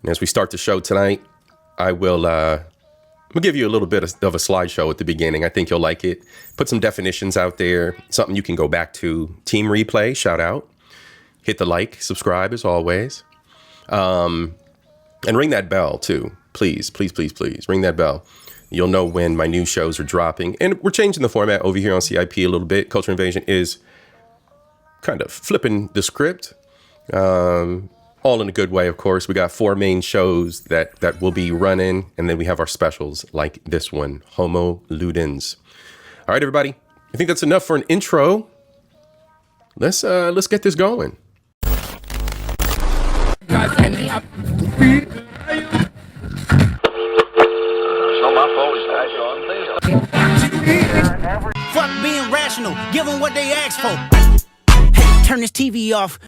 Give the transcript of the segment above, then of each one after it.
And as we start the show tonight, I will we'll give you a little bit of a slideshow at the beginning. I think you'll like it. Put some definitions out there, something you can go back to. Team Replay, shout out. Hit the like, subscribe as always. And ring that bell too. Please, please, please, please ring that bell. You'll know when my new shows are dropping. And we're changing the format over here on C.I.P. a little bit. Culture Invasion is kind of flipping the script. All in a good way, of course. We got 4 main shows that will be running, and then we have our specials like this one, Homo Ludens. All right, everybody. I think that's enough for an intro. Let's get this going. Fuck being rational, give them what they ask for. Hey, turn this TV off.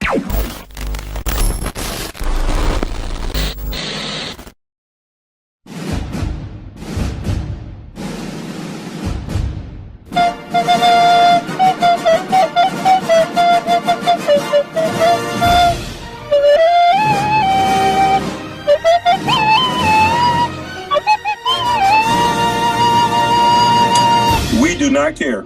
We do not care.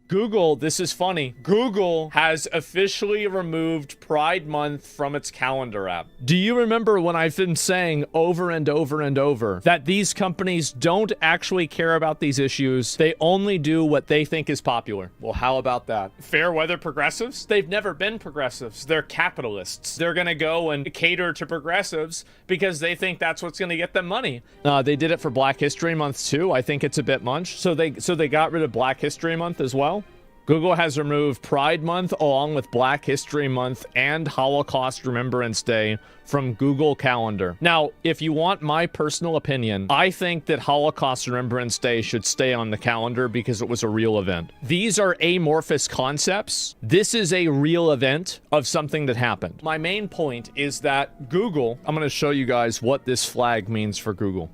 Google, this is funny. Google has officially removed Pride Month from its calendar app. Do you remember when I've been saying over and over and over that these companies don't actually care about these issues? They only do what they think is popular. Well, how about that? Fair weather progressives? They've never been progressives. They're capitalists. They're gonna go and cater to progressives because they think that's what's gonna get them money. They did it for Black History Month too. I think it's a bit much. So they got rid of Black History Month as well. Google has removed Pride Month along with Black History Month and Holocaust Remembrance Day from Google Calendar. Now, if you want my personal opinion, I think that Holocaust Remembrance Day should stay on the calendar because it was a real event. These are amorphous concepts. This is a real event of something that happened. My main point is that Google, I'm going to show you guys what this flag means for Google.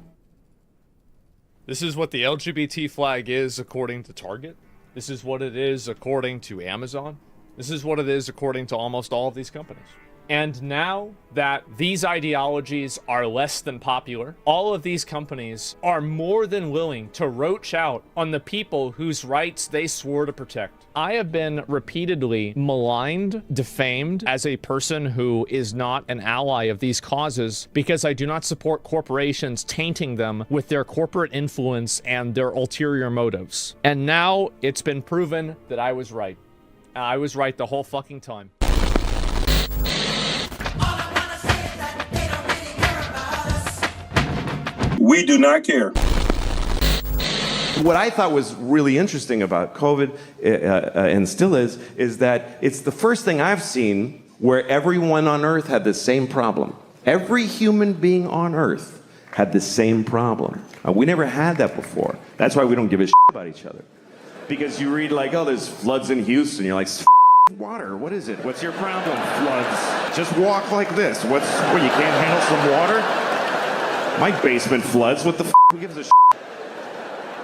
This is what the LGBT flag is according to Target. This is what it is according to Amazon. This is what it is according to almost all of these companies. And now that these ideologies are less than popular, all of these companies are more than willing to roach out on the people whose rights they swore to protect. I have been repeatedly maligned, defamed as a person who is not an ally of these causes because I do not support corporations tainting them with their corporate influence and their ulterior motives. And now it's been proven that I was right. I was right the whole fucking time. We do not care. What I thought was really interesting about COVID, and still is that it's the first thing I've seen where everyone on Earth had the same problem. Every human being on Earth had the same problem. We never had that before. That's why we don't give a shit about each other. Because you read like, oh, there's floods in Houston. You're like, water, what is it? What's your problem? Floods. Just walk like this. What, you can't handle some water? My basement floods. What the f***? Who gives a shit?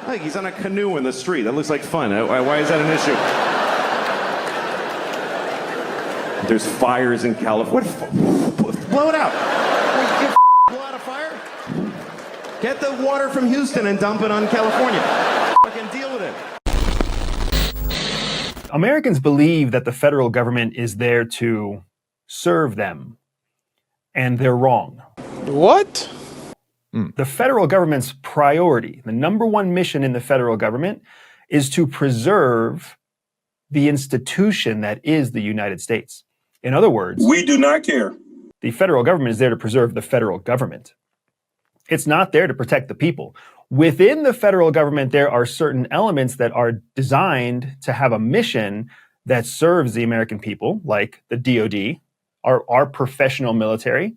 Like, he's on a canoe in the street. That looks like fun. Why is that an issue? There's fires in California. Blow it out. Blow out a fire? Get the water from Houston and dump it on California. Fucking deal with it. Americans believe that the federal government is there to serve them, and they're wrong. What? The federal government's priority, the number one mission in the federal government, is to preserve the institution that is the United States. In other words, we do not care. The federal government is there to preserve the federal government. It's not there to protect the people. Within the federal government, there are certain elements that are designed to have a mission that serves the American people, like the DoD, our professional military,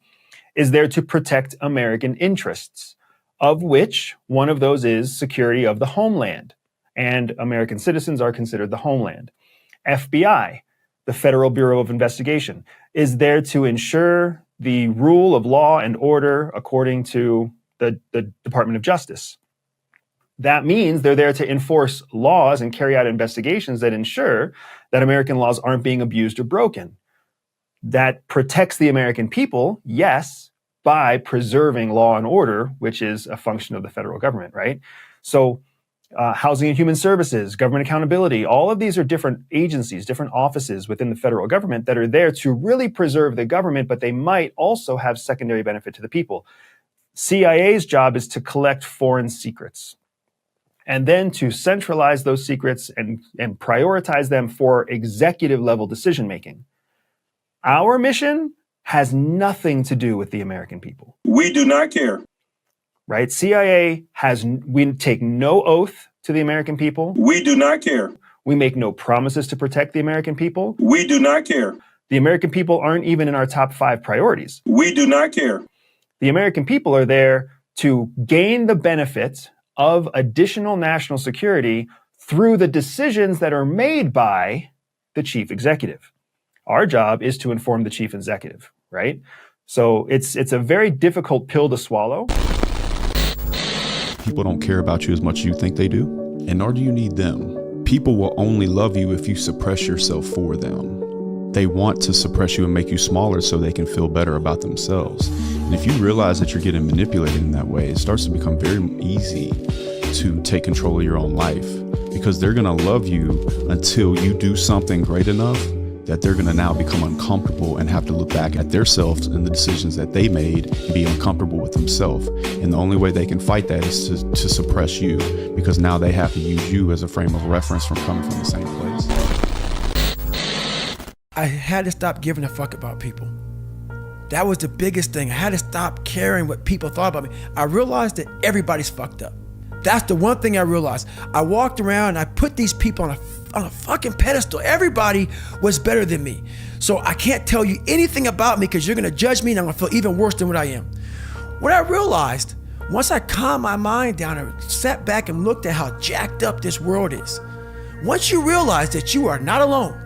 is there to protect American interests, of which one of those is security of the homeland. And American citizens are considered the homeland. FBI, the Federal Bureau of Investigation, is there to ensure the rule of law and order according to the Department of Justice. That means they're there to enforce laws and carry out investigations that ensure that American laws aren't being abused or broken. that protects the American people, yes, by preserving law and order, which is a function of the federal government, right? So Housing and Human Services, government accountability, all of these are different agencies, different offices within the federal government that are there to really preserve the government, but they might also have secondary benefit to the people. CIA's job is to collect foreign secrets and then to centralize those secrets and prioritize them for executive level decision making. Our mission has nothing to do with the American people. We do not care. Right? We take no oath to the American people. We do not care. We make no promises to protect the American people. We do not care. The American people aren't even in our top 5 priorities. We do not care. The American people are there to gain the benefit of additional national security through the decisions that are made by the chief executive. Our job is to inform the chief executive, right? So it's a very difficult pill to swallow. People don't care about you as much as you think they do, and nor do you need them. People will only love you if you suppress yourself for them. They want to suppress you and make you smaller so they can feel better about themselves. And if you realize that you're getting manipulated in that way, it starts to become very easy to take control of your own life, because they're gonna love you until you do something great enough that they're gonna now become uncomfortable and have to look back at themselves and the decisions that they made and be uncomfortable with themselves. And the only way they can fight that is to suppress you, because now they have to use you as a frame of reference from coming from the same place. I had to stop giving a fuck about people. That was the biggest thing. I had to stop caring what people thought about me. I realized that everybody's fucked up. That's the one thing I realized. I walked around and I put these people on a fucking pedestal. Everybody was better than me. So I can't tell you anything about me because you're gonna judge me and I'm gonna feel even worse than what I am. What I realized, once I calmed my mind down and sat back and looked at how jacked up this world is, once you realize that you are not alone,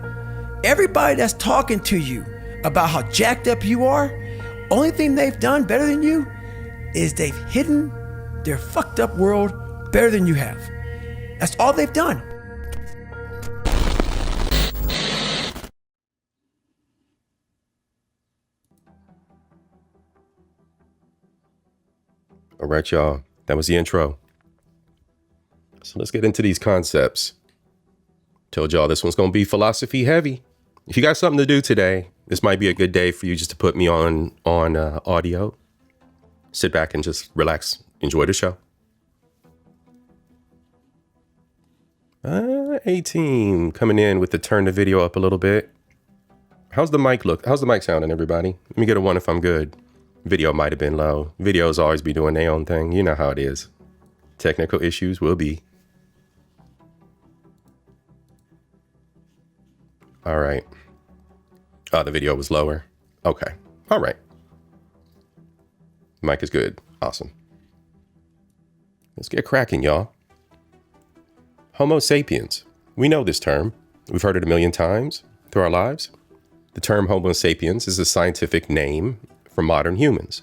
everybody that's talking to you about how jacked up you are, only thing they've done better than you is they've hidden their fucked up world better than you have. That's all they've done. All right, y'all. That was the intro. So let's get into these concepts. Told y'all this one's going to be philosophy heavy. If you got something to do today, this might be a good day for you just to put me on audio. Sit back and just relax. Enjoy the show. 18 coming in with the turn the video up a little bit. How's the mic look? How's the mic sounding, everybody? Let me get a 1 if I'm good. Video might have been low. Videos always be doing their own thing. You know how it is. Technical issues will be. All right. Oh, the video was lower. Okay. All right. Mic is good. Awesome. Let's get cracking, y'all. Homo sapiens. We know this term. We've heard it a million times through our lives. The term Homo sapiens is a scientific name for modern humans.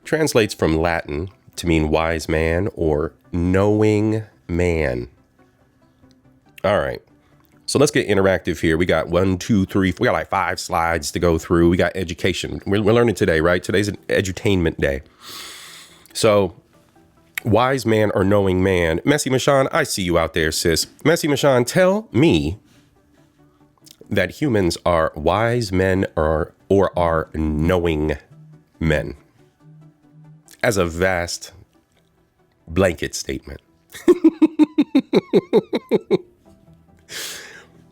Translates from Latin to mean wise man or knowing man. All right. So let's get interactive here. We got 1, 2, 3, we got like 5 slides to go through. We got education. We're learning today, right? Today's an edutainment day. So wise man or knowing man. Messy Michon, I see you out there, sis. Messy Michon, tell me that humans are wise men or are knowing men. As a vast blanket statement.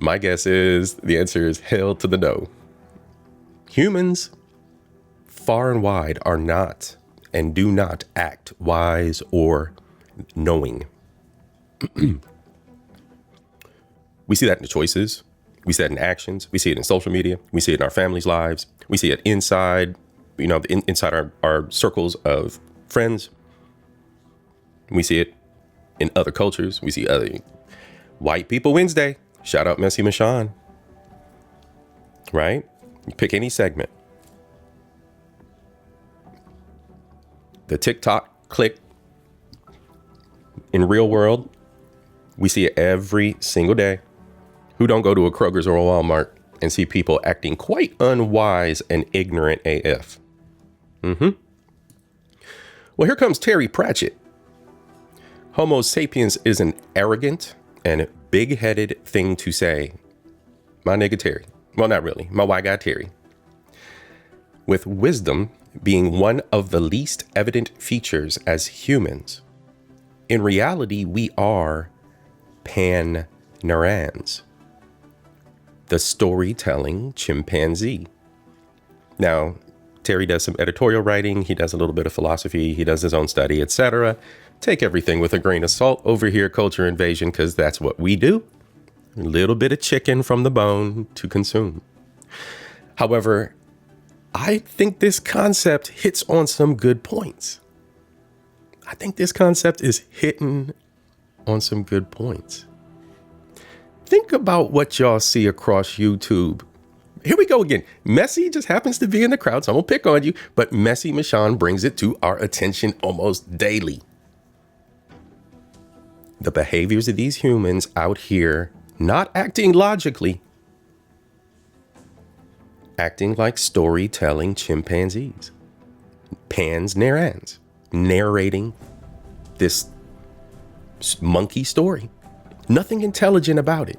My guess is the answer is hell to the no. Humans far and wide are not and do not act wise or knowing. We see that in the choices. We see it in actions. We see it in social media. We see it in our families' lives. We see it inside, inside our circles of friends. We see it in other cultures. We see other White People Wednesday. Shout out Messy Michon. Right? You pick any segment. The TikTok click in real world, we see it every single day. Who don't go to a Kroger's or a Walmart and see people acting quite unwise and ignorant AF. Well, here comes Terry Pratchett. Homo sapiens is an arrogant and big-headed thing to say. My nigga Terry. Well, not really. My white guy Terry. With wisdom being one of the least evident features as humans. In reality, we are pan-narans, the storytelling chimpanzee. Now, Terry does some editorial writing. He does a little bit of philosophy. He does his own study, etc. Take everything with a grain of salt over here, culture invasion, because that's what we do. A little bit of chicken from the bone to consume. However, I think this concept hits on some good points. I think this concept is hitting on some good points. Think about what y'all see across YouTube. Here we go again. Messi just happens to be in the crowd, so I'm gonna pick on you, but Messi Michon brings it to our attention almost daily. The behaviors of these humans out here not acting logically, acting like storytelling chimpanzees, pans-narans, narrating this monkey story. Nothing intelligent about it.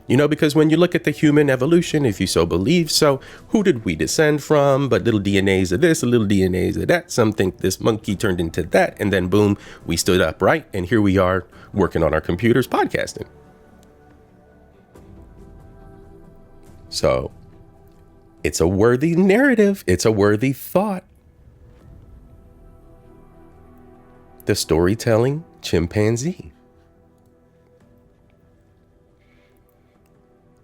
You know, because when you look at the human evolution, if you so believe so, who did we descend from? But little DNAs of this, a little DNAs of that. Some think this monkey turned into that. And then boom, we stood up, right? And here we are working on our computers, podcasting. So it's a worthy narrative. It's a worthy thought. The storytelling chimpanzee.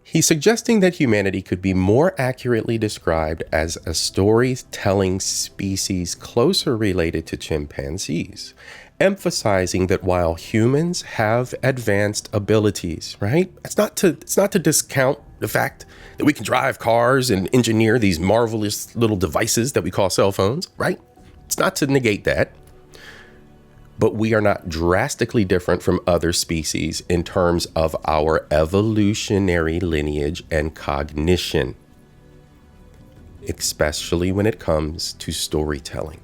He's suggesting that humanity could be more accurately described as a storytelling species closer related to chimpanzees, emphasizing that while humans have advanced abilities, right? It's not to discount the fact that we can drive cars and engineer these marvelous little devices that we call cell phones, right? It's not to negate that. But we are not drastically different from other species in terms of our evolutionary lineage and cognition, especially when it comes to storytelling.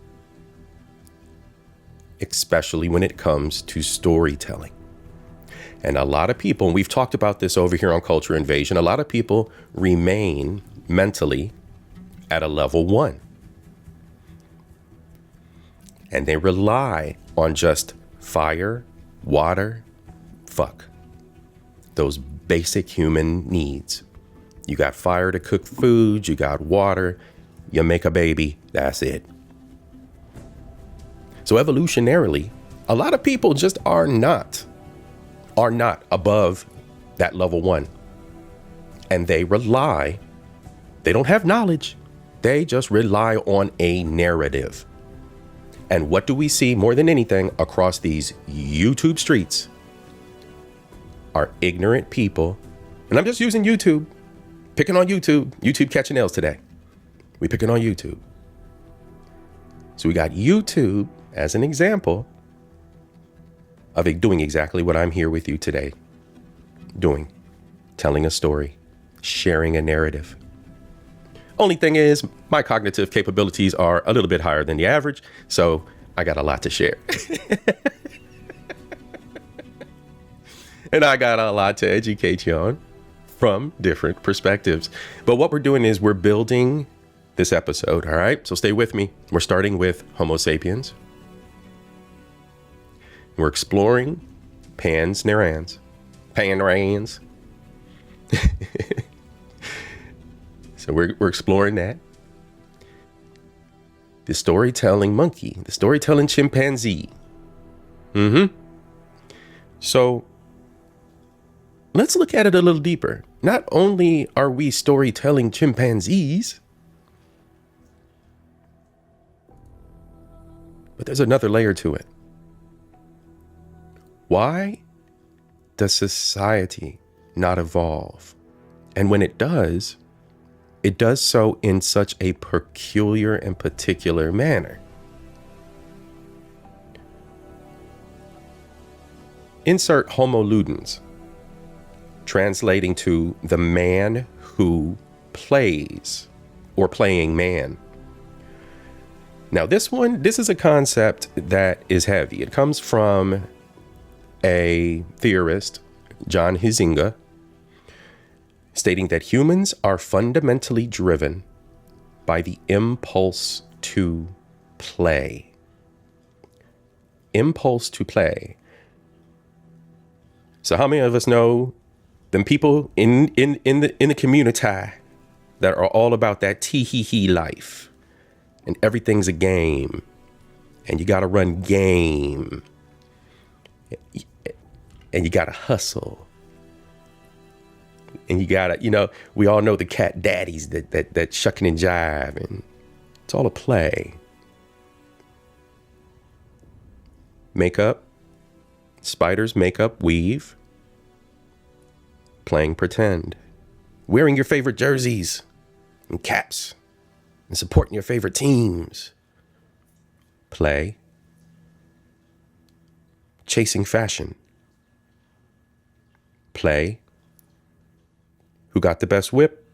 Especially when it comes to storytelling. And a lot of people, and we've talked about this over here on Culture Invasion, a lot of people remain mentally at a level 1. And they rely on just fire, water, fuck. Those basic human needs. You got fire to cook food, you got water, you make a baby, that's it. So evolutionarily, a lot of people just are not above that level 1. And they don't have knowledge, they just rely on a narrative. And what do we see more than anything across these YouTube streets? Are ignorant people. And I'm just using YouTube, picking on YouTube catching nails today. We picking on YouTube. So we got YouTube as an example of doing exactly what I'm here with you today doing. Telling a story, sharing a narrative. Only thing is, my cognitive capabilities are a little bit higher than the average, so I got a lot to share. And I got a lot to educate you on from different perspectives. But what we're doing is we're building this episode, all right? So stay with me. We're starting with Homo sapiens. We're exploring pans-narans. Pan-narans. So we're exploring that. The storytelling monkey, the storytelling chimpanzee. So let's look at it a little deeper. Not only are we storytelling chimpanzees, but there's another layer to it. Why does society not evolve? And when it does so in such a peculiar and particular manner. Insert Homo Ludens, translating to the man who plays or playing man. Now, this is a concept that is heavy. It comes from a theorist, Johan Huizinga, stating that humans are fundamentally driven by the impulse to play. Impulse to play. So how many of us know them people in the community that are all about that tee-hee-hee life, and everything's a game, and you got to run game, and you got to hustle, and you got to, we all know the cat daddies that shucking and jive, and it's all a play. Makeup, spiders, makeup, weave, playing pretend, wearing your favorite jerseys and caps, and supporting your favorite teams. Play. Chasing fashion. Play. Who got the best whip?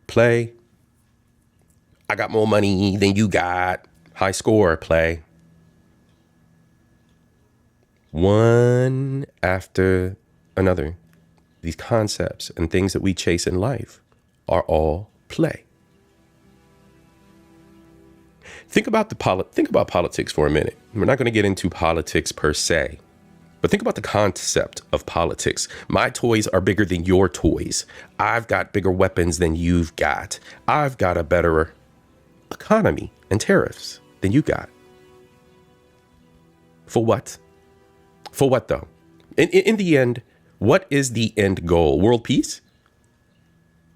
Play. I got more money than you got. High score. Play. One after another, these concepts and things that we chase in life are all play. Think about politics for a minute. We're not going to get into politics per se, but think about the concept of politics. My toys are bigger than your toys. I've got bigger weapons than you've got. I've got a better economy and tariffs than you got. For what? For what, though? In the end, what is the end goal? World peace?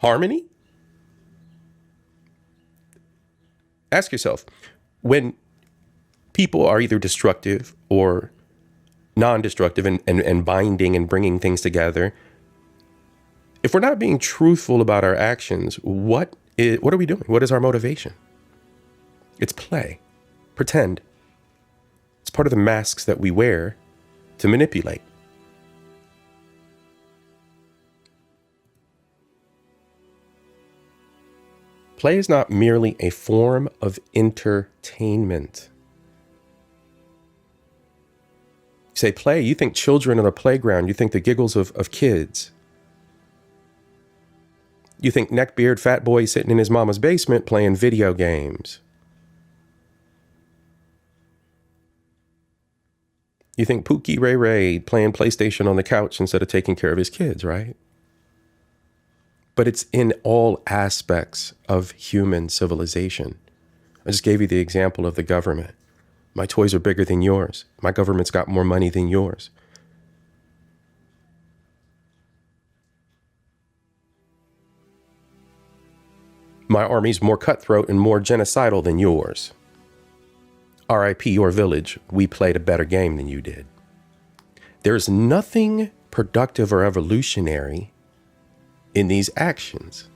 Harmony? Ask yourself, when people are either destructive or non-destructive and binding and bringing things together, if we're not being truthful about our actions, what are we doing? What is our motivation? It's play, pretend. It's part of the masks that we wear to manipulate. Play is not merely a form of entertainment. You say play, you think children on a playground, you think the giggles of kids. You think neckbeard fat boy sitting in his mama's basement playing video games. You think Pookie Ray Ray playing PlayStation on the couch instead of taking care of his kids, right? But it's in all aspects of human civilization. I just gave you the example of the government. My toys are bigger than yours. My government's got more money than yours. My army's more cutthroat and more genocidal than yours. R.I.P. your village. We played a better game than you did. There's nothing productive or evolutionary in these actions.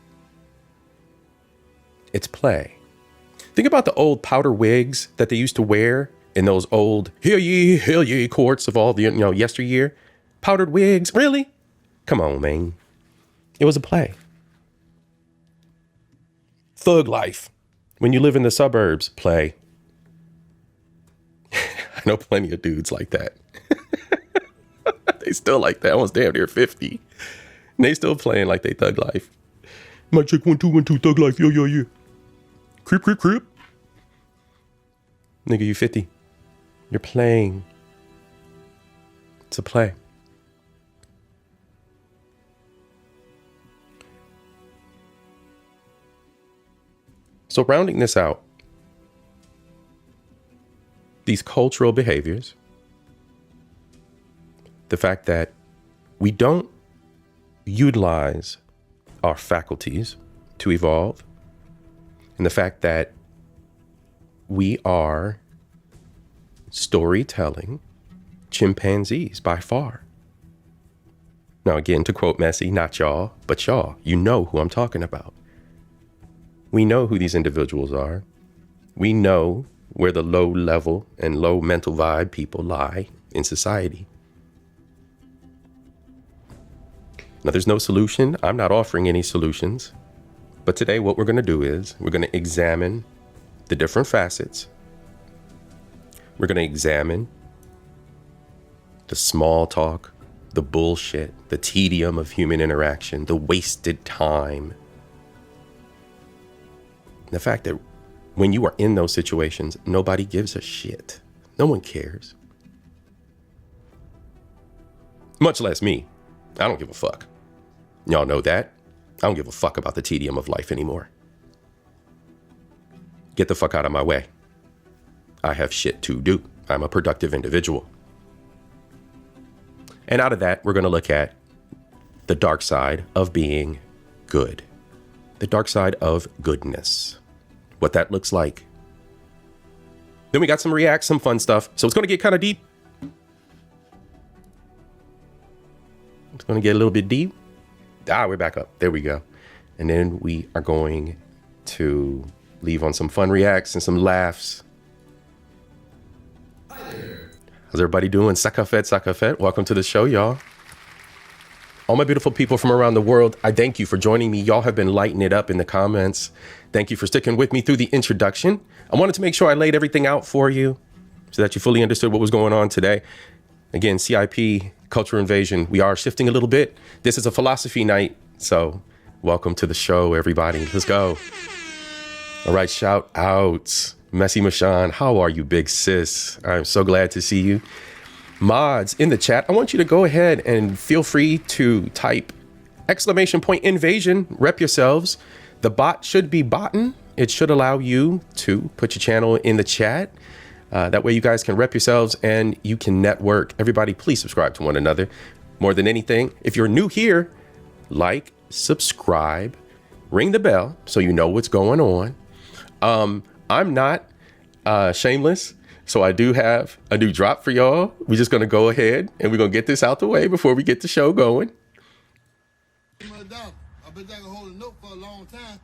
It's play. Think about the old powder wigs that they used to wear in those old hear ye courts of all the yesteryear. Powdered wigs, really? Come on, man. It was a play. Thug life. When you live in the suburbs, play. I know plenty of dudes like that. They still like that. Almost damn near 50. And they still playing like they thug life. Mic check 1 2 1 2 thug life. Yo. Creep. Nigga, you 50. You're playing. It's a play. So rounding this out, these cultural behaviors, the fact that we don't utilize our faculties to evolve, and the fact that we are storytelling chimpanzees by far. Now, again, to quote Messi, not y'all, but y'all, you know who I'm talking about. We know who these individuals are. We know where the low level and low mental vibe people lie in society. Now, there's no solution. I'm not offering any solutions. But today what we're going to do is we're going to examine the different facets. We're going to examine the small talk, the bullshit, the tedium of human interaction, the wasted time. The fact that when you are in those situations, nobody gives a shit. No one cares. Much less me. I don't give a fuck. Y'all know that. I don't give a fuck about the tedium of life anymore. Get the fuck out of my way. I have shit to do. I'm a productive individual. And out of that, we're going to look at the dark side of being good. The dark side of goodness. What that looks like. Then we got some reacts, some fun stuff. So it's going to get kind of deep. It's going to get a little bit deep. We're back up. There we go. And then we are going to leave on some fun reacts and some laughs. How's everybody doing? Sakafet. Welcome to the show, y'all. All my beautiful people from around the world, I thank you for joining me. Y'all have been lighting it up in the comments. Thank you for sticking with me through the introduction. I wanted to make sure I laid everything out for you so that you fully understood what was going on today. Again, C.I.P, culture invasion. We are shifting a little bit. This is a philosophy night. So welcome to the show, everybody. Let's go. All right, shout outs. Messy Mashan, how are you, big sis? I'm so glad to see you. Mods in the chat, I want you to go ahead and feel free to type !invasion, rep yourselves. The bot should be botting. It should allow you to put your channel in the chat. That way you guys can rep yourselves and you can network. Everybody, please subscribe to one another. More than anything, if you're new here, like, subscribe, ring the bell so you know what's going on. I'm not shameless, so I do have a new drop for y'all. We're just going to go ahead and we're going to get this out the way before we get the show going. I've been holding note for a long time.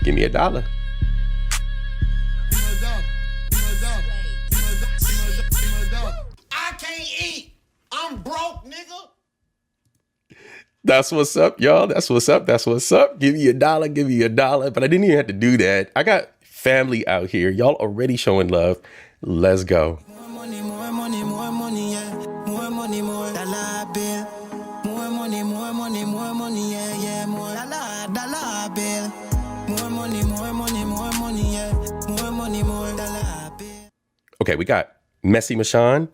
Give me $1. I can't eat. I'm broke, nigga. That's what's up, y'all. That's what's up. That's what's up. Give me $1. Give me $1. But I didn't even have to do that. I got family out here. Y'all already showing love. Let's go. More money, yeah. More money, more dollar bill. More money, yeah. More dollar bill. More money, yeah. More dollar bill. Okay, we got Messy Mashan.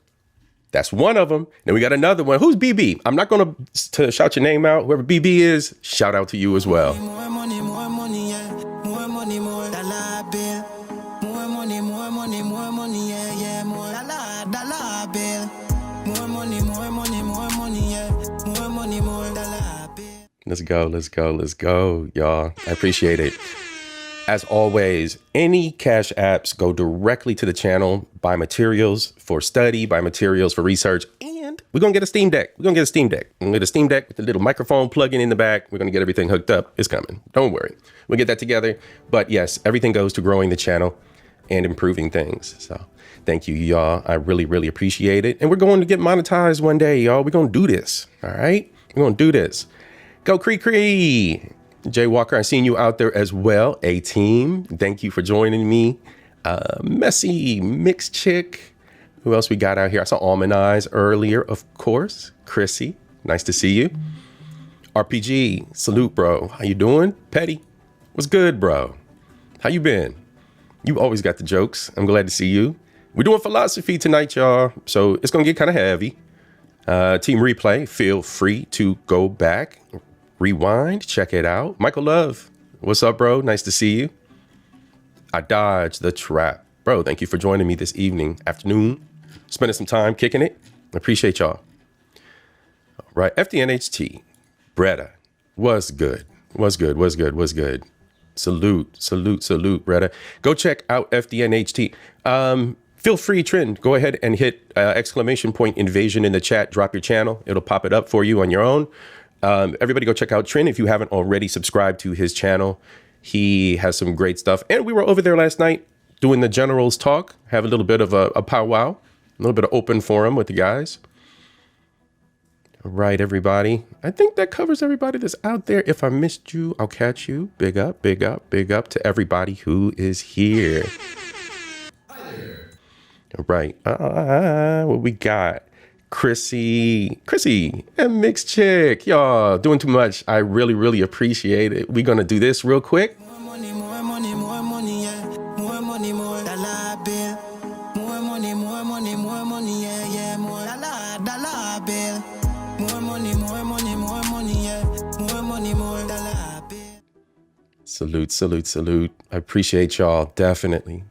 That's one of them. Then we got another one. Who's BB? I'm not going to shout your name out. Whoever BB is, shout out to you as well. More money, yeah. More money, more dollar bill. More money, yeah. More dollar bill. More money, yeah. More dollar bill. Let's go, y'all. I appreciate it. As always, any cash apps go directly to the channel, buy materials for study, buy materials for research, and we're going to get a Steam Deck. We're going to get a Steam Deck with the little microphone plug-in in the back. We're going to get everything hooked up. It's coming. Don't worry. We'll get that together. But yes, everything goes to growing the channel and improving things. So thank you, y'all. I really, really appreciate it. And we're going to get monetized one day, y'all. We're going to do this. All right? We're going to do this. Go Cree. Jay Walker, I seen you out there as well. A-Team, thank you for joining me. Messy Mixed Chick. Who else we got out here? I saw Almond Eyes earlier, of course. Chrissy, nice to see you. RPG, salute, bro. How you doing? Petty, what's good, bro? How you been? You always got the jokes. I'm glad to see you. We're doing philosophy tonight, y'all. So it's going to get kind of heavy. Team Replay, feel free to go back, rewind, check it out. Michael Love, what's up, bro? Nice to see you. I dodged the trap. Bro, thank you for joining me this afternoon, spending some time kicking it. I appreciate y'all. All right, FDNHT, Bretta, what's good? Salute, Bretta. Go check out FDNHT. Feel free, Trend, go ahead and hit !invasion in the chat. Drop your channel. It'll pop it up for you on your own. Everybody go check out Trend if you haven't already subscribed to his channel. He has some great stuff. And we were over there last night doing the generals talk, have a little bit of a powwow. A little bit of open forum with the guys. All right, everybody. I think that covers everybody that's out there. If I missed you, I'll catch you. Big up, big up, big up to everybody who is here. Hi there. All right. What we got? Chrissy, and Mixed Chick. Y'all doing too much. I really, really appreciate it. We're going to do this real quick. More money, yeah. More money, more dollar bill. More money, yeah. More dollar bill. More money, yeah. More dollar bill. Salute. I appreciate y'all. Definitely.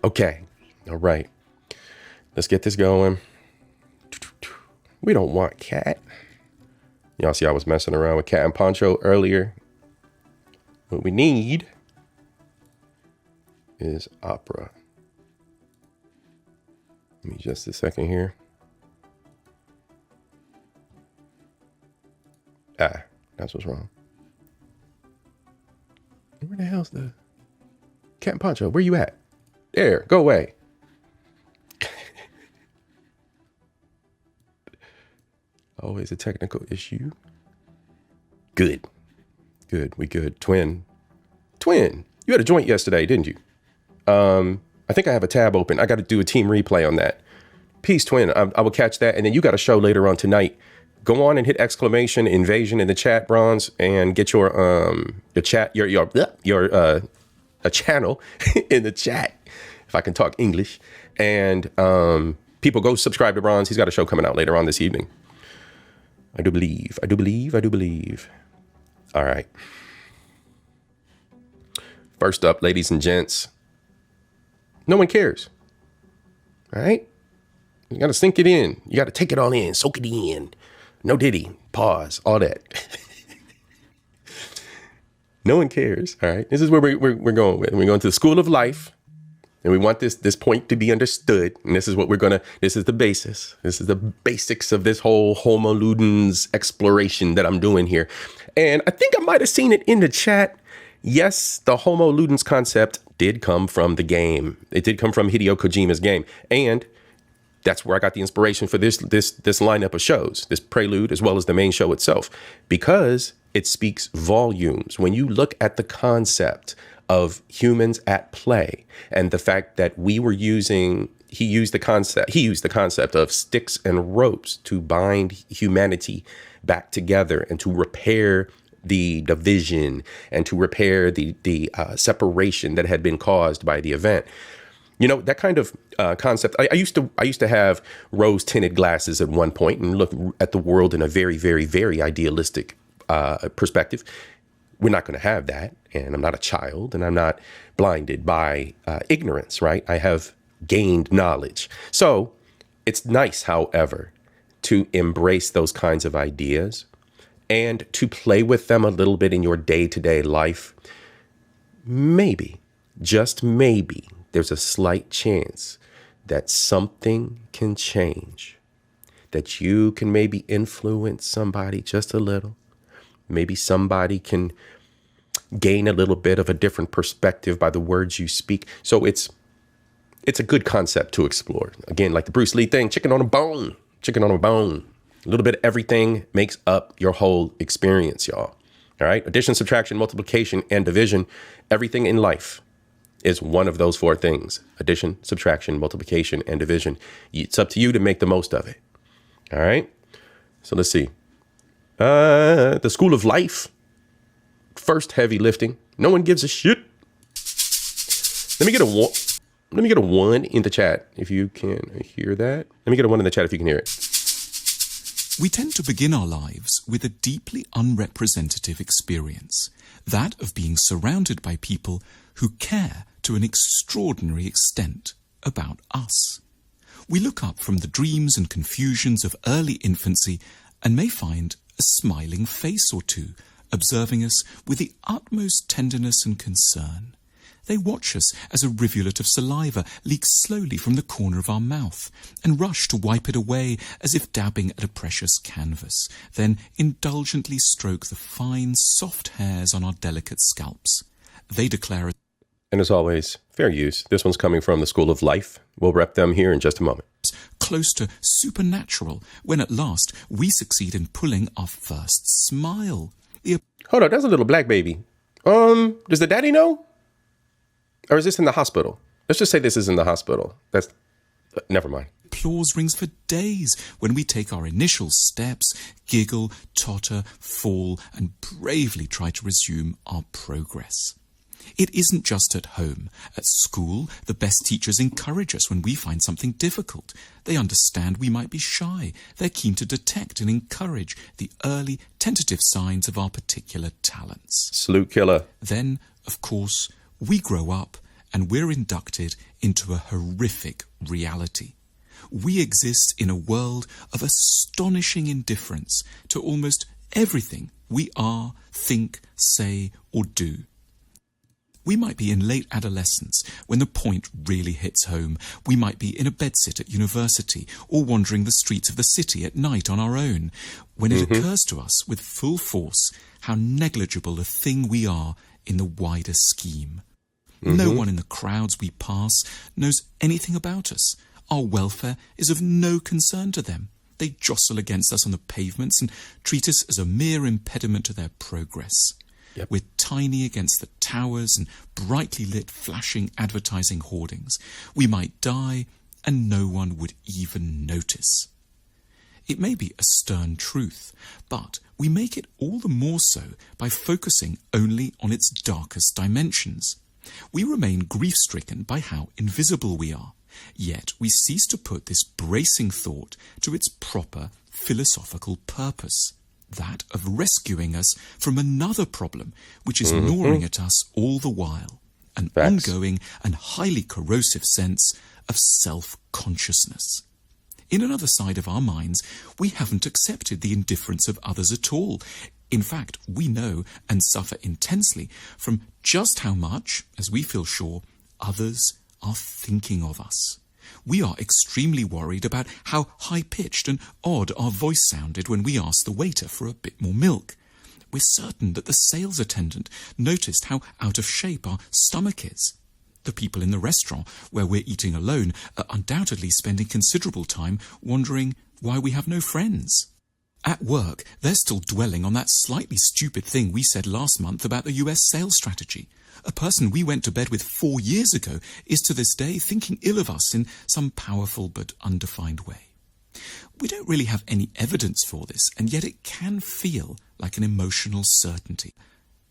Okay. All right. Let's get this going. We don't want Cat. Y'all see I was messing around with Cat and Poncho earlier. What we need is opera. Give me just a second here. That's what's wrong. Where the hell's the Cat and Poncho? Where you at? There, go away. Always a technical issue. Good. We good. Twin. You had a joint yesterday, didn't you? I think I have a tab open. I got to do a team replay on that. Peace, Twin. I will catch that. And then you got a show later on tonight. Go on and hit exclamation invasion in the chat, Bronze, and get your chat, a channel in the chat, if I can talk English. And people go subscribe to Bronze. He's got a show coming out later on this evening. I do believe. All right. First up, ladies and gents, no one cares. All right? You got to sink it in. You got to take it all in, soak it in. No diddy, pause, all that. No one cares. All right? This is where we're going with. We're going to the school of life. And we want this point to be understood. And this is what this is the basis. This is the basics of this whole Homo Ludens exploration that I'm doing here. And I think I might have seen it in the chat. Yes, the Homo Ludens concept did come from the game. It did come from Hideo Kojima's game. And that's where I got the inspiration for this lineup of shows, this prelude, as well as the main show itself, because it speaks volumes. When you look at the concept of humans at play and the fact that he used the concept of sticks and ropes to bind humanity back together and to repair the division and to repair the separation that had been caused by the event. You know, that kind of concept. I used to have rose tinted glasses at one point and look at the world in a very, very, very idealistic perspective. We're not going to have that. And I'm not a child and I'm not blinded by ignorance, right? I have gained knowledge. So it's nice, however, to embrace those kinds of ideas and to play with them a little bit in your day-to-day life. Maybe, just maybe, there's a slight chance that something can change, that you can maybe influence somebody just a little. Maybe somebody can gain a little bit of a different perspective by the words you speak. So it's a good concept to explore. Again, like the Bruce Lee thing, chicken on a bone. A little bit of everything makes up your whole experience, y'all. All right. Addition, subtraction, multiplication, and division. Everything in life is one of those four things. Addition, subtraction, multiplication, and division. It's up to you to make the most of it. All right. So let's see. The school of life. First heavy lifting. No one gives a shit. Let me get a one in the chat if you can hear that. Let me get a one in the chat if you can hear it. We tend to begin our lives with a deeply unrepresentative experience, that of being surrounded by people who care to an extraordinary extent about us. We look up from the dreams and confusions of early infancy and may find a smiling face or two observing us with the utmost tenderness and concern. They watch us as a rivulet of saliva leaks slowly from the corner of our mouth and rush to wipe it away as if dabbing at a precious canvas, then indulgently stroke the fine, soft hairs on our delicate scalps. They declare, and as always, fair use. This one's coming from the School of Life. We'll rep them here in just a moment. close to supernatural when at last we succeed in pulling our first smile. Hold on, that's a little black baby. Does the daddy know? Or is this in the hospital? Let's just say this is in the hospital. That's never mind. Applause rings for days when we take our initial steps, giggle, totter, fall, and bravely try to resume our progress. It isn't just at home. At school, the best teachers encourage us when we find something difficult. They understand we might be shy. They're keen to detect and encourage the early, tentative signs of our particular talents. Salute killer. Then, of course, we grow up and we're inducted into a horrific reality. We exist in a world of astonishing indifference to almost everything we are, think, say, or do. We might be in late adolescence when the point really hits home. We might be in a bedsit at university or wandering the streets of the city at night on our own, when it occurs to us with full force how negligible a thing we are in the wider scheme. No one in the crowds we pass knows anything about us. Our welfare is of no concern to them. They jostle against us on the pavements and treat us as a mere impediment to their progress. Yep. We're tiny against the towers and brightly lit flashing advertising hoardings. We might die and no one would even notice. It may be a stern truth, but we make it all the more so by focusing only on its darkest dimensions. We remain grief-stricken by how invisible we are, yet we cease to put this bracing thought to its proper philosophical purpose, that of rescuing us from another problem which is gnawing at us all the while, an ongoing and highly corrosive sense of self-consciousness. In another side of our minds, we haven't accepted the indifference of others at all. In fact, we know and suffer intensely from just how much, as we feel sure, others are thinking of us. We are extremely worried about how high-pitched and odd our voice sounded when we asked the waiter for a bit more milk. We're certain that the sales attendant noticed how out of shape our stomach is. The people in the restaurant where we're eating alone are undoubtedly spending considerable time wondering why we have no friends. At work, they're still dwelling on that slightly stupid thing we said last month about the US sales strategy. A person we went to bed with 4 years ago is to this day thinking ill of us in some powerful but undefined way. We don't really have any evidence for this, and yet it can feel like an emotional certainty.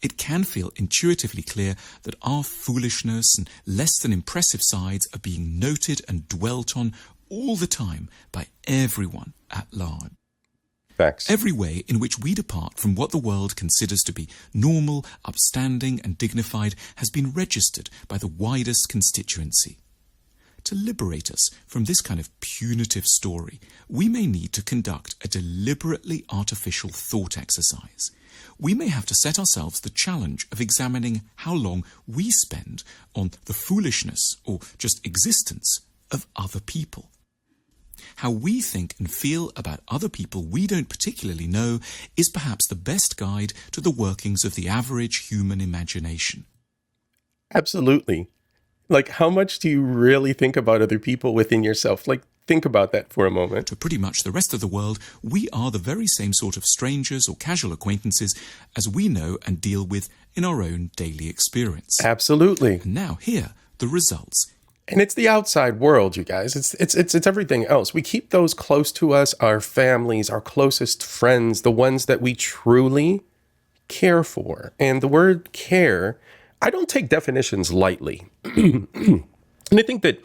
It can feel intuitively clear that our foolishness and less than impressive sides are being noted and dwelt on all the time by everyone at large. Facts. Every way in which we depart from what the world considers to be normal, upstanding and dignified has been registered by the widest constituency. To liberate us from this kind of punitive story, we may need to conduct a deliberately artificial thought exercise. We may have to set ourselves the challenge of examining how long we spend on the foolishness or just existence of other people. How we think and feel about other people we don't particularly know is perhaps the best guide to the workings of the average human imagination. Absolutely. Like, how much do you really think about other people within yourself? Like, think about that for a moment. To pretty much the rest of the world, we are the very same sort of strangers or casual acquaintances as we know and deal with in our own daily experience. Absolutely. And now here, the results. And it's the outside world, you guys. It's everything else. We keep those close to us, our families, our closest friends, the ones that we truly care for. And the word care, I don't take definitions lightly. And I think that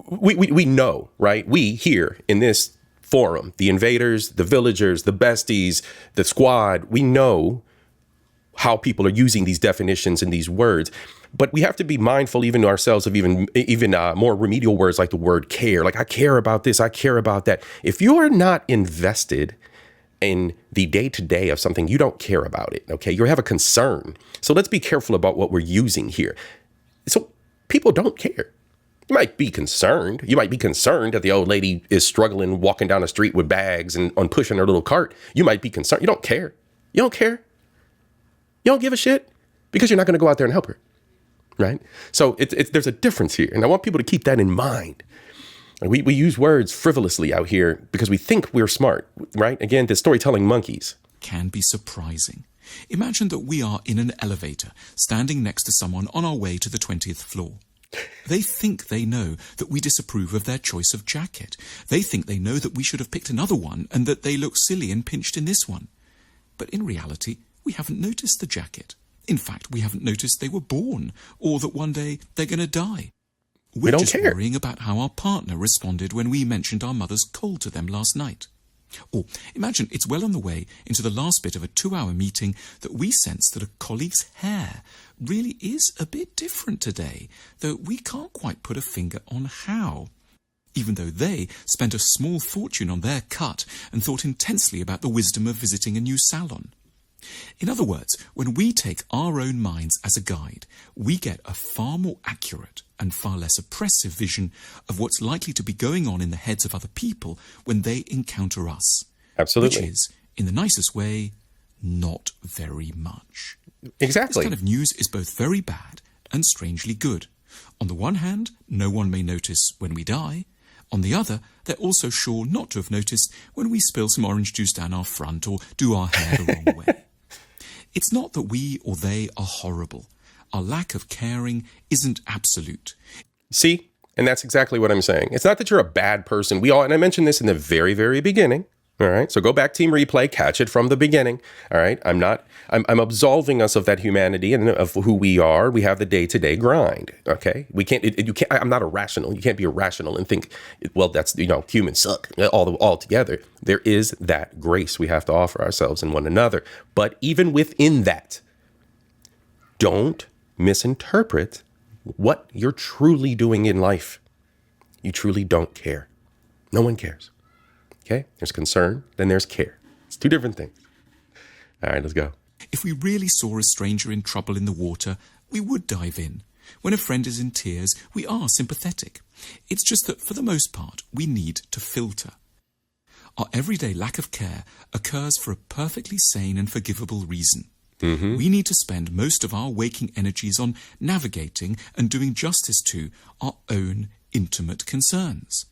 we know, right? We here in this forum, the invaders, the villagers, the besties, the squad, we know how people are using these definitions and these words. But we have to be mindful even to ourselves of even more remedial words like the word care. Like, I care about this, I care about that. If you are not invested in the day-to-day of something, you don't care about it, okay? You have a concern. So let's be careful about what we're using here. So people don't care. You might be concerned. You might be concerned that the old lady is struggling walking down the street with bags and on pushing her little cart. You might be concerned. You don't care. You don't care. You don't give a shit because you're not going to go out there and help her. Right? So there's a difference here. And I want people to keep that in mind. We use words frivolously out here because we think we're smart, right? Again, the storytelling monkeys. Can be surprising. Imagine that we are in an elevator, standing next to someone on our way to the 20th floor. They think they know that we disapprove of their choice of jacket. They think they know that we should have picked another one and that they look silly and pinched in this one. But in reality, we haven't noticed the jacket. In fact, we haven't noticed they were born or that one day they're going to die. We're don't just care. worrying about how our partner responded when we mentioned our mother's cold to them last night. Or imagine it's well on the way into the last bit of a 2-hour meeting that we sense that a colleague's hair really is a bit different today, though we can't quite put a finger on how. Even though they spent a small fortune on their cut and thought intensely about the wisdom of visiting a new salon. In other words, when we take our own minds as a guide, we get a far more accurate and far less oppressive vision of what's likely to be going on in the heads of other people when they encounter us. Absolutely. Which is, in the nicest way, not very much. Exactly. This kind of news is both very bad and strangely good. On the one hand, no one may notice when we die. On the other, they're also sure not to have noticed when we spill some orange juice down our front or do our hair the wrong way. It's not that we or they are horrible. Our lack of caring isn't absolute. See? And that's exactly what I'm saying. It's not that you're a bad person. And I mentioned this in the very, very beginning. All right. So go back, team replay, catch it from the beginning. All right. I'm absolving us of that humanity and of who we are. We have the day-to-day grind. Okay. We can't, you can't, I'm not irrational. You can't be irrational and think, well, that's, humans suck all together. There is that grace we have to offer ourselves and one another. But even within that, don't misinterpret what you're truly doing in life. You truly don't care. No one cares. Okay, there's concern, then there's care. It's two different things. All right, let's go. If we really saw a stranger in trouble in the water, we would dive in. When a friend is in tears, we are sympathetic. It's just that for the most part, we need to filter. Our everyday lack of care occurs for a perfectly sane and forgivable reason. Mm-hmm. We need to spend most of our waking energies on navigating and doing justice to our own intimate concerns.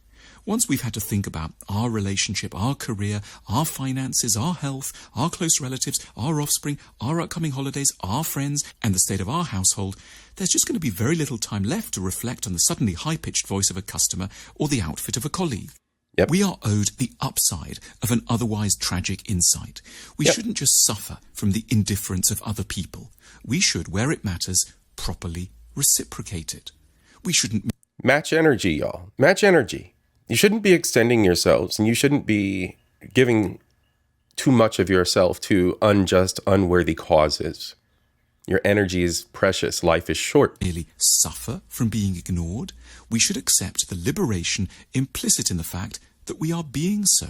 Once we've had to think about our relationship, our career, our finances, our health, our close relatives, our offspring, our upcoming holidays, our friends, and the state of our household, there's just going to be very little time left to reflect on the suddenly high-pitched voice of a customer or the outfit of a colleague. Yep. We are owed the upside of an otherwise tragic insight. We shouldn't just suffer from the indifference of other people. We should, where it matters, properly reciprocate it. We shouldn't... Match energy, y'all. Match energy. You shouldn't be extending yourselves, and you shouldn't be giving too much of yourself to unjust, unworthy causes. Your energy is precious. Life is short. Merely suffer from being ignored. We should accept the liberation implicit in the fact that we are being so.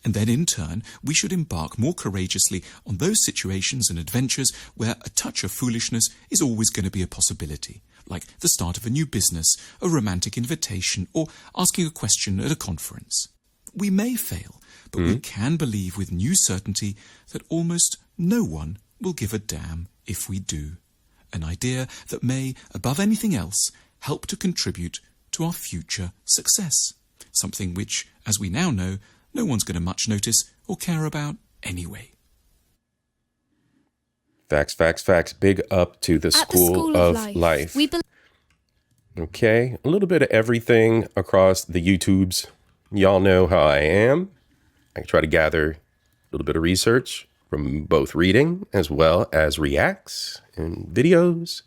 And then in turn, we should embark more courageously on those situations and adventures where a touch of foolishness is always going to be a possibility, like the start of a new business, a romantic invitation, or asking a question at a conference. We may fail, but we can believe with new certainty that almost no one will give a damn if we do. An idea that may, above anything else, help to contribute to our future success. Something which, as we now know, no one's going to much notice or care about anyway. Facts, facts, facts. Big up to the School of Life. Okay, a little bit of everything across the YouTubes. Y'all know how I am. I try to gather a little bit of research from both reading as well as reacts and videos.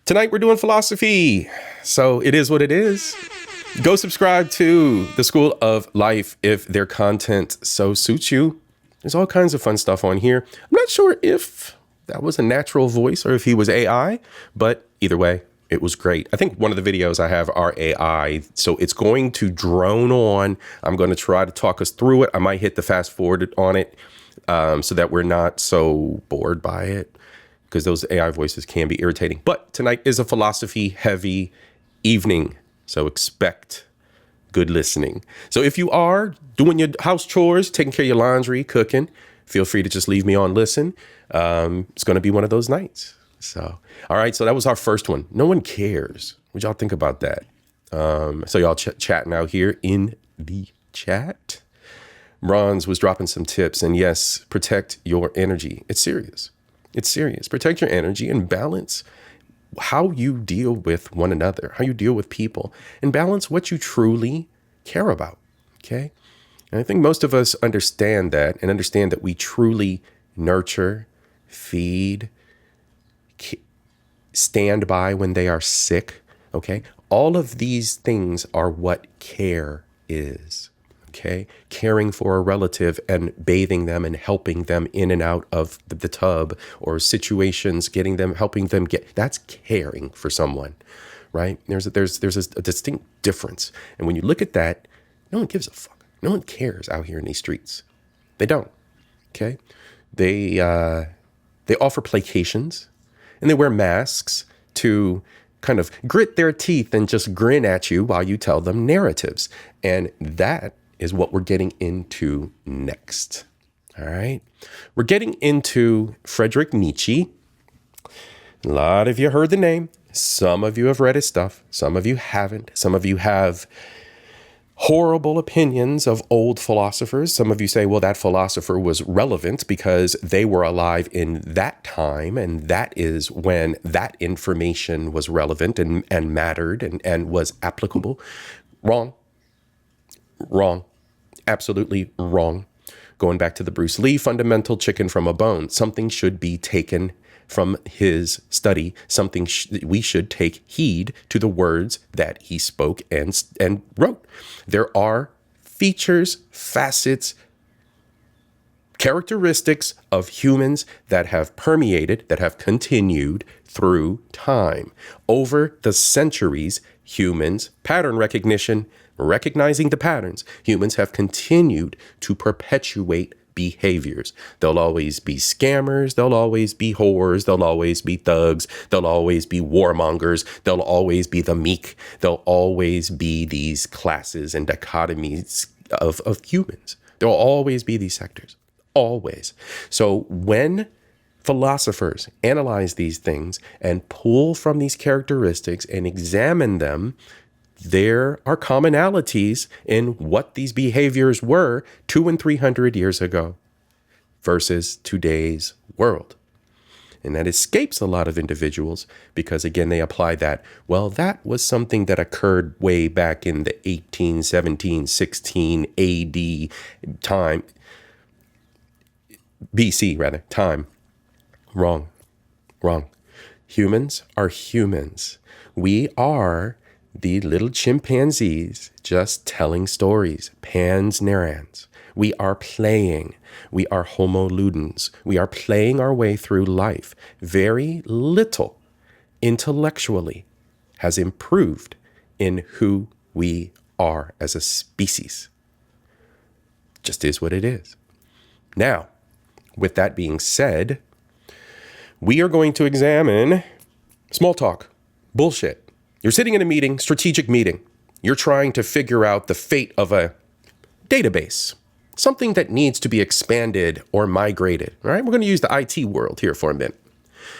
Tonight we're doing philosophy, so it is what it is. Go subscribe to the School of Life if their content so suits you. There's all kinds of fun stuff on here. I'm not sure if that was a natural voice or if he was AI, but either way, it was great. I think one of the videos I have are AI, so it's going to drone on. I'm going to try to talk us through it. I might hit the fast forward on it so that we're not so bored by it, because those AI voices can be irritating. But tonight is a philosophy heavy evening, so expect good listening. So if you are doing your house chores, taking care of your laundry, cooking, feel free to just leave me on listen. It's going to be one of those nights. So, all right. So that was our first one. No one cares. What y'all think about that? So y'all chatting out here in the chat. Bronze was dropping some tips, and yes, protect your energy. It's serious. It's serious. Protect your energy and balance how you deal with one another, how you deal with people, and balance what you truly care about. Okay. And I think most of us understand that and understand that we truly nurture, feed, stand by when they are sick. Okay. All of these things are what care is. Okay. Caring for a relative and bathing them and helping them in and out of the tub or situations, helping them get, that's caring for someone, right? There's a distinct difference. And when you look at that, no one gives a fuck. No one cares out here in these streets. They don't. Okay. They offer placations and they wear masks to kind of grit their teeth and just grin at you while you tell them narratives. And that is what we're getting into next. All right. We're getting into Friedrich Nietzsche. A lot of you heard the name. Some of you have read his stuff. Some of you haven't. Some of you have horrible opinions of old philosophers. Some of you say, well, that philosopher was relevant because they were alive in that time. And that is when that information was relevant and mattered and was applicable. Wrong. Wrong. Absolutely wrong. Going back to the Bruce Lee fundamental chicken from a bone, something should be taken from his study. Something we should take heed to the words that he spoke and wrote. There are features, facets, characteristics of humans that have permeated, that have continued through time. Over the centuries, humans, pattern recognition, recognizing the patterns, humans have continued to perpetuate behaviors. There'll always be scammers. There'll always be whores. There'll always be thugs. There'll always be warmongers. There'll always be the meek. There'll always be these classes and dichotomies of humans. There'll always be these sectors. Always. So when philosophers analyze these things and pull from these characteristics and examine them, there are commonalities in what these behaviors were 200 and 300 years ago versus today's world. And that escapes a lot of individuals because, again, they apply that, well, that was something that occurred way back in the 18, 17, 16 AD time, BC rather, time. Wrong. Humans are humans. We are the little chimpanzees just telling stories, pans narrans. We are playing. We are Homo Ludens. We are playing our way through life. Very little intellectually has improved in who we are as a species. Just is what it is. Now, with that being said, we are going to examine small talk, bullshit. You're sitting in a meeting, strategic meeting. You're trying to figure out the fate of a database, something that needs to be expanded or migrated. All right, we're going to use the IT world here for a minute.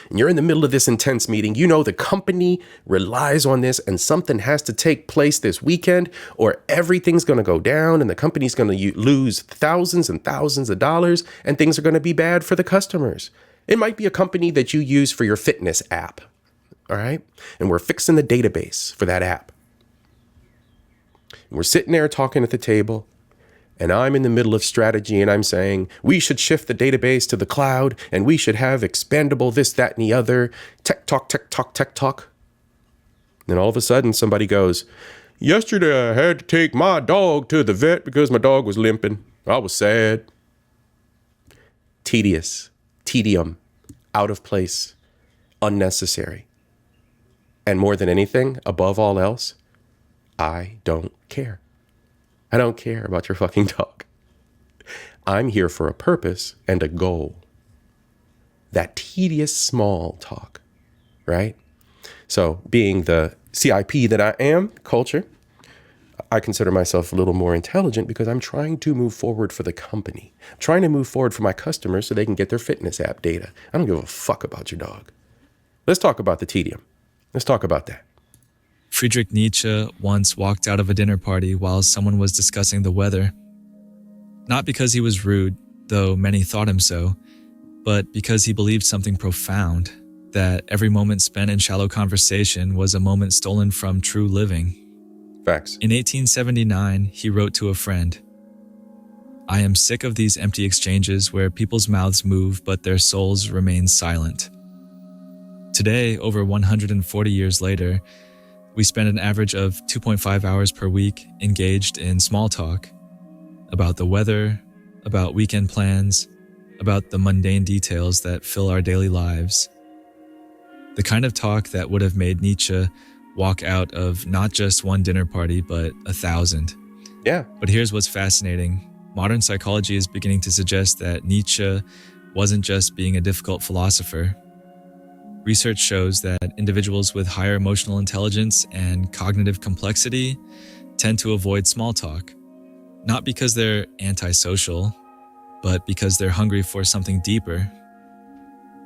And you're in the middle of this intense meeting. You know the company relies on this and something has to take place this weekend or everything's going to go down and the company's going to lose thousands and thousands of dollars and things are going to be bad for the customers. It might be a company that you use for your fitness app. All right. And we're fixing the database for that app. And we're sitting there talking at the table and I'm in the middle of strategy and I'm saying we should shift the database to the cloud and we should have expandable this, that, and the other. Tech talk. Then all of a sudden somebody goes, yesterday I had to take my dog to the vet because my dog was limping. I was sad. Tedium, out of place, unnecessary. And more than anything, above all else, I don't care. I don't care about your fucking dog. I'm here for a purpose and a goal. That tedious small talk, right? So being the C.I.P. that I am, culture, I consider myself a little more intelligent because I'm trying to move forward for the company. I'm trying to move forward for my customers so they can get their fitness app data. I don't give a fuck about your dog. Let's talk about the tedium. Let's talk about that. Friedrich Nietzsche once walked out of a dinner party while someone was discussing the weather. Not because he was rude, though many thought him so, but because he believed something profound, that every moment spent in shallow conversation was a moment stolen from true living. Facts. In 1879, he wrote to a friend, "I am sick of these empty exchanges where people's mouths move but their souls remain silent." Today, over 140 years later, we spend an average of 2.5 hours per week engaged in small talk about the weather, about weekend plans, about the mundane details that fill our daily lives. The kind of talk that would have made Nietzsche walk out of not just one dinner party, but 1,000. Yeah. But here's what's fascinating. Modern psychology is beginning to suggest that Nietzsche wasn't just being a difficult philosopher. Research shows that individuals with higher emotional intelligence and cognitive complexity tend to avoid small talk, not because they're antisocial, but because they're hungry for something deeper.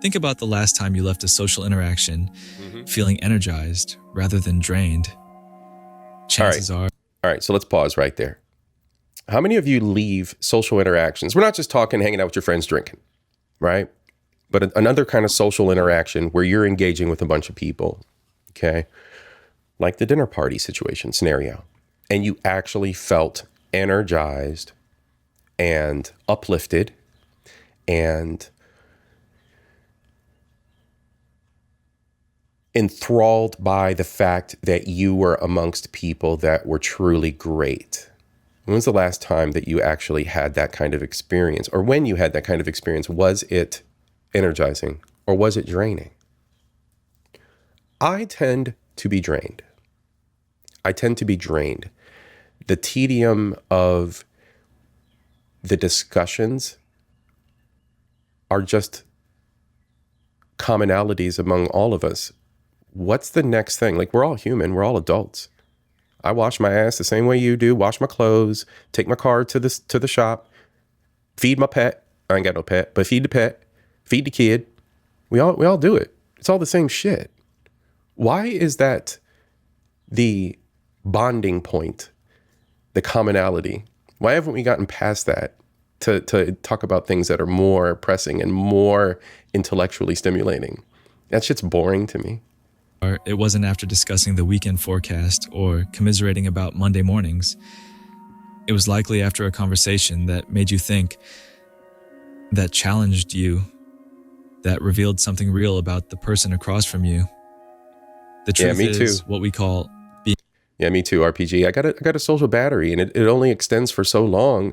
Think about the last time you left a social interaction feeling energized rather than drained. Chances are... All right, so let's pause right there. How many of you leave social interactions? We're not just talking, hanging out with your friends, drinking, right? But another kind of social interaction where you're engaging with a bunch of people, okay? Like the dinner party situation scenario. And you actually felt energized and uplifted and enthralled by the fact that you were amongst people that were truly great. When was the last time that you actually had that kind of experience? Or when you had that kind of experience, was it energizing or was it draining? I tend to be drained. The tedium of the discussions are just commonalities among all of us. What's the next thing? Like, we're all human. We're all adults. I wash my ass the same way you do, wash my clothes, take my car to the shop, feed my pet. I ain't got no pet, but feed the pet, feed the kid. We all do it. It's all the same shit. Why is that the bonding point, the commonality? Why haven't we gotten past that to talk about things that are more pressing and more intellectually stimulating? That shit's boring to me. Or it wasn't after discussing the weekend forecast or commiserating about Monday mornings. It was likely after a conversation that made you think, that challenged you, that revealed something real about the person across from you. The truth is what we call being... Yeah, me too, RPG. I got a social battery, and it only extends for so long.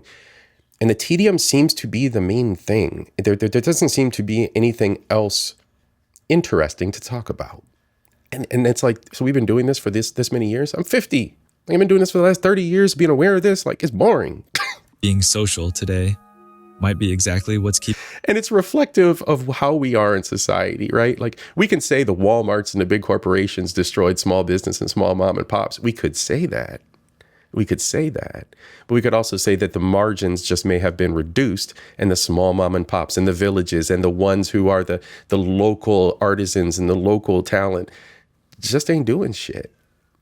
And the tedium seems to be the main thing. There doesn't seem to be anything else interesting to talk about. And it's like, so we've been doing this for this many years? I'm 50. I've been doing this for the last 30 years, being aware of this. Like, it's boring. Being social today might be exactly what's keeping... And it's reflective of how we are in society, right? Like, we can say the Walmarts and the big corporations destroyed small business and small mom and pops. We could say that. But we could also say that the margins just may have been reduced, and the small mom and pops and the villages and the ones who are the local artisans and the local talent just ain't doing shit.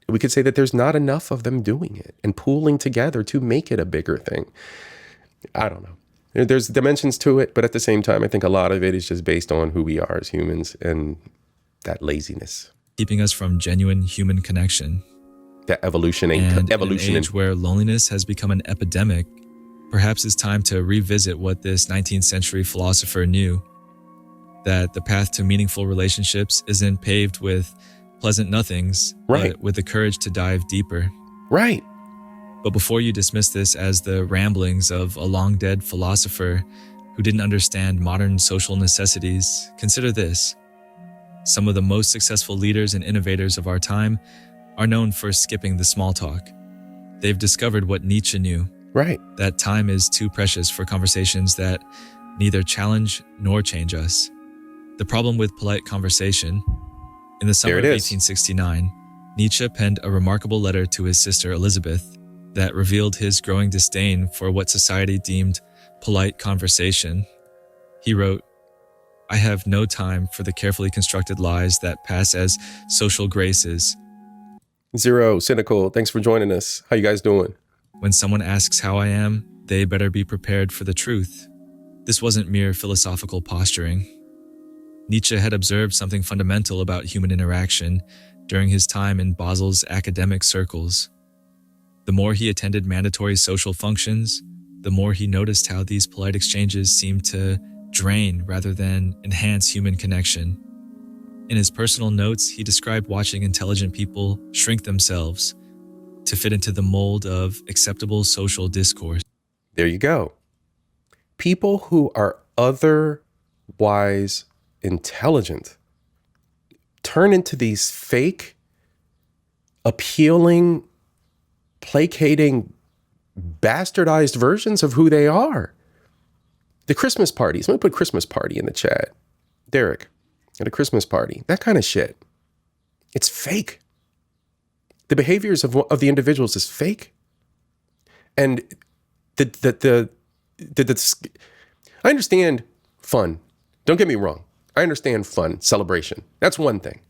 We could say that there's not enough of them doing it and pooling together to make it a bigger thing. I don't know. There's dimensions to it, but at the same time, I think a lot of it is just based on who we are as humans and that laziness. Keeping us from genuine human connection. That evolution In an age where loneliness has become an epidemic, perhaps it's time to revisit what this 19th century philosopher knew, that the path to meaningful relationships isn't paved with pleasant nothings, but with the courage to dive deeper. Right. But before you dismiss this as the ramblings of a long-dead philosopher who didn't understand modern social necessities, consider this. Some of the most successful leaders and innovators of our time are known for skipping the small talk. They've discovered what Nietzsche knew. Right. That time is too precious for conversations that neither challenge nor change us. The problem with polite conversation. In the summer of 1869, Nietzsche penned a remarkable letter to his sister Elizabeth that revealed his growing disdain for what society deemed polite conversation. He wrote, "I have no time for the carefully constructed lies that pass as social graces." Zero, Cynical, thanks for joining us. How you guys doing? When someone asks how I am, they better be prepared for the truth. This wasn't mere philosophical posturing. Nietzsche had observed something fundamental about human interaction during his time in Basel's academic circles. The more he attended mandatory social functions, the more he noticed how these polite exchanges seemed to drain rather than enhance human connection. In his personal notes, he described watching intelligent people shrink themselves to fit into the mold of acceptable social discourse. There you go. People who are otherwise intelligent turn into these fake, appealing, placating, bastardized versions of who they are. The Christmas parties. Let me put Christmas party in the chat. Derek, at a Christmas party. That kind of shit. It's fake. The behaviors of the individuals is fake. And I understand fun. Don't get me wrong. I understand fun, celebration. That's one thing.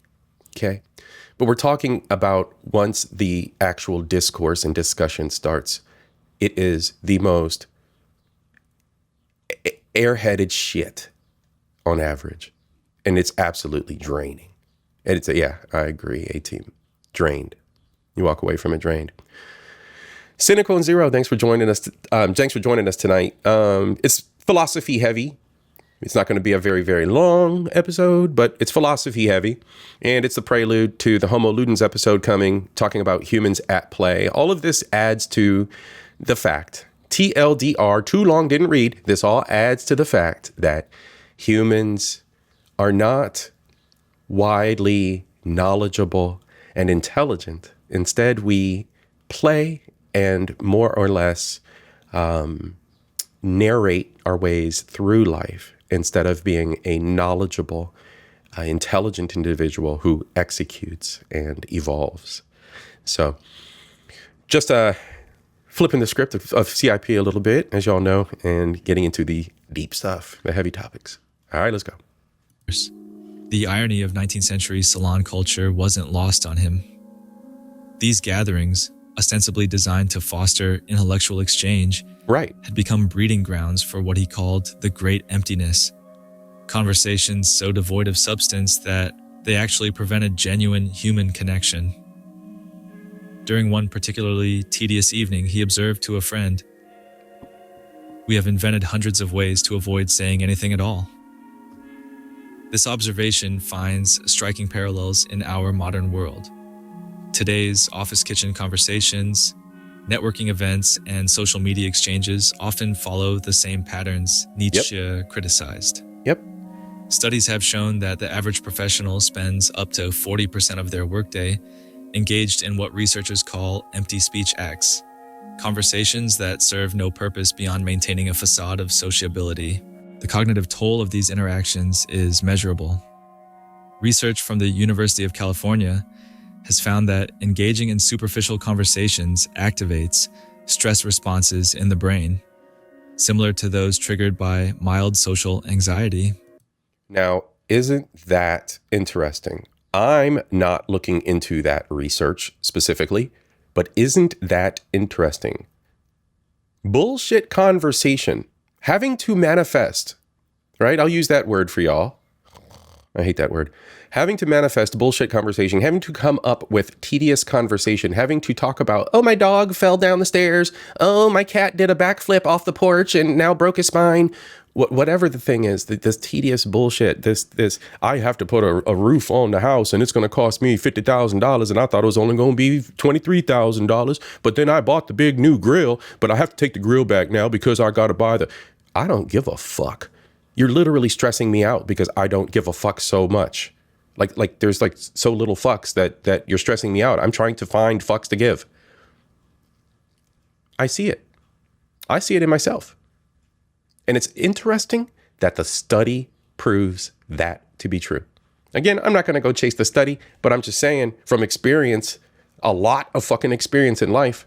Okay. But we're talking about once the actual discourse and discussion starts, it is the most airheaded shit on average. And it's absolutely draining. And yeah, I agree. A-team. Drained. You walk away from it drained. Cynical and Zero, thanks for joining us. Thanks for joining us tonight. It's philosophy heavy. It's not going to be a very, very long episode, but it's philosophy heavy. And it's the prelude to the Homo Ludens episode coming, talking about humans at play. All of this adds to the fact, TLDR, too long, didn't read. This all adds to the fact that humans are not widely knowledgeable and intelligent. Instead, we play and more or less narrate our ways through life instead of being a knowledgeable, intelligent individual who executes and evolves. So just flipping the script of C.I.P. a little bit, as y'all know, and getting into the deep stuff, the heavy topics. All right, let's go. The irony of 19th century salon culture wasn't lost on him. These gatherings, ostensibly designed to foster intellectual exchange, had become breeding grounds for what he called the Great Emptiness. Conversations so devoid of substance that they actually prevented genuine human connection. During one particularly tedious evening, he observed to a friend, "We have invented hundreds of ways to avoid saying anything at all." This observation finds striking parallels in our modern world. Today's office kitchen conversations, networking events, and social media exchanges often follow the same patterns Nietzsche criticized. Studies have shown that the average professional spends up to 40% of their workday engaged in what researchers call empty speech acts, conversations that serve no purpose beyond maintaining a facade of sociability. The cognitive toll of these interactions is measurable. Research from the University of California has found that engaging in superficial conversations activates stress responses in the brain, similar to those triggered by mild social anxiety. Now, isn't that interesting? I'm not looking into that research specifically, but isn't that interesting? Bullshit conversation, having to manifest, right? I'll use that word for y'all. I hate that word. Having to manifest bullshit conversation, having to come up with tedious conversation, having to talk about, oh, my dog fell down the stairs. Oh, my cat did a backflip off the porch and now broke his spine. Whatever the thing is, this tedious bullshit, this, I have to put a roof on the house and it's going to cost me $50,000 and I thought it was only going to be $23,000. But then I bought the big new grill, but I have to take the grill back now because I got to buy I don't give a fuck. You're literally stressing me out because I don't give a fuck so much. Like there's like so little fucks that you're stressing me out. I'm trying to find fucks to give. I see it. I see it in myself. And it's interesting that the study proves that to be true. Again, I'm not going to go chase the study, but I'm just saying from experience, a lot of fucking experience in life.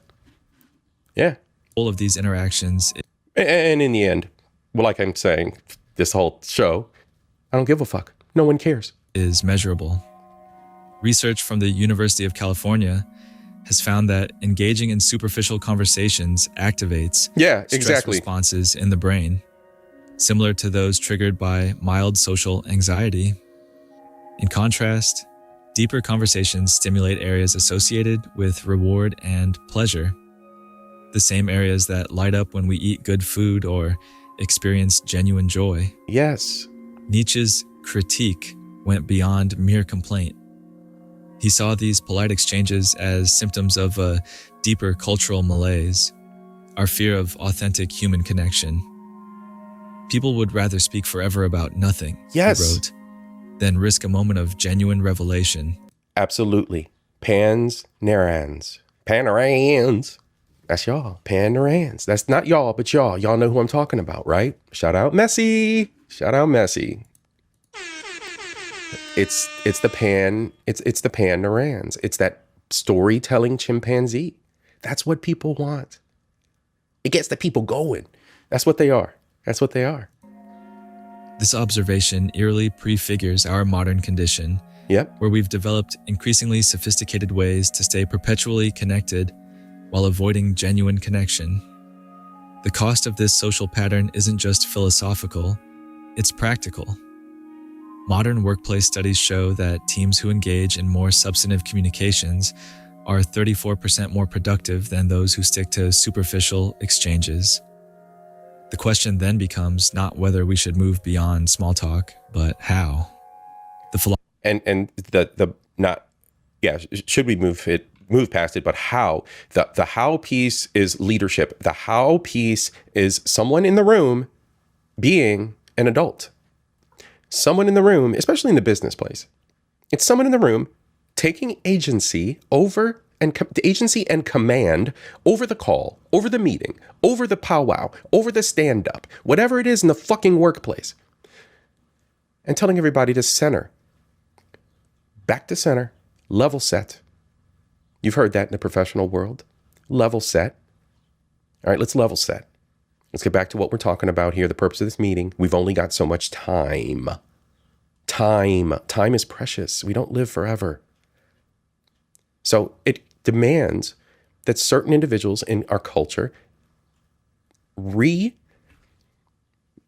Yeah. All of these interactions. And in the end, well, like I'm saying, this whole show, I don't give a fuck. No one cares. Is measurable. Research from the University of California has found that engaging in superficial conversations activates stress responses in the brain, similar to those triggered by mild social anxiety. In contrast, deeper conversations stimulate areas associated with reward and pleasure, the same areas that light up when we eat good food or experience genuine joy. Yes. Nietzsche's critique went beyond mere complaint. He saw these polite exchanges as symptoms of a deeper cultural malaise, our fear of authentic human connection. People would rather speak forever about nothing, he wrote, than risk a moment of genuine revelation. Absolutely. Panorans. That's y'all. Panorans. That's not y'all, but y'all. Y'all know who I'm talking about, right? Shout out Messi. Shout out Messi. It's the panorans. It's that storytelling chimpanzee. That's what people want. It gets the people going. That's what they are. That's what they are. This observation eerily prefigures our modern condition, where we've developed increasingly sophisticated ways to stay perpetually connected while avoiding genuine connection. The cost of this social pattern isn't just philosophical, it's practical. Modern workplace studies show that teams who engage in more substantive communications are 34% more productive than those who stick to superficial exchanges. The question then becomes not whether we should move beyond small talk, but how. Should we move past it, but how? The how piece is leadership. The how piece is someone in the room being an adult. Someone in the room, especially in the business place. It's someone in the room taking agency over agency and command over the call, over the meeting, over the powwow, over the stand-up, whatever it is in the fucking workplace. And telling everybody to center. Back to center. Level set. You've heard that in the professional world. Level set. All right, let's level set. Let's get back to what we're talking about here. The purpose of this meeting. We've only got so much time. Time is precious. We don't live forever. So it demands that certain individuals in our culture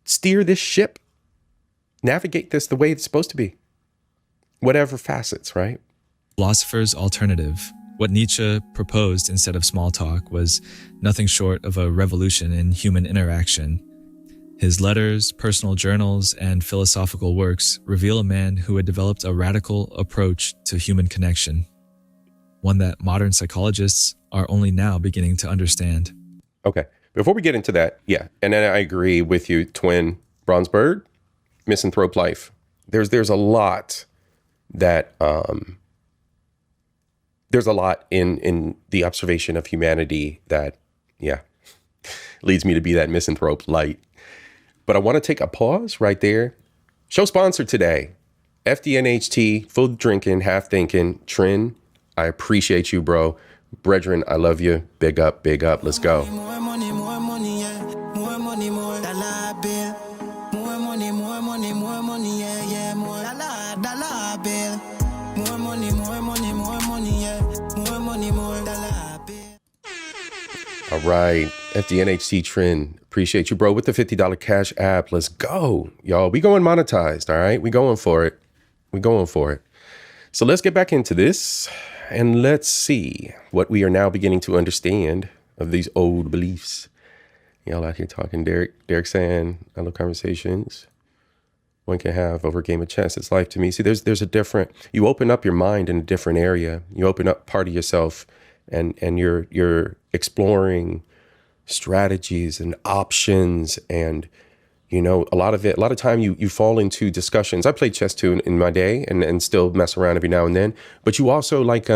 steer this ship, navigate this the way it's supposed to be. Whatever facets, right? Philosopher's alternative. What Nietzsche proposed instead of small talk was nothing short of a revolution in human interaction. His letters, personal journals, and philosophical works reveal a man who had developed a radical approach to human connection, one that modern psychologists are only now beginning to understand. Okay, before we get into that, and then I agree with you, twin Bronsberg, misanthrope life. There's a lot that there's a lot in the observation of humanity that, leads me to be that misanthrope light. But I want to take a pause right there. Show sponsor today, FDNHT, full drinking, half thinking, Trin. I appreciate you, bro. Brethren, I love you. Big up, big up. Let's go. More money, yeah. More money, more dollar bill. More money, yeah. More dollar bill. More money, yeah. More money, more dollar bill. All right, FDNHT Trin. Appreciate you, bro, with the $50 cash app. Let's go, y'all. We going monetized, all right? We going for it. So let's get back into this. And let's see what we are now beginning to understand of these old beliefs. Y'all out here talking. Derek saying, I love conversations one can have over a game of chess. It's life to me. See, there's a different, you open up your mind in a different area. You open up part of yourself and you're exploring strategies and options. And, you know, a lot of time you fall into discussions. I played chess too in my day and still mess around every now and then. But you also like,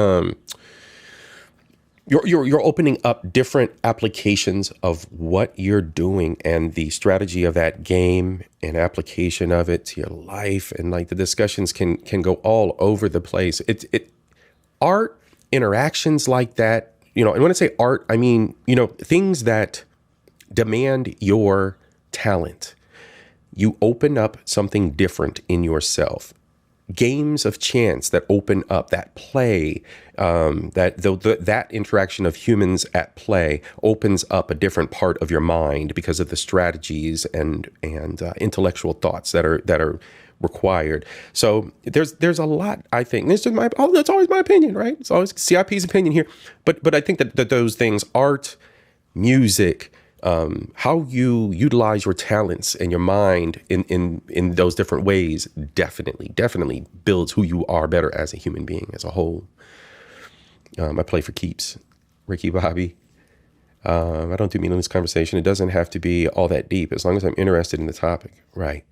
you're opening up different applications of what you're doing and the strategy of that game and application of it to your life. And like the discussions can go all over the place. Art interactions like that, you know, and when I say art, I mean, you know, things that demand your talent. You open up something different in yourself. games of chance that open up, that play, that interaction of humans at play opens up a different part of your mind because of the strategies and intellectual thoughts that are required. So there's a lot, I think. That's always my opinion, right? It's always CIP's opinion here. But I think that those things, art, music, how you utilize your talents and your mind in those different ways definitely builds who you are better as a human being as a whole. I play for keeps, Ricky Bobby. I don't do meaningless conversation. It doesn't have to be all that deep as long as I'm interested in the topic. Right.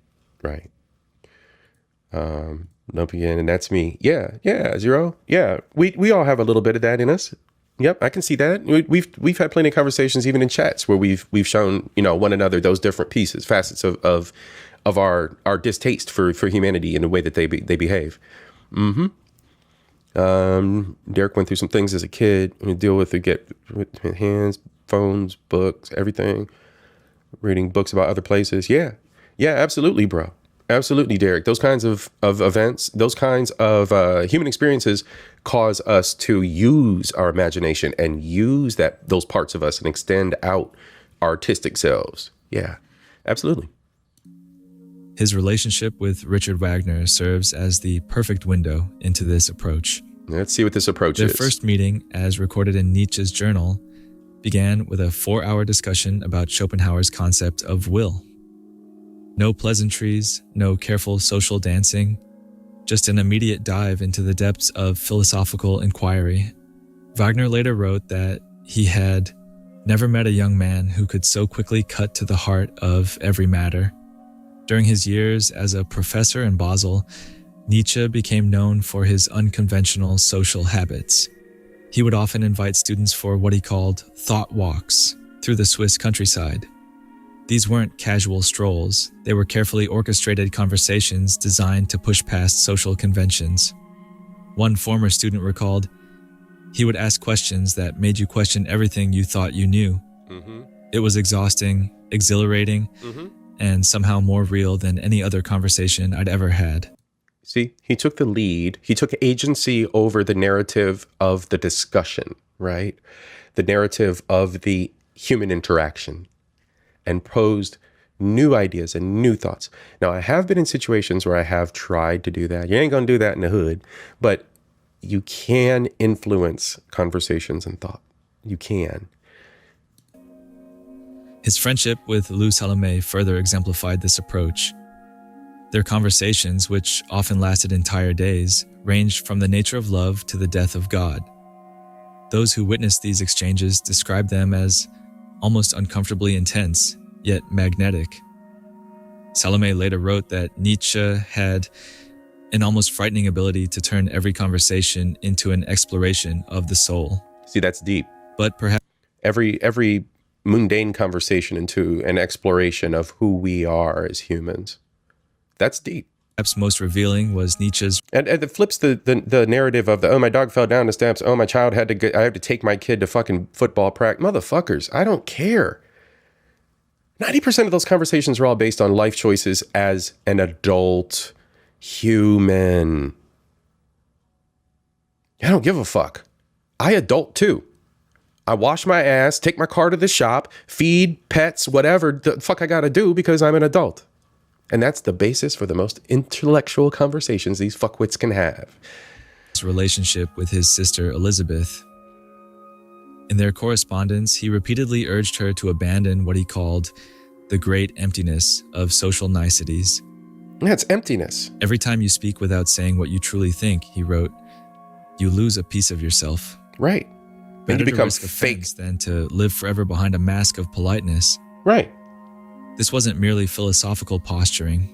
Nope again, and that's me. Yeah, Zero. Yeah, we all have a little bit of that in us. Yep, I can see that. We've had plenty of conversations, even in chats, where we've shown one another those different pieces, facets of our distaste for humanity and the way that they behave. Derek went through some things as a kid. We deal with hands, phones, books, everything. Reading books about other places. Yeah, absolutely, bro. Absolutely, Derek. Those kinds of events, those kinds of human experiences cause us to use our imagination and use those parts of us and extend out our artistic selves. Yeah, absolutely. His relationship with Richard Wagner serves as the perfect window into this approach. Let's see what this approach is. Their first meeting, as recorded in Nietzsche's journal, began with a 4-hour discussion about Schopenhauer's concept of will. No pleasantries, no careful social dancing, just an immediate dive into the depths of philosophical inquiry. Wagner later wrote that he had never met a young man who could so quickly cut to the heart of every matter. During his years as a professor in Basel, Nietzsche became known for his unconventional social habits. He would often invite students for what he called thought walks through the Swiss countryside. These weren't casual strolls. They were carefully orchestrated conversations designed to push past social conventions. One former student recalled, he would ask questions that made you question everything you thought you knew. Mm-hmm. It was exhausting, exhilarating, and somehow more real than any other conversation I'd ever had. See, he took the lead. He took agency over the narrative of the discussion, right? The narrative of the human interaction, and posed new ideas and new thoughts. Now, I have been in situations where I have tried to do that. You ain't going to do that in the hood, but you can influence conversations and thought. You can. His friendship with Lou Salomé further exemplified this approach. Their conversations, which often lasted entire days, ranged from the nature of love to the death of God. Those who witnessed these exchanges described them as almost uncomfortably intense, yet magnetic. Salomé later wrote that Nietzsche had an almost frightening ability to turn every conversation into an exploration of the soul. See, that's deep. But perhaps every mundane conversation into an exploration of who we are as humans. That's deep. Perhaps most revealing was Nietzsche's... And it flips the narrative of my dog fell down the steps. Oh, my child I have to take my kid to fucking football practice. Motherfuckers, I don't care. 90% of those conversations are all based on life choices as an adult human. I don't give a fuck. I adult too. I wash my ass, take my car to the shop, feed pets, whatever the fuck I gotta do because I'm an adult. And that's the basis for the most intellectual conversations these fuckwits can have. His relationship with his sister Elizabeth. In their correspondence, he repeatedly urged her to abandon what he called the great emptiness of social niceties. That's emptiness. Every time you speak without saying what you truly think, he wrote, you lose a piece of yourself. Right. Better you become to risk fake than to live forever behind a mask of politeness. Right. This wasn't merely philosophical posturing.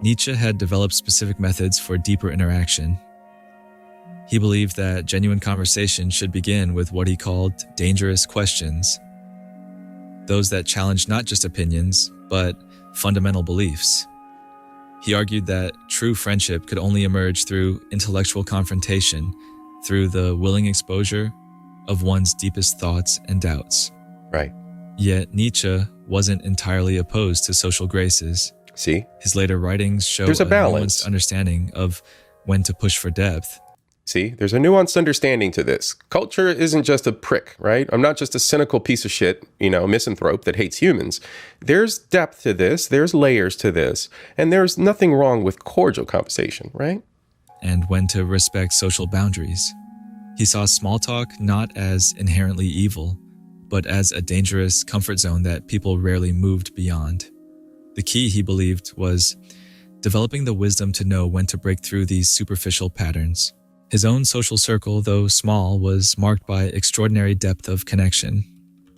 Nietzsche had developed specific methods for deeper interaction. He believed that genuine conversation should begin with what he called dangerous questions. Those that challenged not just opinions, but fundamental beliefs. He argued that true friendship could only emerge through intellectual confrontation, through the willing exposure of one's deepest thoughts and doubts. Right. Yet Nietzsche wasn't entirely opposed to social graces. See? His later writings show There's a balance. nuanced understanding of when to push for depth. See, there's a nuanced understanding to this. Culture isn't just a prick, right? I'm not just a cynical piece of shit, misanthrope that hates humans. There's depth to this, there's layers to this, and there's nothing wrong with cordial conversation, right? And when to respect social boundaries. He saw small talk not as inherently evil, but as a dangerous comfort zone that people rarely moved beyond. The key, he believed, was developing the wisdom to know when to break through these superficial patterns. His own social circle, though small, was marked by extraordinary depth of connection.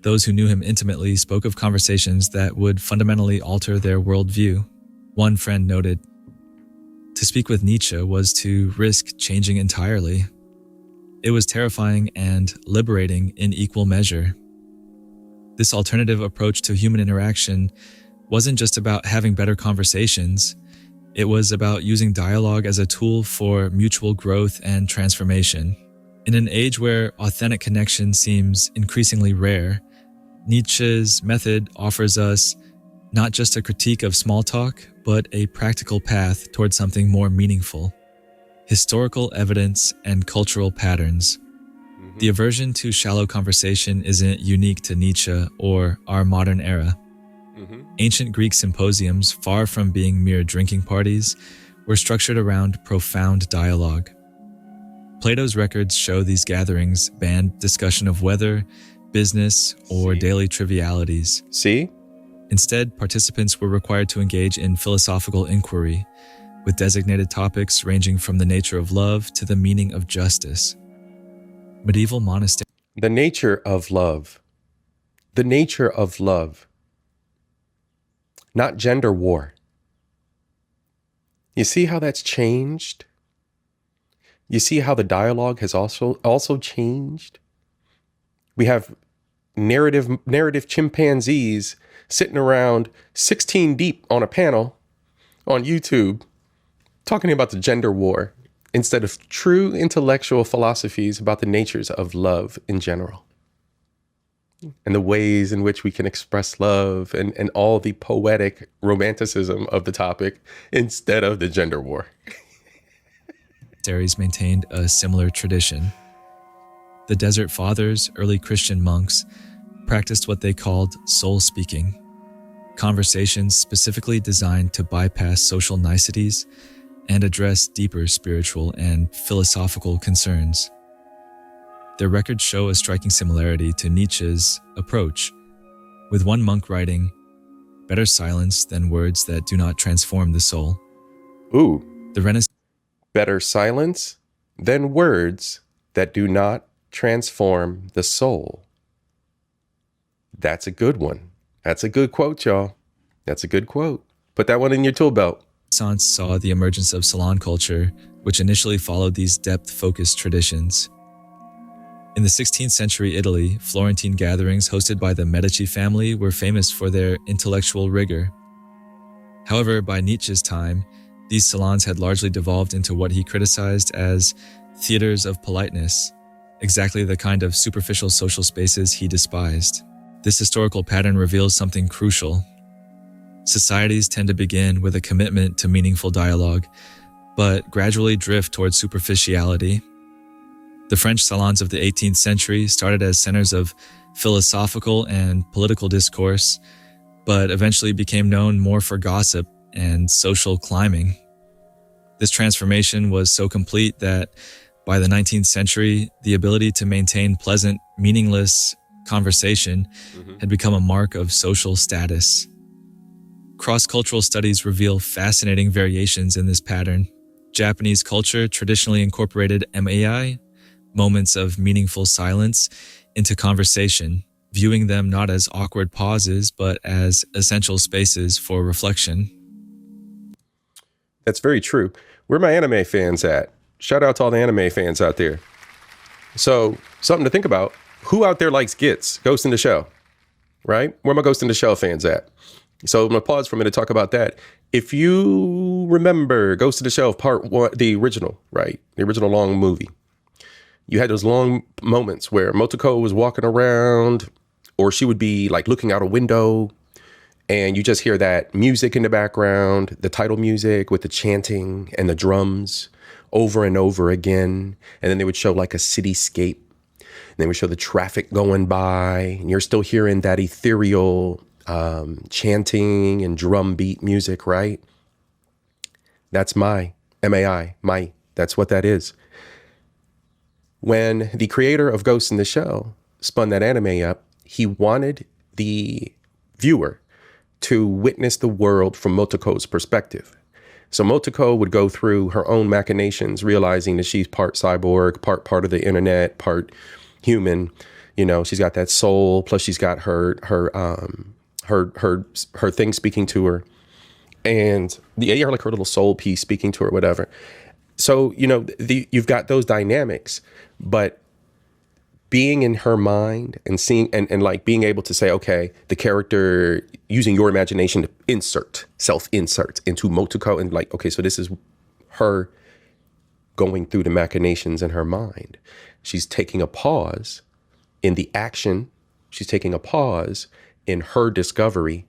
Those who knew him intimately spoke of conversations that would fundamentally alter their worldview. One friend noted, "To speak with Nietzsche was to risk changing entirely. It was terrifying and liberating in equal measure." This alternative approach to human interaction wasn't just about having better conversations. It was about using dialogue as a tool for mutual growth and transformation. In an age where authentic connection seems increasingly rare, Nietzsche's method offers us not just a critique of small talk, but a practical path toward something more meaningful. Historical evidence and cultural patterns. The aversion to shallow conversation isn't unique to Nietzsche or our modern era. Ancient Greek symposiums, far from being mere drinking parties, were structured around profound dialogue. Plato's records show these gatherings banned discussion of weather, business, or daily trivialities. See? Instead, participants were required to engage in philosophical inquiry, with designated topics ranging from the nature of love to the meaning of justice. Medieval monasteries. The nature of love. The nature of love. Not gender war. You see how that's changed? You see how the dialogue has also changed? We have narrative chimpanzees sitting around 16 deep on a panel on YouTube talking about the gender war instead of true intellectual philosophies about the natures of love in general and the ways in which we can express love and all the poetic romanticism of the topic instead of the gender war. Monasteries maintained a similar tradition. The Desert Fathers, early Christian monks, practiced what they called soul speaking, conversations specifically designed to bypass social niceties and address deeper spiritual and philosophical concerns. Their records show a striking similarity to Nietzsche's approach, with one monk writing, "Better silence than words that do not transform the soul." Ooh. The Renaissance. Better silence than words that do not transform the soul. That's a good one. That's a good quote, y'all. That's a good quote. Put that one in your tool belt. Renaissance saw the emergence of salon culture, which initially followed these depth-focused traditions. In the 16th century Italy, Florentine gatherings hosted by the Medici family were famous for their intellectual rigor. However, by Nietzsche's time, these salons had largely devolved into what he criticized as theaters of politeness, exactly the kind of superficial social spaces he despised. This historical pattern reveals something crucial. Societies tend to begin with a commitment to meaningful dialogue, but gradually drift towards superficiality. The French salons of the 18th century started as centers of philosophical and political discourse, but eventually became known more for gossip and social climbing. This transformation was so complete that by the 19th century, the ability to maintain pleasant, meaningless conversation had become a mark of social status. Cross-cultural studies reveal fascinating variations in this pattern. Japanese culture traditionally incorporated MAI, moments of meaningful silence, into conversation, viewing them not as awkward pauses, but as essential spaces for reflection. That's very true. Where my anime fans at? Shout out to all the anime fans out there. So, something to think about. Who out there likes Ghost in the Shell? Right? Where my Ghost in the Shell fans at? So I'm going to pause for a minute to talk about that. If you remember Ghost in the Shell Part 1, the original, right? The original long movie. You had those long moments where Motoko was walking around, or she would be like looking out a window, And you just hear that music in the background, the title music with the chanting and the drums over and over again. And then they would show like a cityscape. And they would show the traffic going by. And you're still hearing that ethereal chanting and drum beat music, right? That's my MAI, my. That's what that is. When the creator of Ghost in the Shell spun that anime up, he wanted the viewer to witness the world from Motoko's perspective. So Motoko would go through her own machinations, realizing that she's part cyborg, part of the internet, part human. You know, she's got that soul, plus she's got her thing speaking to her, and like her little soul piece speaking to her, whatever. So, you know, you've got those dynamics, but being in her mind and seeing and like being able to say, okay, the character using your imagination to self-insert into Motoko, and like, okay, so this is her going through the machinations in her mind. She's taking a pause in the action. She's taking a pause in her discovery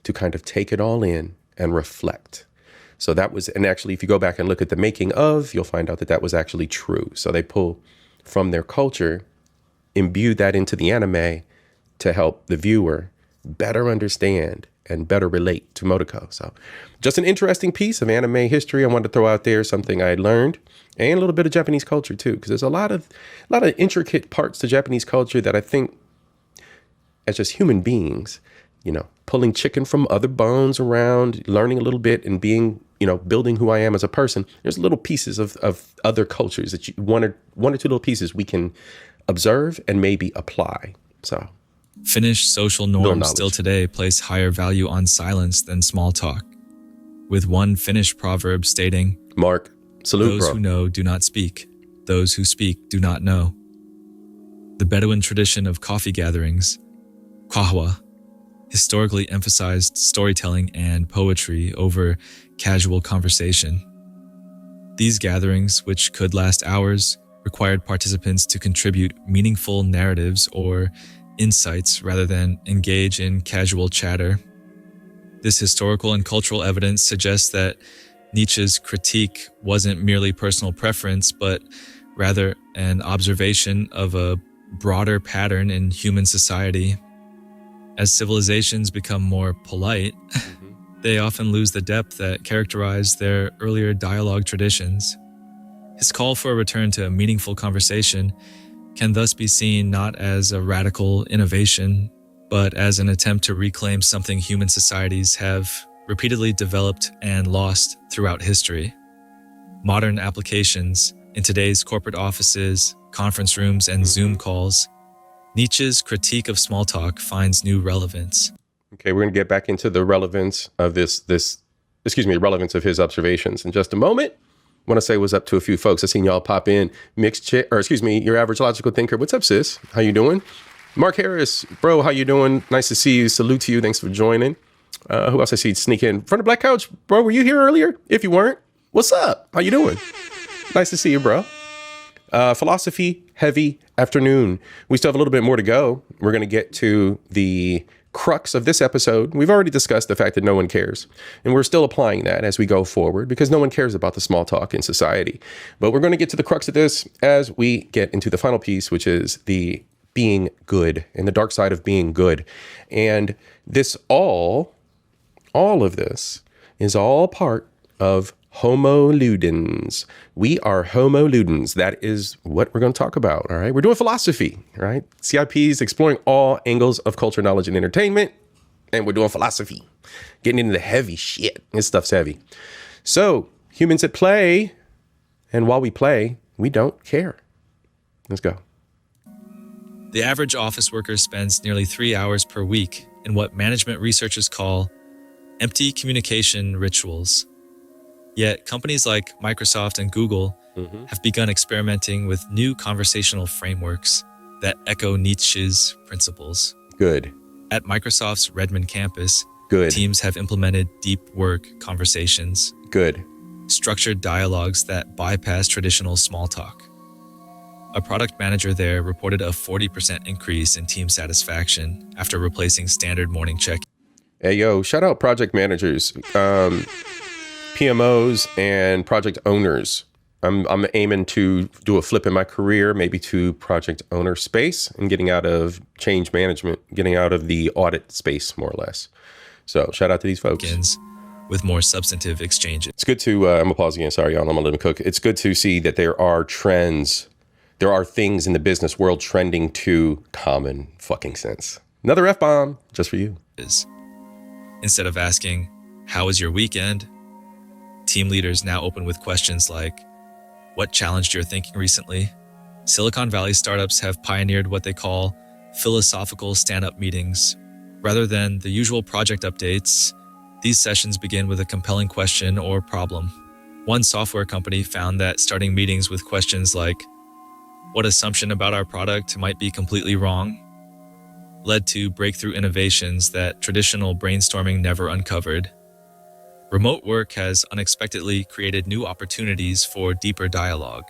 to kind of take it all in and reflect. So that was, and actually, if you go back and look at the making of, you'll find out that that was actually true. So they pull from their culture, imbued that into the anime to help the viewer better understand and better relate to Motoko. So just an interesting piece of anime history I wanted to throw out there, something I had learned, and a little bit of Japanese culture too, because there's a lot of intricate parts to Japanese culture that I think as just human beings, you know, pulling chicken from other bones around, learning a little bit and being, you know, building who I am as a person. There's little pieces of other cultures that one or two little pieces we can observe and maybe apply. So Finnish social norms still today place higher value on silence than small talk, with one Finnish proverb stating, Mark, salute, "Those bro. who know do not speak. Those who speak do not know." The Bedouin tradition of coffee gatherings, kahwa, historically emphasized storytelling and poetry over casual conversation. These gatherings, which could last hours, required participants to contribute meaningful narratives or insights rather than engage in casual chatter. This historical and cultural evidence suggests that Nietzsche's critique wasn't merely personal preference, but rather an observation of a broader pattern in human society. As civilizations become more polite, they often lose the depth that characterized their earlier dialogue traditions. His call for a return to a meaningful conversation can thus be seen not as a radical innovation, but as an attempt to reclaim something human societies have repeatedly developed and lost throughout history. Modern applications in today's corporate offices, conference rooms, and Zoom calls, Nietzsche's critique of small talk finds new relevance. Okay, we're going to get back into the relevance of relevance of his observations in just a moment. I want to say what's up to a few folks. I seen y'all pop in. Your average logical thinker. What's up, sis? How you doing? Mark Harris, bro, how you doing? Nice to see you. Salute to you. Thanks for joining. Who else I see sneak in? Front of Black Couch, bro, were you here earlier? If you weren't, what's up? How you doing? Nice to see you, bro. Philosophy heavy afternoon. We still have a little bit more to go. We're going to get to the crux of this episode. We've already discussed the fact that no one cares, and we're still applying that as we go forward because no one cares about the small talk in society. But we're going to get to the crux of this as we get into the final piece, which is the being good and the dark side of being good. And this all of this is all part of Homo Ludens. We are Homo Ludens. That is what we're going to talk about. All right. We're doing philosophy. All right. C.I.P. is exploring all angles of culture, knowledge, and entertainment. And we're doing philosophy, getting into the heavy shit. This stuff's heavy. So humans at play. And while we play, we don't care. Let's go. The average office worker spends nearly 3 hours per week in what management researchers call empty communication rituals. Yet companies like Microsoft and Google have begun experimenting with new conversational frameworks that echo Nietzsche's principles. Good. At Microsoft's Redmond campus, Good. teams have implemented deep work conversations. Good. Structured dialogues that bypass traditional small talk. A product manager there reported a 40% increase in team satisfaction after replacing standard morning check. Hey, yo, shout out project managers, PMOs, and project owners. I'm aiming to do a flip in my career, maybe to project owner space and getting out of change management, getting out of the audit space, more or less. So shout out to these folks. Begins with more substantive exchanges. It's good to, I'm gonna pause again, sorry, y'all, I'm gonna let him cook. It's good to see that there are trends, there are things in the business world trending to common fucking sense. Another F-bomb, just for you. Instead of asking, how was your weekend? Team leaders now open with questions like, what challenged your thinking recently? Silicon Valley startups have pioneered what they call philosophical stand-up meetings. Rather than the usual project updates, these sessions begin with a compelling question or problem. One software company found that starting meetings with questions like, what assumption about our product might be completely wrong, led to breakthrough innovations that traditional brainstorming never uncovered. Remote work has unexpectedly created new opportunities for deeper dialogue.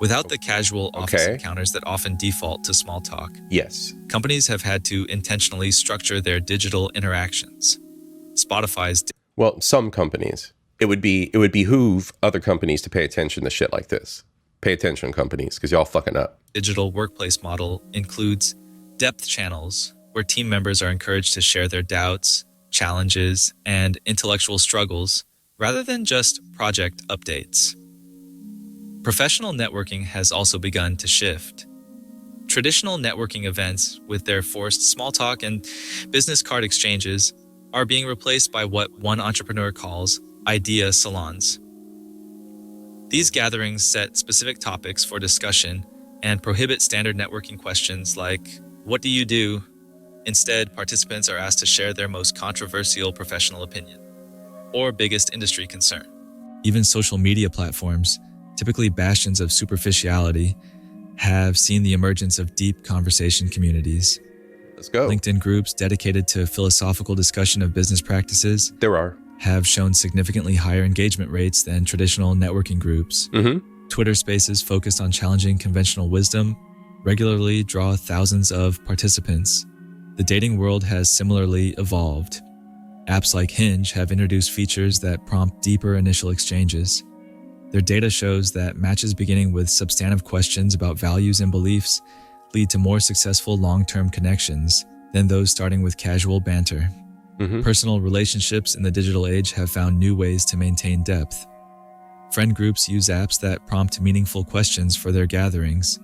Without the casual office encounters that often default to small talk, yes, companies have had to intentionally structure their digital interactions. Spotify's well, some companies. It would behoove other companies to pay attention to shit like this. Pay attention, companies, because y'all fucking up. digital workplace model includes depth channels, where team members are encouraged to share their doubts, challenges, and intellectual struggles, rather than just project updates. Professional networking has also begun to shift. Traditional networking events, with their forced small talk and business card exchanges, are being replaced by what one entrepreneur calls idea salons. These gatherings set specific topics for discussion and prohibit standard networking questions like, what do you do? Instead, participants are asked to share their most controversial professional opinion or biggest industry concern. Even social media platforms, typically bastions of superficiality, have seen the emergence of deep conversation communities. Let's go. LinkedIn groups dedicated to philosophical discussion of business practices have shown significantly higher engagement rates than traditional networking groups. Twitter spaces focused on challenging conventional wisdom regularly draw thousands of participants. The dating world has similarly evolved. Apps like Hinge have introduced features that prompt deeper initial exchanges. Their data shows that matches beginning with substantive questions about values and beliefs lead to more successful long-term connections than those starting with casual banter. Personal relationships in the digital age have found new ways to maintain depth. Friend groups use apps that prompt meaningful questions for their gatherings.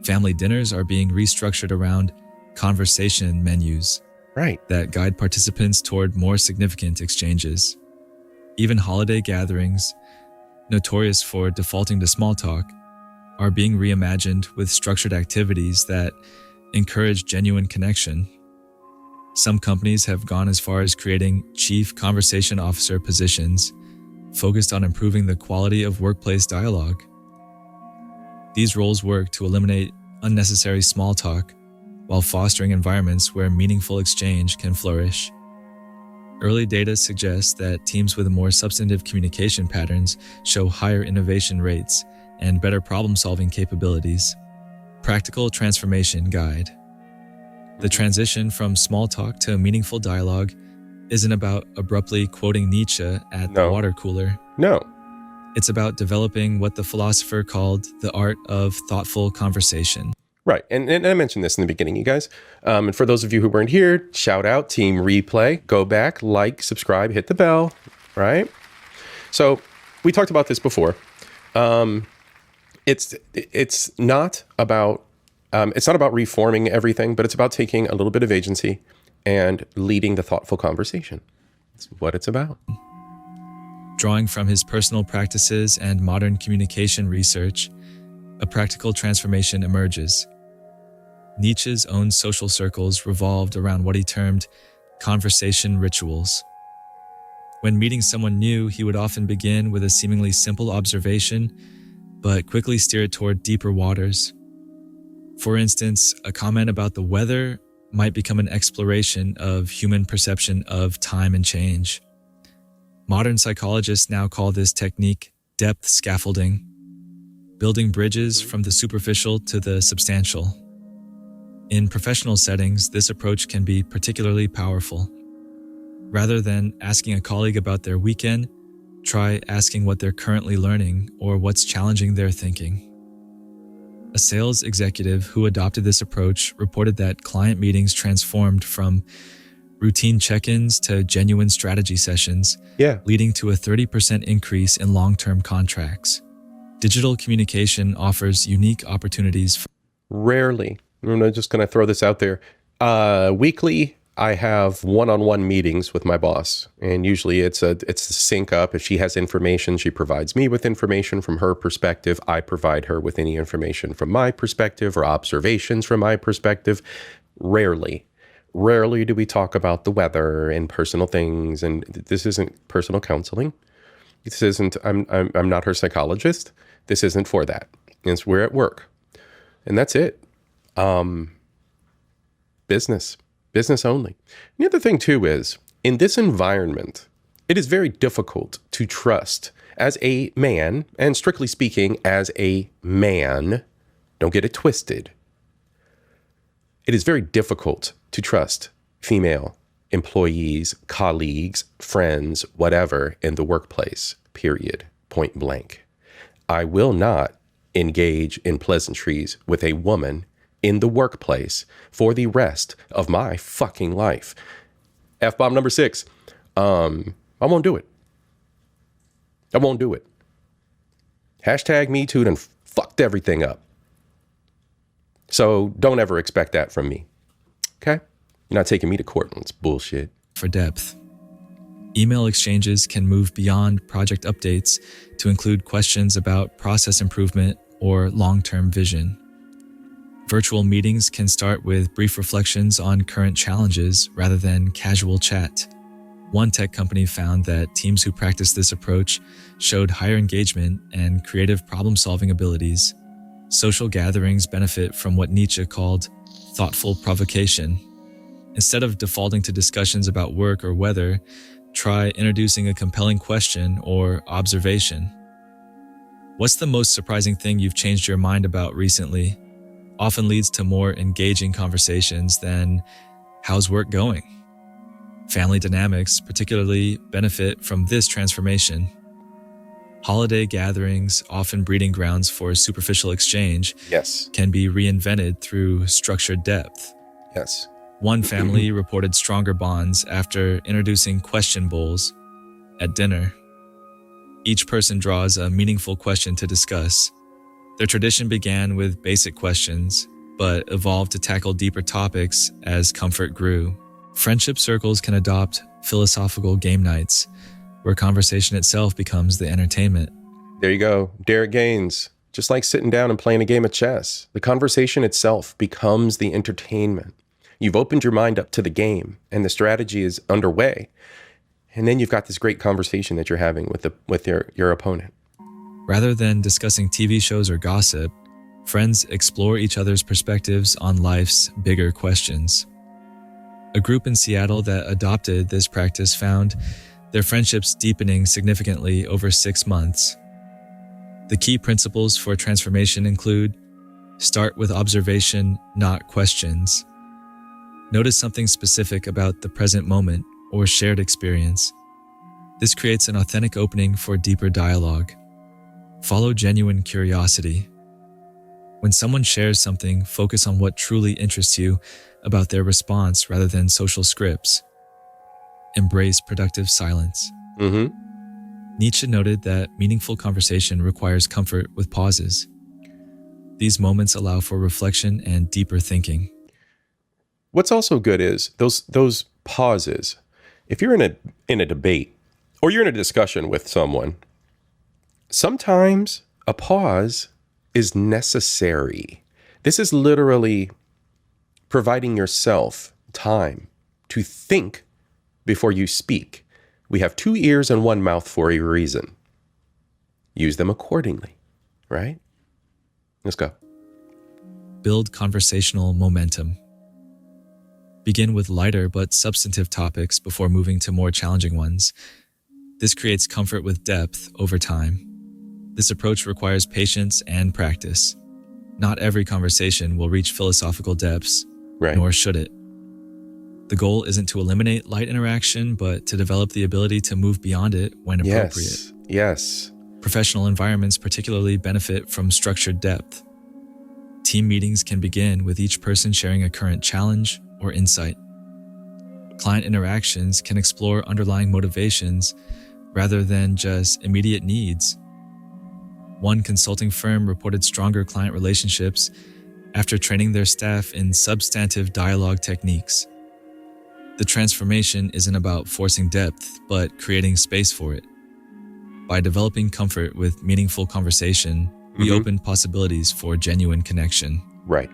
Family dinners are being restructured around conversation menus that guide participants toward more significant exchanges. Even holiday gatherings, notorious for defaulting to small talk, are being reimagined with structured activities that encourage genuine connection. Some companies have gone as far as creating chief conversation officer positions focused on improving the quality of workplace dialogue. These roles work to eliminate unnecessary small talk while fostering environments where meaningful exchange can flourish. Early data suggests that teams with more substantive communication patterns show higher innovation rates and better problem-solving capabilities. Practical Transformation Guide. The transition from small talk to meaningful dialogue isn't about abruptly quoting Nietzsche at the water cooler. It's about developing what the philosopher called the art of thoughtful conversation. Right. And I mentioned this in the beginning, you guys. And for those of you who weren't here, shout out, Team Replay. Go back, like, subscribe, hit the bell, right? So we talked about this before. It's not about reforming everything, but it's about taking a little bit of agency and leading the thoughtful conversation. That's what it's about. Drawing from his personal practices and modern communication research, a practical transformation emerges. Nietzsche's own social circles revolved around what he termed conversation rituals. When meeting someone new, he would often begin with a seemingly simple observation, but quickly steer it toward deeper waters. For instance, a comment about the weather might become an exploration of human perception of time and change. Modern psychologists now call this technique depth scaffolding, building bridges from the superficial to the substantial. In professional settings, this approach can be particularly powerful. Rather than asking a colleague about their weekend, try asking what they're currently learning or what's challenging their thinking. A sales executive who adopted this approach reported that client meetings transformed from routine check-ins to genuine strategy sessions, leading to a 30% increase in long-term contracts. Digital communication offers unique opportunities. Rarely. I'm just going to throw this out there. Weekly, I have one-on-one meetings with my boss, and usually it's a sync up. If she has information, she provides me with information from her perspective. I provide her with any information from my perspective or observations from my perspective. Rarely do we talk about the weather and personal things. And this isn't personal counseling. This isn't. I'm not her psychologist. This isn't for that. We're at work, and that's it. Business only. The other thing too is, in this environment, it is very difficult to trust as a man, and strictly speaking, as a man, don't get it twisted. It is very difficult to trust female employees, colleagues, friends, whatever, in the workplace, period, point blank. I will not engage in pleasantries with a woman in the workplace for the rest of my fucking life. F-bomb number 6. I won't do it. I won't do it. Hashtag Me Too done fucked everything up. So don't ever expect that from me. Okay? You're not taking me to court. It's bullshit. For depth. Email exchanges can move beyond project updates to include questions about process improvement or long-term vision. Virtual meetings can start with brief reflections on current challenges rather than casual chat. One tech company found that teams who practiced this approach showed higher engagement and creative problem-solving abilities. Social gatherings benefit from what Nietzsche called thoughtful provocation. Instead of defaulting to discussions about work or weather, try introducing a compelling question or observation. What's the most surprising thing you've changed your mind about recently? Often leads to more engaging conversations than how's work going? Family dynamics particularly benefit from this transformation. Holiday gatherings, often breeding grounds for superficial exchange, can be reinvented through structured depth. Yes. One family reported stronger bonds after introducing question bowls at dinner. Each person draws a meaningful question to discuss. Their tradition began with basic questions, but evolved to tackle deeper topics as comfort grew. Friendship circles can adopt philosophical game nights, where conversation itself becomes the entertainment. There you go. Derek Gaines. Just like sitting down and playing a game of chess, the conversation itself becomes the entertainment. You've opened your mind up to the game, and the strategy is underway. And then you've got this great conversation that you're having with your opponent. Rather than discussing TV shows or gossip, friends explore each other's perspectives on life's bigger questions. A group in Seattle that adopted this practice found their friendships deepening significantly over 6 months. The key principles for transformation include: start with observation, not questions. Notice something specific about the present moment or shared experience. This creates an authentic opening for deeper dialogue. Follow genuine curiosity. When someone shares something, focus on what truly interests you about their response rather than social scripts. Embrace productive silence. Nietzsche noted that meaningful conversation requires comfort with pauses. These moments allow for reflection and deeper thinking. What's also good is those pauses. If you're in a debate or you're in a discussion with someone, sometimes a pause is necessary. This is literally providing yourself time to think before you speak. We have 2 ears and 1 mouth for a reason. Use them accordingly, right? Let's go. Build conversational momentum. Begin with lighter but substantive topics before moving to more challenging ones. This creates comfort with depth over time. This approach requires patience and practice. Not every conversation will reach philosophical depths, nor should it. The goal isn't to eliminate light interaction, but to develop the ability to move beyond it when appropriate. Yes. Professional environments particularly benefit from structured depth. Team meetings can begin with each person sharing a current challenge or insight. Client interactions can explore underlying motivations rather than just immediate needs. One consulting firm reported stronger client relationships after training their staff in substantive dialogue techniques. The transformation isn't about forcing depth, but creating space for it. By developing comfort with meaningful conversation, we open possibilities for genuine connection. Right.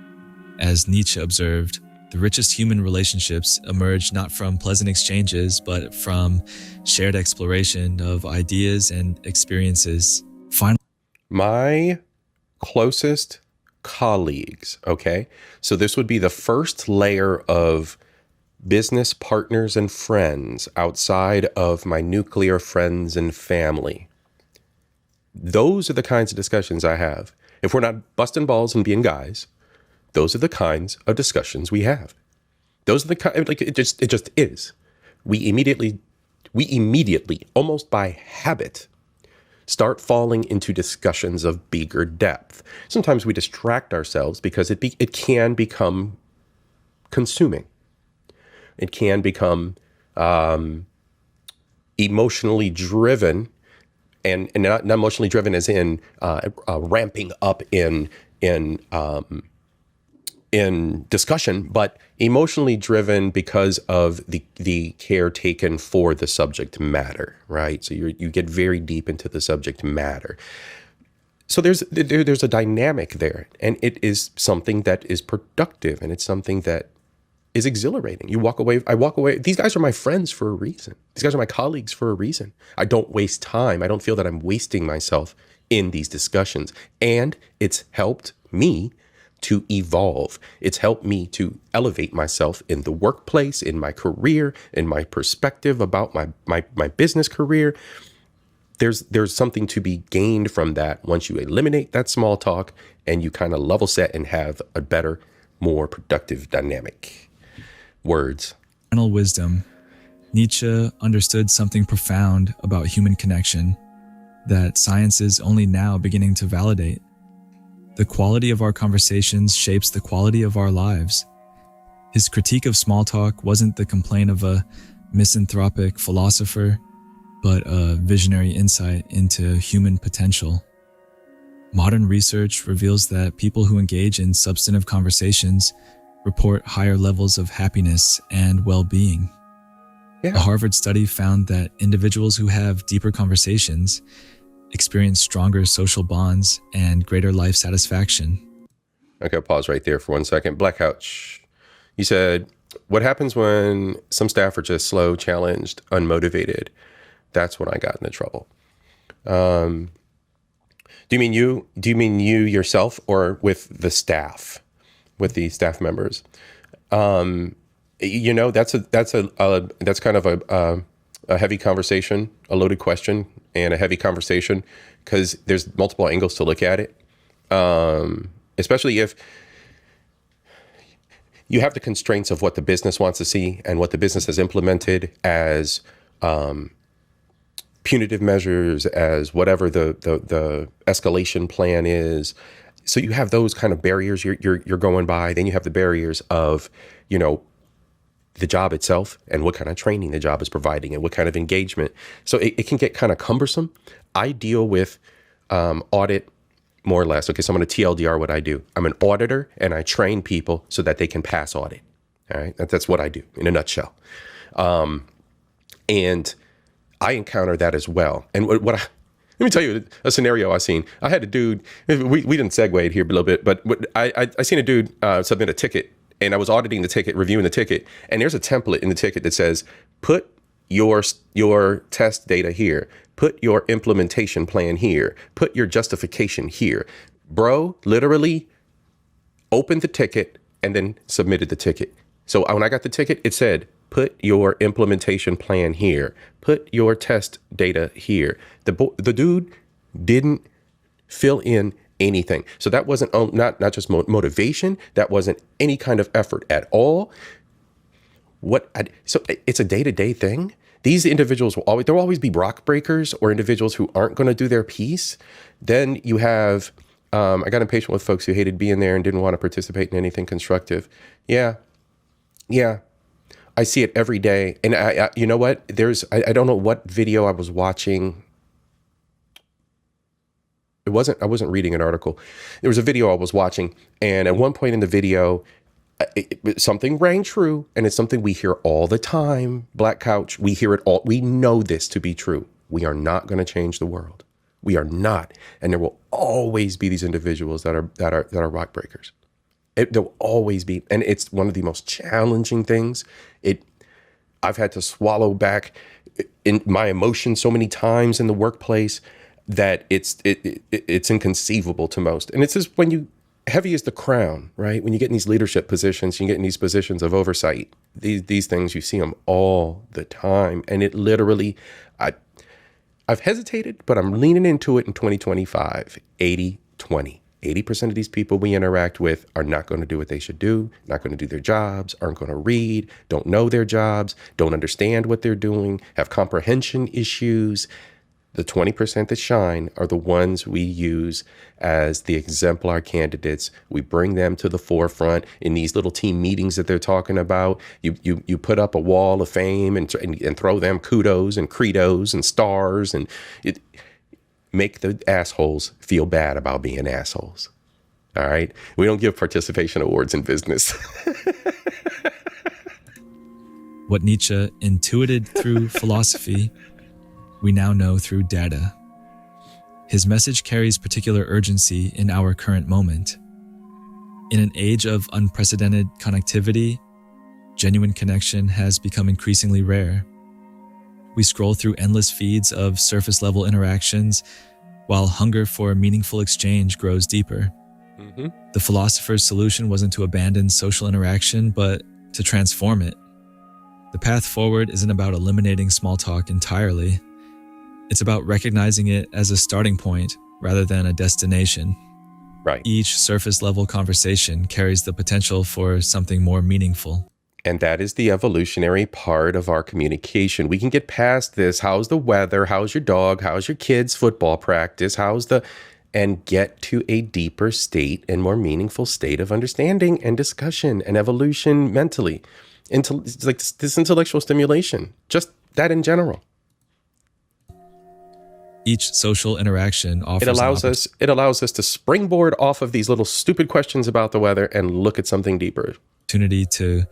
As Nietzsche observed, the richest human relationships emerge not from pleasant exchanges, but from shared exploration of ideas and experiences. Finally, My closest colleagues, okay? So this would be the first layer of business partners and friends outside of my nuclear friends and family. Those are the kinds of discussions I have. If we're not busting balls and being guys, those are the kinds of discussions we have. Those are the kind, like it just is. We immediately, almost by habit, start falling into discussions of bigger depth. Sometimes we distract ourselves because it can become consuming. It can become emotionally driven, and not emotionally driven as in ramping up in discussion, but emotionally driven because of the care taken for the subject matter, right? So you get very deep into the subject matter. So there's a dynamic there, and it is something that is productive, and it's something that is exhilarating. I walk away. These guys are my friends for a reason. These guys are my colleagues for a reason. I don't waste time. I don't feel that I'm wasting myself in these discussions. And it's helped me to evolve. It's helped me to elevate myself in the workplace, in my career, in my perspective about my business career. There's something to be gained from that once you eliminate that small talk and you kind of level set and have a better, more productive dynamic. Words. final wisdom, Nietzsche understood something profound about human connection that science is only now beginning to validate. The quality of our conversations shapes the quality of our lives. His critique of small talk wasn't the complaint of a misanthropic philosopher, but a visionary insight into human potential. Modern research reveals that people who engage in substantive conversations report higher levels of happiness and well-being. Yeah. A Harvard study found that individuals who have deeper conversations experience stronger social bonds and greater life satisfaction. Okay, I'll pause right there for 1 second. Black Couch, you said, what happens when some staff are just slow, challenged, unmotivated? That's when I got into trouble. Do you mean you yourself, or with the staff, with the staff members? That's kind of a heavy conversation, a loaded question, and a heavy conversation, because there's multiple angles to look at it. Especially if you have the constraints of what the business wants to see and what the business has implemented as punitive measures, as whatever the escalation plan is. So you have those kind of barriers you're going by. Then you have the barriers of, the job itself and what kind of training the job is providing and what kind of engagement. So it can get kind of cumbersome. I deal with audit more or less. Okay, so I'm going to TLDR what I do. I'm an auditor and I train people so that they can pass audit. All right, that's what I do in a nutshell. And I encounter that as well. And let me tell you a scenario I seen. I had a dude, we didn't segue it here a little bit, but I seen a dude submit a ticket, and I was auditing the ticket, reviewing the ticket, and there's a template in the ticket that says, put your test data here, put your implementation plan here, put your justification here. Bro, literally opened the ticket and then submitted the ticket. So when I got the ticket, it said, put your implementation plan here, put your test data here. The dude didn't fill in anything. So that wasn't not just motivation. That wasn't any kind of effort at all. So it's a day-to-day thing. These individuals there'll always be rock breakers or individuals who aren't going to do their piece. Then you have, I got impatient with folks who hated being there and didn't want to participate in anything constructive. Yeah. I see it every day. And I you know what? I don't know what video I was watching. I wasn't reading an article. There was a video I was watching, and at one point in the video, something rang true, and it's something we hear all the time. Black Couch, we hear it all. We know this to be true. We are not going to change the world. We are not, and there will always be these individuals that are rock breakers. There will always be, and it's one of the most challenging things. I've had to swallow back in my emotions so many times in the workplace that it's inconceivable to most. And it's just heavy is the crown, right? When you get in these leadership positions, you get in these positions of oversight, these things, you see them all the time. And it literally, I've hesitated, but I'm leaning into it in 2025, 80-20. 80% of these people we interact with are not going to do what they should do, not going to do their jobs, aren't going to read, don't know their jobs, don't understand what they're doing, have comprehension issues. The 20% that shine are the ones we use as the exemplar candidates. We bring them to the forefront in these little team meetings that they're talking about. You put up a wall of fame and throw them kudos and credos and stars and make the assholes feel bad about being assholes. All right? We don't give participation awards in business. What Nietzsche intuited through philosophy, we now know through data. His message carries particular urgency in our current moment. In an age of unprecedented connectivity, genuine connection has become increasingly rare. We scroll through endless feeds of surface-level interactions, while hunger for meaningful exchange grows deeper. Mm-hmm. The philosopher's solution wasn't to abandon social interaction, but to transform it. The path forward isn't about eliminating small talk entirely. It's about recognizing it as a starting point rather than a destination. Right. Each surface-level conversation carries the potential for something more meaningful. And that is the evolutionary part of our communication. We can get past this. How's the weather? How's your dog? How's your kids' football practice? And get to a deeper state and more meaningful state of understanding and discussion and evolution mentally. It's like this intellectual stimulation, just that in general. Each social interaction offers it allows us to springboard off of these little stupid questions about the weather and look at something deeper. Opportunity to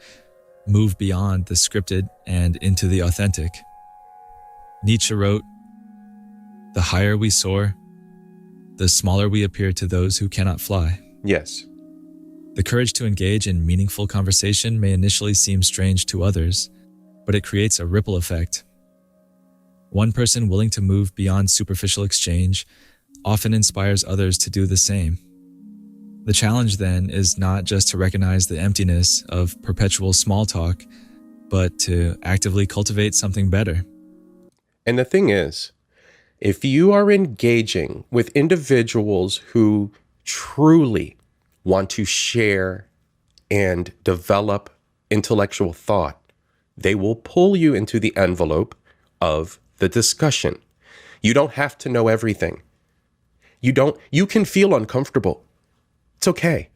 move beyond the scripted and into the authentic. Nietzsche wrote, "The higher we soar, the smaller we appear to those who cannot fly." Yes. The courage to engage in meaningful conversation may initially seem strange to others, but it creates a ripple effect. One person willing to move beyond superficial exchange often inspires others to do the same. The challenge then is not just to recognize the emptiness of perpetual small talk, but to actively cultivate something better. And the thing is, if you are engaging with individuals who truly want to share and develop intellectual thought, they will pull you into the envelope of the discussion. You don't have to know everything. You can feel uncomfortable. It's okay.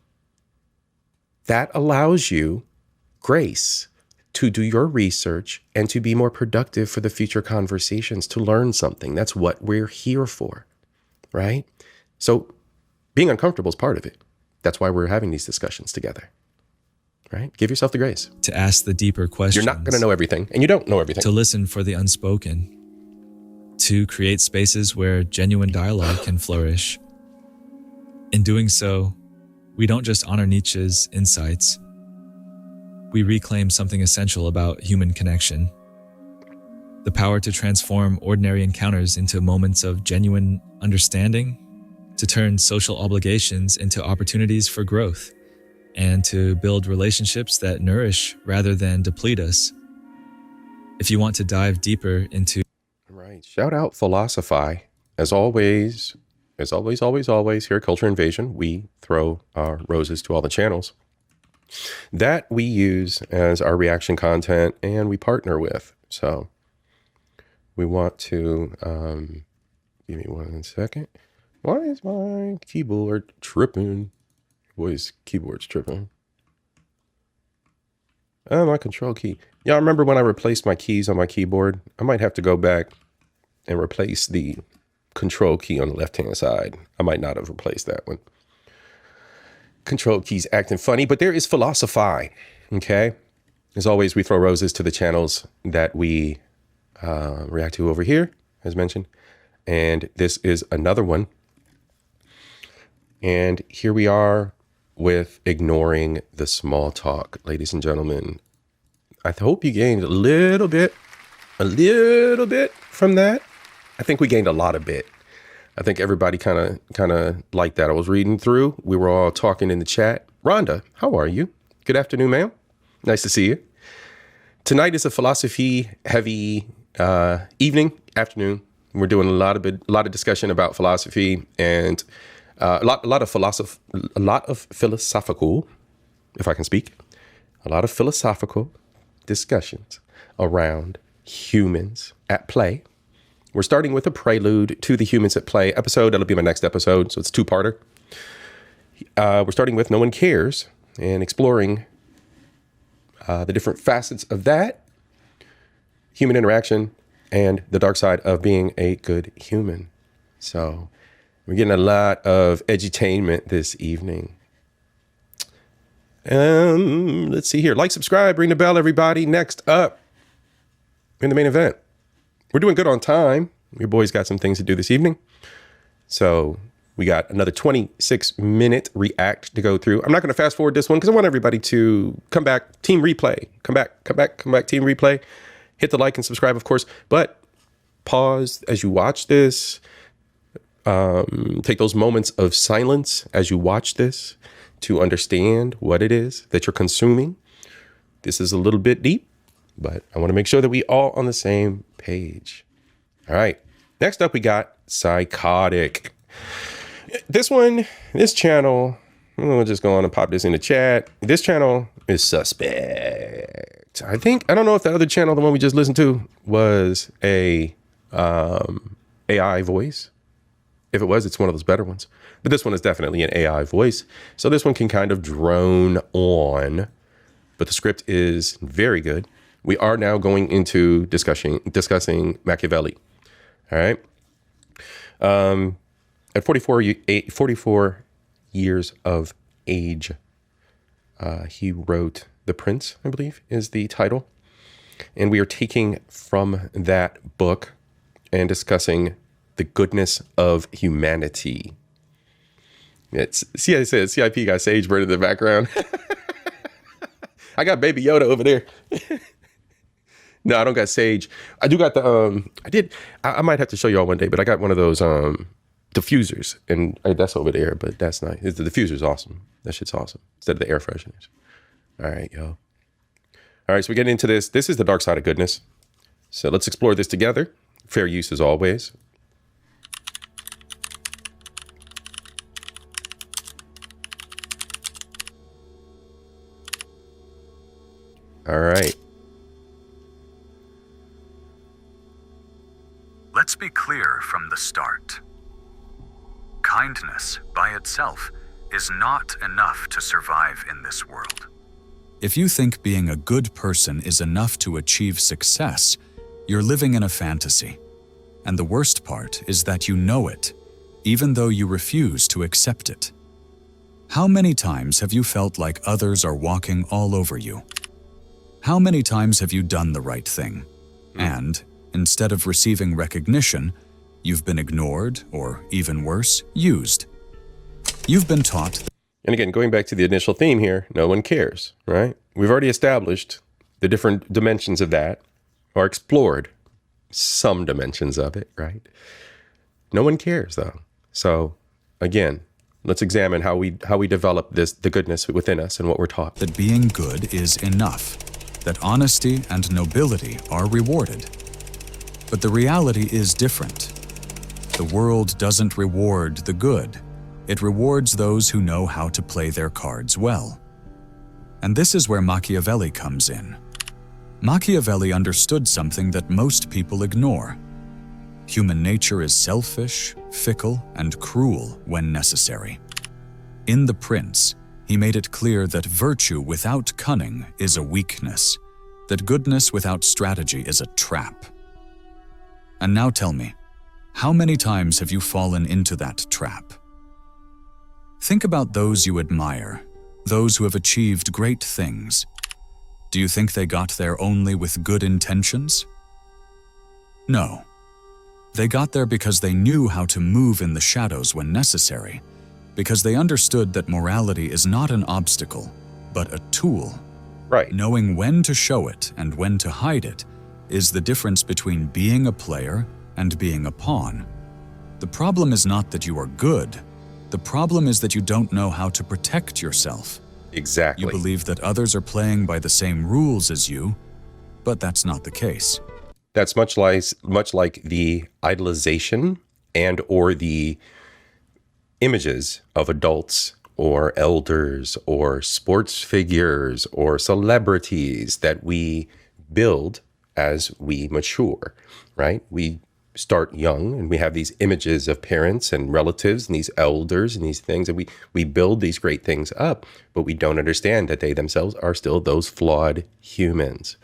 That allows you grace to do your research and to be more productive for the future conversations, to learn something. That's what we're here for, right? So being uncomfortable is part of it. That's why we're having these discussions together, right? Give yourself the grace. To ask the deeper questions. You're not going to know everything, and you don't know everything. To listen for the unspoken. To create spaces where genuine dialogue can flourish. In doing so, we don't just honor Nietzsche's insights. We reclaim something essential about human connection. The power to transform ordinary encounters into moments of genuine understanding, to turn social obligations into opportunities for growth, and to build relationships that nourish rather than deplete us. If you want to dive deeper into... Right. Shout out Philosophy. As always, here at Culture Invasion, we throw our roses to all the channels. that we use as our reaction content and we partner with. So we want to, give me 1 second. Why is my keyboard tripping? Boy's keyboard's tripping. Oh, my control key. Y'all remember when I replaced my keys on my keyboard? I might have to go back and replace the control key on the left-hand side. I might not have replaced that one. Control keys acting funny, but there is Philosophy, okay? As always, we throw roses to the channels that we react to over here, as mentioned. And this is another one. And here we are with ignoring the small talk, ladies and gentlemen. I hope you gained a little bit from that. I think we gained a lot of bit. I think everybody kind of liked that. I was reading through. We were all talking in the chat. Rhonda, how are you? Good afternoon, ma'am. Nice to see you. Tonight is a philosophy-heavy afternoon. We're doing a lot of discussion about philosophy and a lot of philosophical, if I can speak, a lot of philosophical discussions around humans at play. We're starting with a prelude to the Humans at Play episode. That'll be my next episode, so it's two-parter. We're starting with No One Cares and exploring the different facets of that, human interaction, and the dark side of being a good human. So we're getting a lot of edutainment this evening. Let's see here. Like, subscribe, ring the bell, everybody. Next up in the main event. We're doing good on time. Your boy's got some things to do this evening. So we got another 26-minute react to go through. I'm not going to fast forward this one because I want everybody to come back. Team replay. Come back. Team replay. Hit the like and subscribe, of course. But pause as you watch this. Take those moments of silence as you watch this to understand what it is that you're consuming. This is a little bit deep, but I want to make sure that we all on the same page. All right. Next up, we got Psychotic. This channel, we'll just go on and pop this in the chat. This channel is suspect. I don't know if the other channel, the one we just listened to, was a AI voice. If it was, it's one of those better ones. But this one is definitely an AI voice. So this one can kind of drone on, but the script is very good. We are now going into discussing Machiavelli. All right. At 44 years of age, he wrote The Prince, I believe, is the title. And we are taking from that book and discussing the goodness of humanity. See, I said C.I.P. got Sage Bird in the background. I got Baby Yoda over there. No, I don't got Sage. I do got the, I might have to show y'all one day, but I got one of those diffusers, and that's over there, but that's nice. The diffuser's awesome. That shit's awesome. Instead of the air fresheners. All right, yo. All right, so we get into this. This is the dark side of goodness. So let's explore this together. Fair use as always. All right. Let's be clear from the start. Kindness by itself is not enough to survive in this world. If you think being a good person is enough to achieve success, you're living in a fantasy. And the worst part is that you know it, even though you refuse to accept it. How many times have you felt like others are walking all over you? How many times have you done the right thing? And, instead of receiving recognition, you've been ignored, or even worse, used. You've been taught. And again, going back to the initial theme here, no one cares, right? We've already established the different dimensions of that, or explored some dimensions of it, right? No one cares, though. So, again, let's examine how we develop the goodness within us and what we're taught. That being good is enough, that honesty and nobility are rewarded. But the reality is different. The world doesn't reward the good. It rewards those who know how to play their cards well. And this is where Machiavelli comes in. Machiavelli understood something that most people ignore. Human nature is selfish, fickle, and cruel when necessary. In The Prince, he made it clear that virtue without cunning is a weakness, that goodness without strategy is a trap. And now tell me, how many times have you fallen into that trap? Think about those you admire, those who have achieved great things. Do you think they got there only with good intentions? No. They got there because they knew how to move in the shadows when necessary, because they understood that morality is not an obstacle, but a tool. Right. Knowing when to show it and when to hide it is the difference between being a player and being a pawn. The problem is not that you are good. The problem is that you don't know how to protect yourself. Exactly. You believe that others are playing by the same rules as you, but that's not the case. That's much like the idolization and or the images of adults or elders or sports figures or celebrities that we build as we mature, right? We start young and we have these images of parents and relatives and these elders and these things, and we build these great things up, but we don't understand that they themselves are still those flawed humans.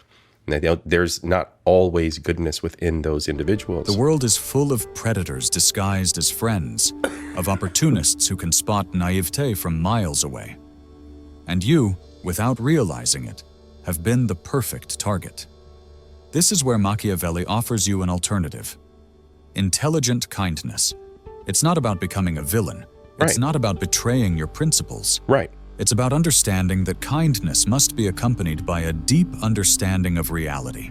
And there's not always goodness within those individuals. The world is full of predators disguised as friends, of opportunists who can spot naivete from miles away. And you, without realizing it, have been the perfect target. This is where Machiavelli offers you an alternative. Intelligent kindness. It's not about becoming a villain. It's Right. not about betraying your principles. Right. It's about understanding that kindness must be accompanied by a deep understanding of reality.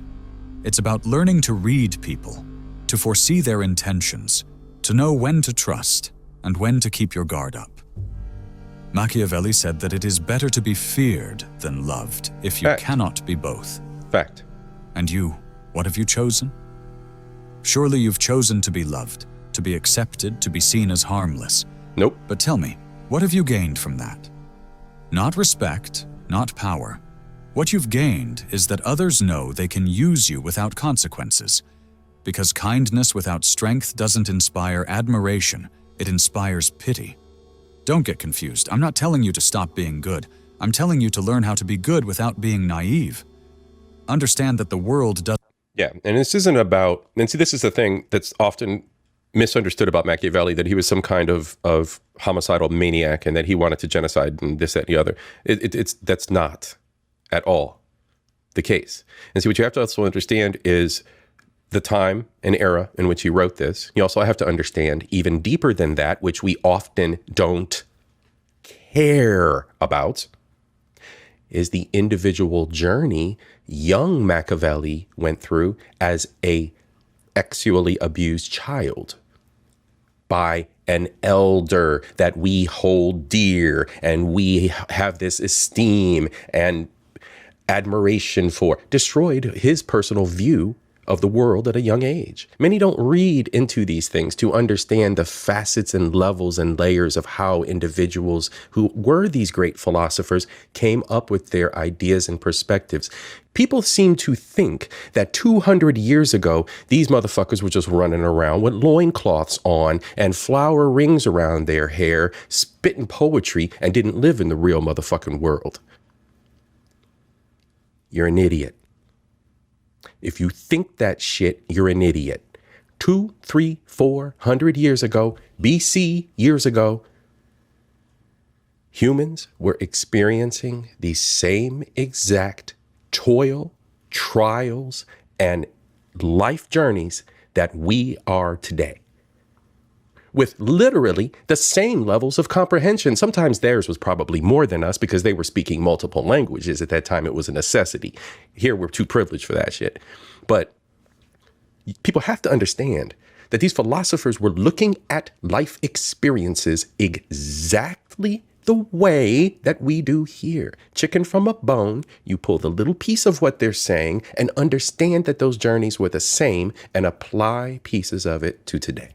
It's about learning to read people, to foresee their intentions, to know when to trust and when to keep your guard up. Machiavelli said that it is better to be feared than loved if you Fact. cannot be both. Fact. And you, what have you chosen? Surely you've chosen to be loved, to be accepted, to be seen as harmless. Nope. But tell me, what have you gained from that? Not respect, not power. What you've gained is that others know they can use you without consequences. Because kindness without strength doesn't inspire admiration, it inspires pity. Don't get confused. I'm not telling you to stop being good. I'm telling you to learn how to be good without being naive. Understand that the world does. Yeah, and this isn't about, and see, this is the thing that's often misunderstood about Machiavelli, that he was some kind of homicidal maniac and that he wanted to genocide and this, that, and the other. That's not at all the case. And see, what you have to also understand is the time and era in which he wrote this. You also have to understand even deeper than that, which we often don't care about, is the individual journey young Machiavelli went through as a sexually abused child by an elder that we hold dear and we have this esteem and admiration for, destroyed his personal view of the world at a young age. Many don't read into these things to understand the facets and levels and layers of how individuals who were these great philosophers came up with their ideas and perspectives. People seem to think that 200 years ago, these motherfuckers were just running around with loincloths on and flower rings around their hair, spitting poetry, and didn't live in the real motherfucking world. You're an idiot. If you think that shit, you're an idiot. 200, 300, 400 years ago, BC years ago, humans were experiencing the same exact toil, trials, and life journeys that we are today, with literally the same levels of comprehension. Sometimes theirs was probably more than us because they were speaking multiple languages. At that time, it was a necessity. Here, we're too privileged for that shit. But people have to understand that these philosophers were looking at life experiences exactly the way that we do here. Chicken from a bone, you pull the little piece of what they're saying and understand that those journeys were the same and apply pieces of it to today.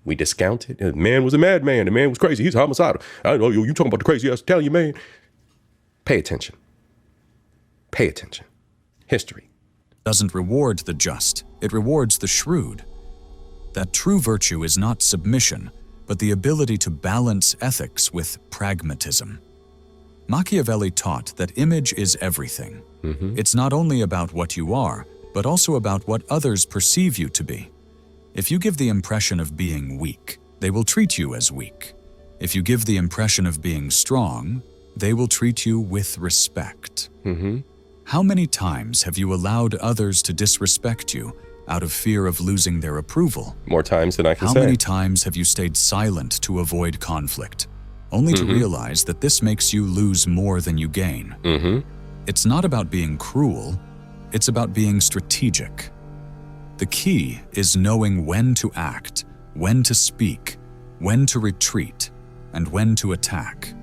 We discount it. The man was a madman. The man was crazy. He's homicidal. I don't know. You talking about the crazy ass Italian man. Pay attention. Pay attention. History. Doesn't reward the just, it rewards the shrewd. That true virtue is not submission, but the ability to balance ethics with pragmatism. Machiavelli taught that image is everything. It's not only about what you are, but also about what others perceive you to be. If you give the impression of being weak, they will treat you as weak. If you give the impression of being strong, they will treat you with respect. How many times have you allowed others to disrespect you out of fear of losing their approval? More times than I can How say. many times have you stayed silent to avoid conflict, only to realize that this makes you lose more than you gain? It's not about being cruel, it's about being strategic. The key is knowing when to act, when to speak, when to retreat, and when to attack.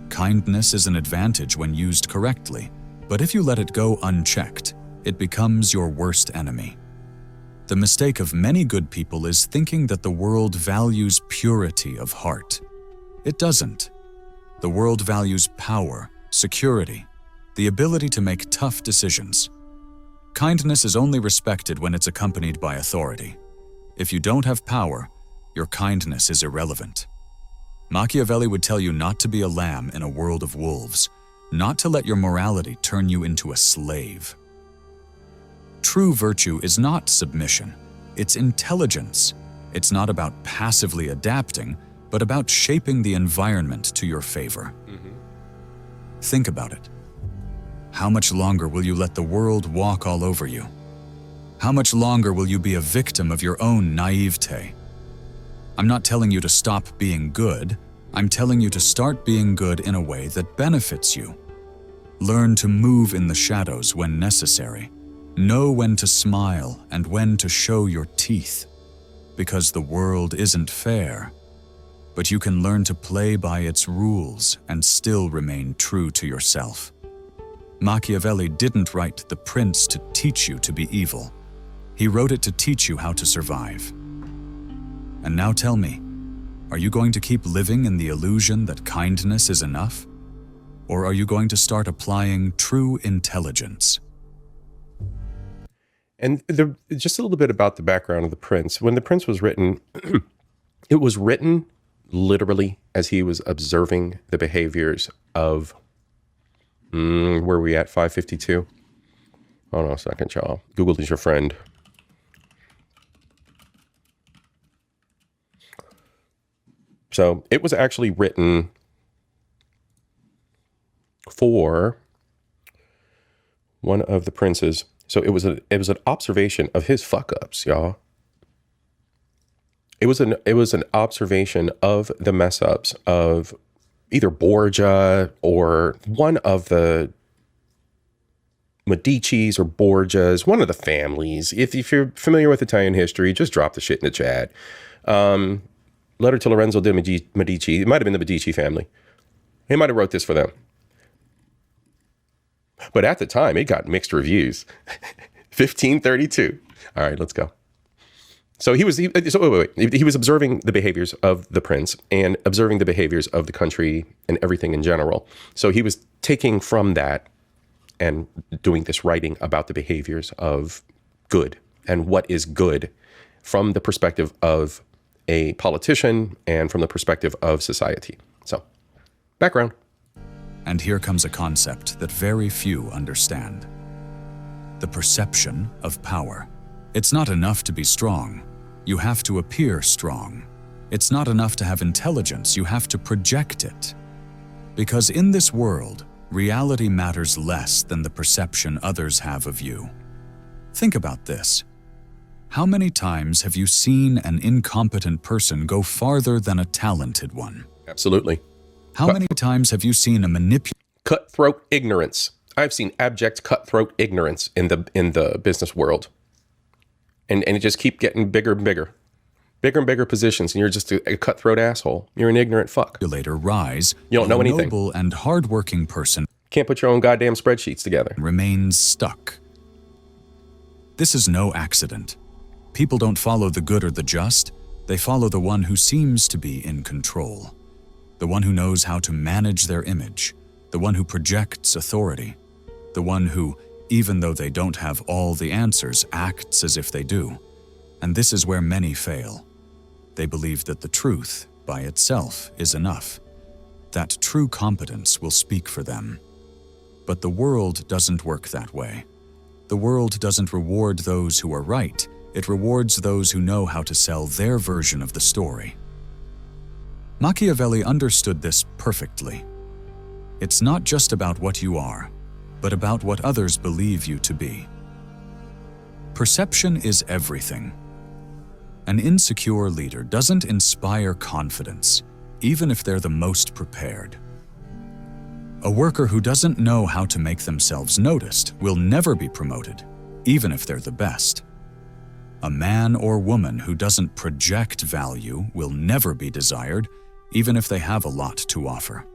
Kindness is an advantage when used correctly, but if you let it go unchecked, it becomes your worst enemy. The mistake of many good people is thinking that the world values purity of heart. It doesn't. The world values power, security, the ability to make tough decisions. Kindness is only respected when it's accompanied by authority. If you don't have power, your kindness is irrelevant. Machiavelli would tell you not to be a lamb in a world of wolves, not to let your morality turn you into a slave. True virtue is not submission, it's intelligence. It's not about passively adapting, but about shaping the environment to your favor. Think about it. How much longer will you let the world walk all over you? How much longer will you be a victim of your own naivete? I'm not telling you to stop being good. I'm telling you to start being good in a way that benefits you. Learn to move in the shadows when necessary. Know when to smile and when to show your teeth. Because the world isn't fair. But you can learn to play by its rules and still remain true to yourself. Machiavelli didn't write The Prince to teach you to be evil. He wrote it to teach you how to survive. And now tell me, are you going to keep living in the illusion that kindness is enough? Or are you going to start applying true intelligence? And just a little bit about the background of The Prince. When The Prince was written, it was written literally as he was observing the behaviors of, where are we at, 552? Hold on a second, y'all. Google is your friend. So it was actually written for one of the princes. So it was an observation of his fuck ups, y'all. It was an observation of the mess ups of either Borgia or one of the Medicis or Borgias, one of the families. If you're familiar with Italian history, just drop the shit in the chat. Letter to Lorenzo de Medici. It might have been the Medici family. He might have wrote this for them. But at the time, it got mixed reviews. 1532. All right, let's go. So he was observing the behaviors of the prince and observing the behaviors of the country and everything in general. So he was taking from that and doing this writing about the behaviors of good and what is good from the perspective of a politician and from the perspective of society. So, background. And here comes a concept that very few understand. The perception of power. It's not enough to be strong. You have to appear strong. It's not enough to have intelligence. You have to project it. Because in this world, reality matters less than the perception others have of you. Think about this. How many times have you seen an incompetent person go farther than a talented one? Absolutely. How many times have you seen a cutthroat ignorance? I've seen abject cutthroat ignorance in the business world. And it just keep getting bigger and bigger. Bigger and bigger positions, and you're just a cutthroat asshole. You're an ignorant fuck. Rise, you don't know anything. A noble and hardworking person can't put your own goddamn spreadsheets together. Remains stuck. This is no accident. People don't follow the good or the just. They follow the one who seems to be in control. The one who knows how to manage their image. The one who projects authority. the one who, even though they don't have all the answers, acts as if they do. And this is where many fail. They believe that the truth, by itself, is enough, that true competence will speak for them. But the world doesn't work that way. The world doesn't reward those who are right, it rewards those who know how to sell their version of the story. Machiavelli understood this perfectly. It's not just about what you are, but about what others believe you to be. Perception is everything. An insecure leader doesn't inspire confidence, even if they're the most prepared. A worker who doesn't know how to make themselves noticed will never be promoted, even if they're the best. A man or woman who doesn't project value will never be desired, even if they have a lot to offer.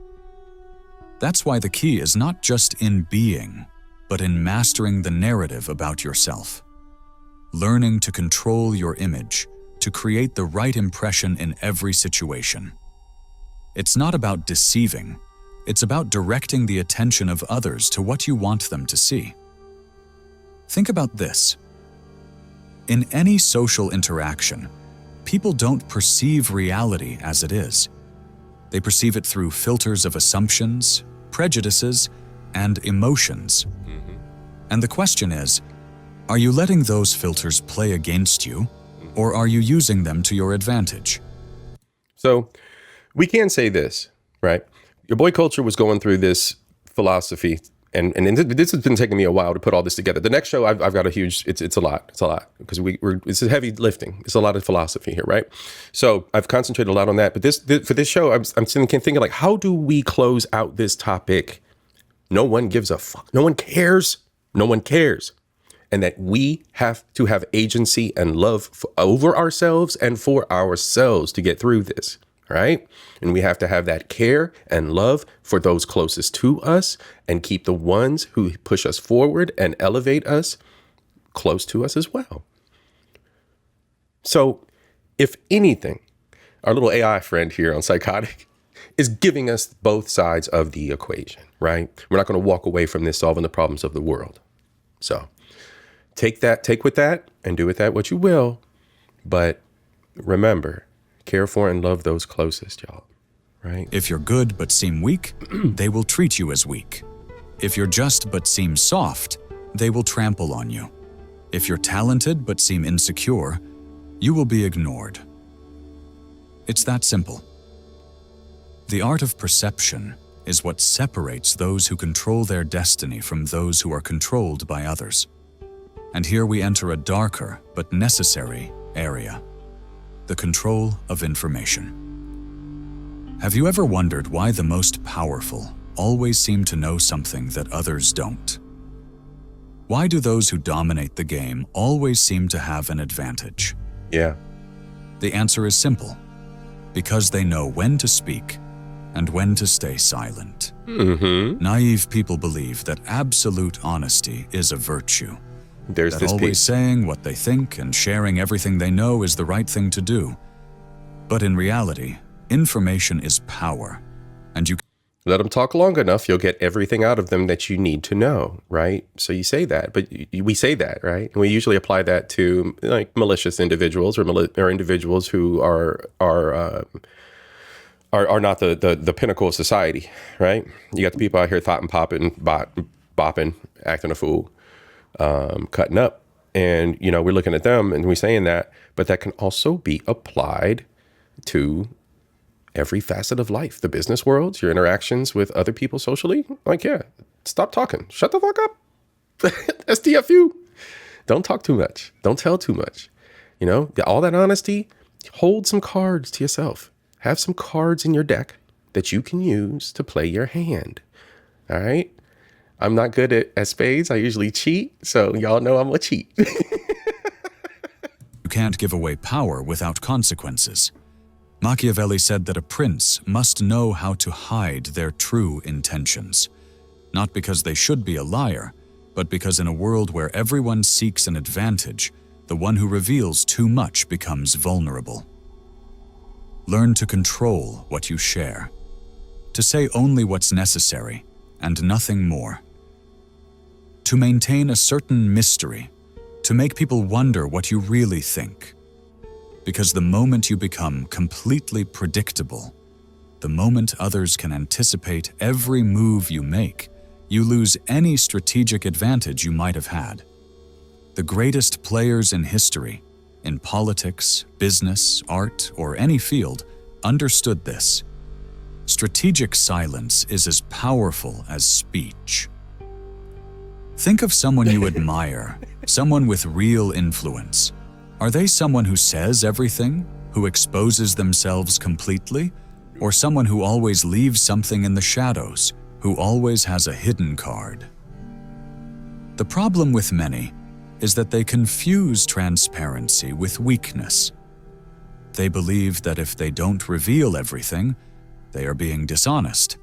That's why the key is not just in being, but in mastering the narrative about yourself. Learning to control your image, to create the right impression in every situation. It's not about deceiving, it's about directing the attention of others to what you want them to see. Think about this. In any social interaction, people don't perceive reality as it is. They perceive it through filters of assumptions, prejudices, and emotions. And the question is, are you letting those filters play against you, or are you using them to your advantage? So we can say this, right? Your boy Culture was going through this philosophy, and this has been taking me a while to put all this together. The next show, I've got a huge, it's a lot, because it's a heavy lifting. It's a lot of philosophy here, right? So I've concentrated a lot on that. But for this show, I'm thinking like, how do we close out this topic? No one gives a fuck. No one cares. No one cares. And that we have to have agency and love over ourselves and for ourselves to get through this, right? And we have to have that care and love for those closest to us and keep the ones who push us forward and elevate us close to us as well. So if anything, our little AI friend here on Psychotic is giving us both sides of the equation, right? We're not going to walk away from this solving the problems of the world. So take with that and do with that what you will. But remember, care for and love those closest, y'all, right? If you're good but seem weak, they will treat you as weak. If you're just but seem soft, they will trample on you. If you're talented but seem insecure, you will be ignored. It's that simple. The art of perception is what separates those who control their destiny from those who are controlled by others. And here we enter a darker but necessary area: the control of information. Have you ever wondered why the most powerful always seem to know something that others don't? Why do those who dominate the game always seem to have an advantage? Yeah. The answer is simple: because they know when to speak and when to stay silent. Naive people believe that absolute honesty is a virtue. There's that this always piece. saying what they think and sharing everything they know is the right thing to do. But in reality, information is power, and you Let them talk long enough, you'll get everything out of them that you need to know, right? So you say that, but we say that, right? And we usually apply that to like malicious individuals or individuals who are not the pinnacle of society, right? You got the people out here thought and bopping, acting a fool, cutting up. And, we're looking at them and we're saying that, but that can also be applied to every facet of life, the business world, your interactions with other people socially. Like, yeah, stop talking. Shut the fuck up. STFU. Don't talk too much. Don't tell too much. All that honesty, hold some cards to yourself. Have some cards in your deck that you can use to play your hand. All right. I'm not good at spades. I usually cheat. So y'all know I'm a cheat. You can't give away power without consequences. Machiavelli said that a prince must know how to hide their true intentions, not because they should be a liar, but because in a world where everyone seeks an advantage, the one who reveals too much becomes vulnerable. Learn to control what you share, to say only what's necessary and nothing more. to maintain a certain mystery, to make people wonder what you really think. Because the moment you become completely predictable, the moment others can anticipate every move you make, you lose any strategic advantage you might have had. The greatest players in history, in politics, business, art, or any field, understood this. Strategic silence is as powerful as speech. Think of someone you admire, someone with real influence. Are they someone who says everything, who exposes themselves completely, or someone who always leaves something in the shadows, who always has a hidden card? The problem with many is that they confuse transparency with weakness. They believe that if they don't reveal everything, they are being dishonest.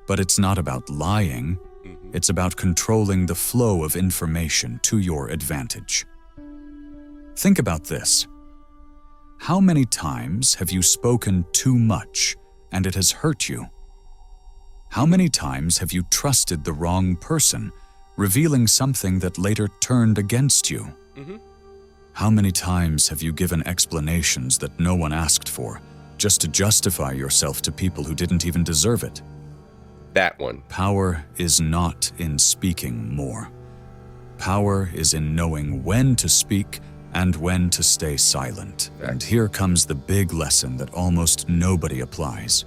But it's not about lying, it's about controlling the flow of information to your advantage. Think about this. How many times have you spoken too much and it has hurt you? How many times have you trusted the wrong person, revealing something that later turned against you? How many times have you given explanations that no one asked for, just to justify yourself to people who didn't even deserve it? That one. Power is not in speaking more. Power is in knowing when to speak and when to stay silent. And here comes the big lesson that almost nobody applies.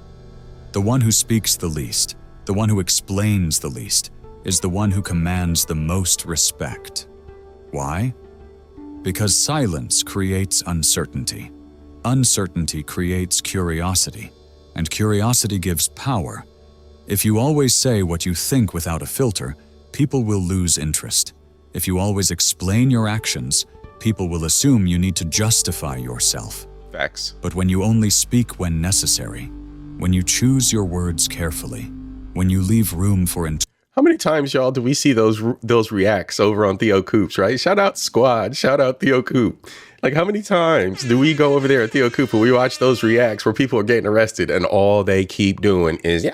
The one who speaks the least, the one who explains the least, is the one who commands the most respect. Why? Because silence creates uncertainty. Uncertainty creates curiosity, and curiosity gives power. If you always say what you think without a filter, people will lose interest. If you always explain your actions, people will assume you need to justify yourself. Facts. But when you only speak when necessary, when you choose your words carefully, when you leave room for how many times, y'all, do we see those reacts over on Theo Coops, right? Shout out Squad, shout out Theo Coop. Like, how many times do we go over there at Theo Coop and we watch those reacts where people are getting arrested and all they keep doing is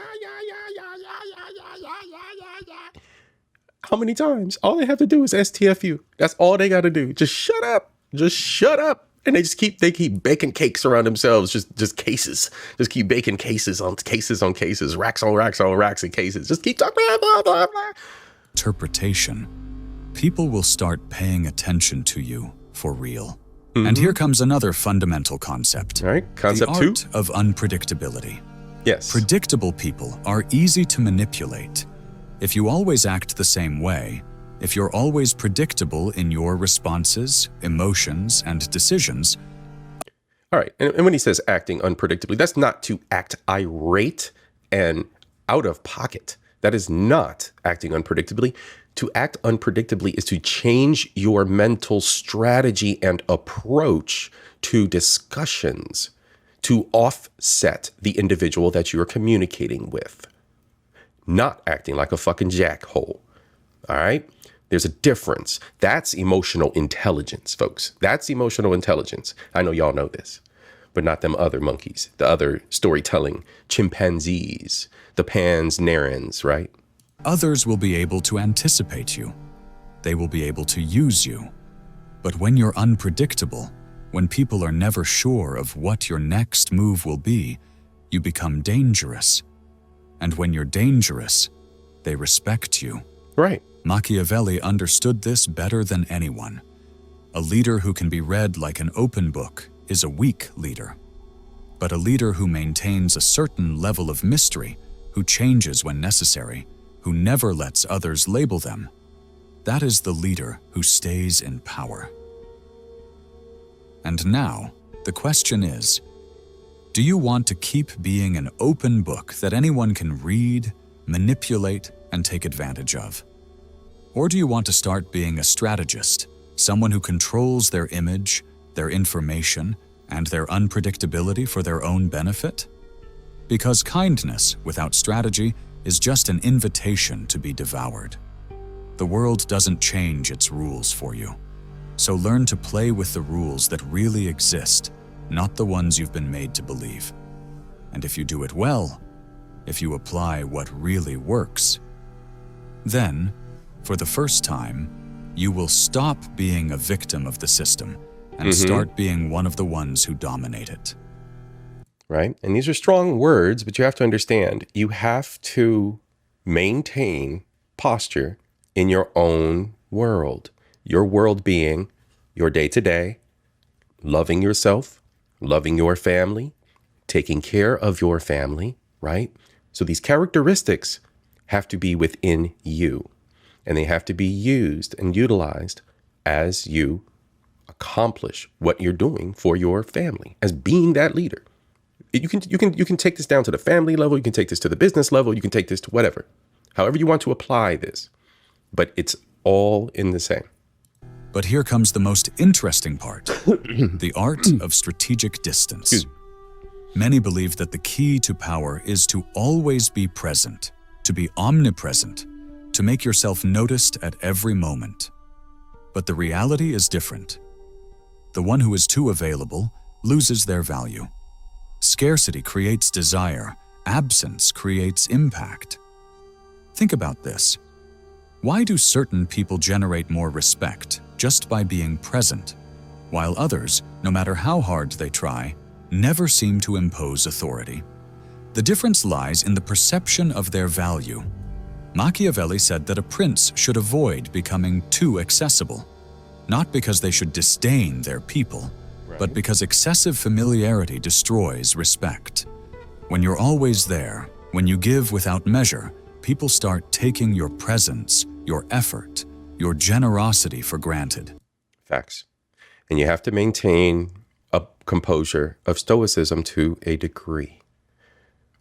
How many times? All they have to do is STFU. That's all they got to do. Just shut up. Just shut up. And they keep baking cakes around themselves, just cases. Just keep baking cases on cases, racks on racks on racks of cases. Just keep talking, blah, blah, blah. Interpretation. People will start paying attention to you for real. And here comes another fundamental concept. All right, concept the two. art of unpredictability. Yes. Predictable people are easy to manipulate. If you always act the same way, if you're always predictable in your responses, emotions, and decisions. All right. And when he says acting unpredictably, that's not to act irate and out of pocket. That is not acting unpredictably. To act unpredictably is to change your mental strategy and approach to discussions to offset the individual that you're communicating with. Not acting like a fucking jackhole. All right? There's a difference. That's emotional intelligence, folks. That's emotional intelligence. I know y'all know this, but not them other monkeys, the other storytelling chimpanzees, the Narrans, right? Others will be able to anticipate you. They will be able to use you. But when you're unpredictable, when people are never sure of what your next move will be, you become dangerous. And when you're dangerous, they respect you. Right. Machiavelli understood this better than anyone. A leader who can be read like an open book is a weak leader. But a leader who maintains a certain level of mystery, who changes when necessary, who never lets others label them, that is the leader who stays in power. And now, the question is, do you want to keep being an open book that anyone can read, manipulate, and take advantage of? Or do you want to start being a strategist, someone who controls their image, their information, and their unpredictability for their own benefit? Because kindness without strategy is just an invitation to be devoured. The world doesn't change its rules for you. So learn to play with the rules that really exist, not the ones you've been made to believe. And if you do it well, if you apply what really works, then for the first time, you will stop being a victim of the system and start being one of the ones who dominate it. Right? And these are strong words, but you have to understand, you have to maintain posture in your own world. Your world being your day-to-day, loving yourself, loving your family, taking care of your family, right? So these characteristics have to be within you, and they have to be used and utilized as you accomplish what you're doing for your family, as being that leader. You can take this down to the family level, you can take this to the business level, you can take this to whatever, however you want to apply this, but it's all in the same. But here comes the most interesting part, the art of strategic distance. Many believe that the key to power is to always be present, to be omnipresent, to make yourself noticed at every moment. But the reality is different. The one who is too available loses their value. Scarcity creates desire. Absence creates impact. Think about this. Why do certain people generate more respect just by being present, while others, no matter how hard they try, never seem to impose authority? The difference lies in the perception of their value. Machiavelli said that a prince should avoid becoming too accessible, not because they should disdain their people, but because excessive familiarity destroys respect. When you're always there, when you give without measure, people start taking your presence, your effort, your generosity for granted. Facts. And you have to maintain a composure of stoicism to a degree,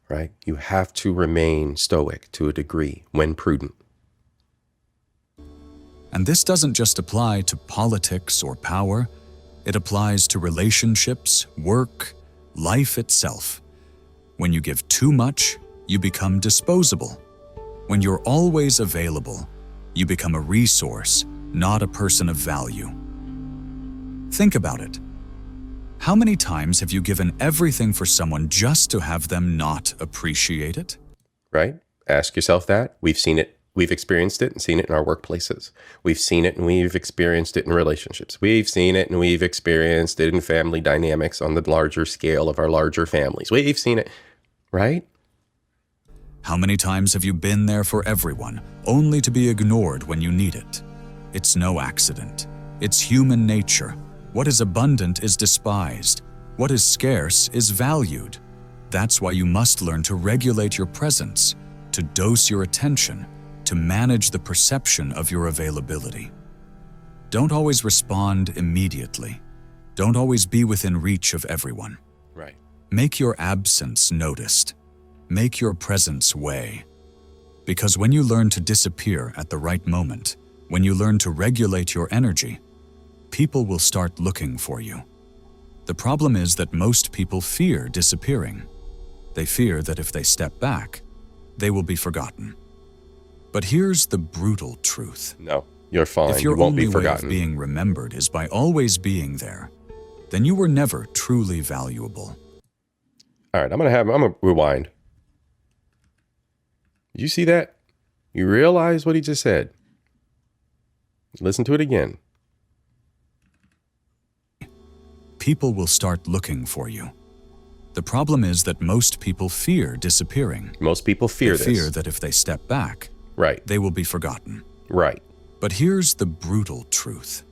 right? You have to remain stoic to a degree when prudent. And this doesn't just apply to politics or power. It applies to relationships, work, life itself. When you give too much, you become disposable. When you're always available, you become a resource, not a person of value. Think about it. How many times have you given everything for someone just to have them not appreciate it? Right? Ask yourself that. We've seen it. We've experienced it and seen it in our workplaces. We've seen it and we've experienced it in relationships. We've seen it and we've experienced it in family dynamics on the larger scale of our larger families. We've seen it, right? How many times have you been there for everyone, only to be ignored when you need it? It's no accident. It's human nature. What is abundant is despised. What is scarce is valued. That's why you must learn to regulate your presence, to dose your attention, to manage the perception of your availability. Don't always respond immediately. Don't always be within reach of everyone. Right. Make your absence noticed. Make your presence weigh. Because when you learn to disappear at the right moment, when you learn to regulate your energy, people will start looking for you. The problem is that most people fear disappearing. They fear that if they step back, they will be forgotten. But here's the brutal truth. No, you're fine. If your you won't only be way forgotten. of being remembered is by always being there, then you were never truly valuable. All right, I'm gonna rewind. Did you see that? You realize what he just said? Listen to it again. People will start looking for you. The problem is that most people fear disappearing. Most people fear They this. fear that if they step back, Right. they will be forgotten. Right. But here's the brutal truth.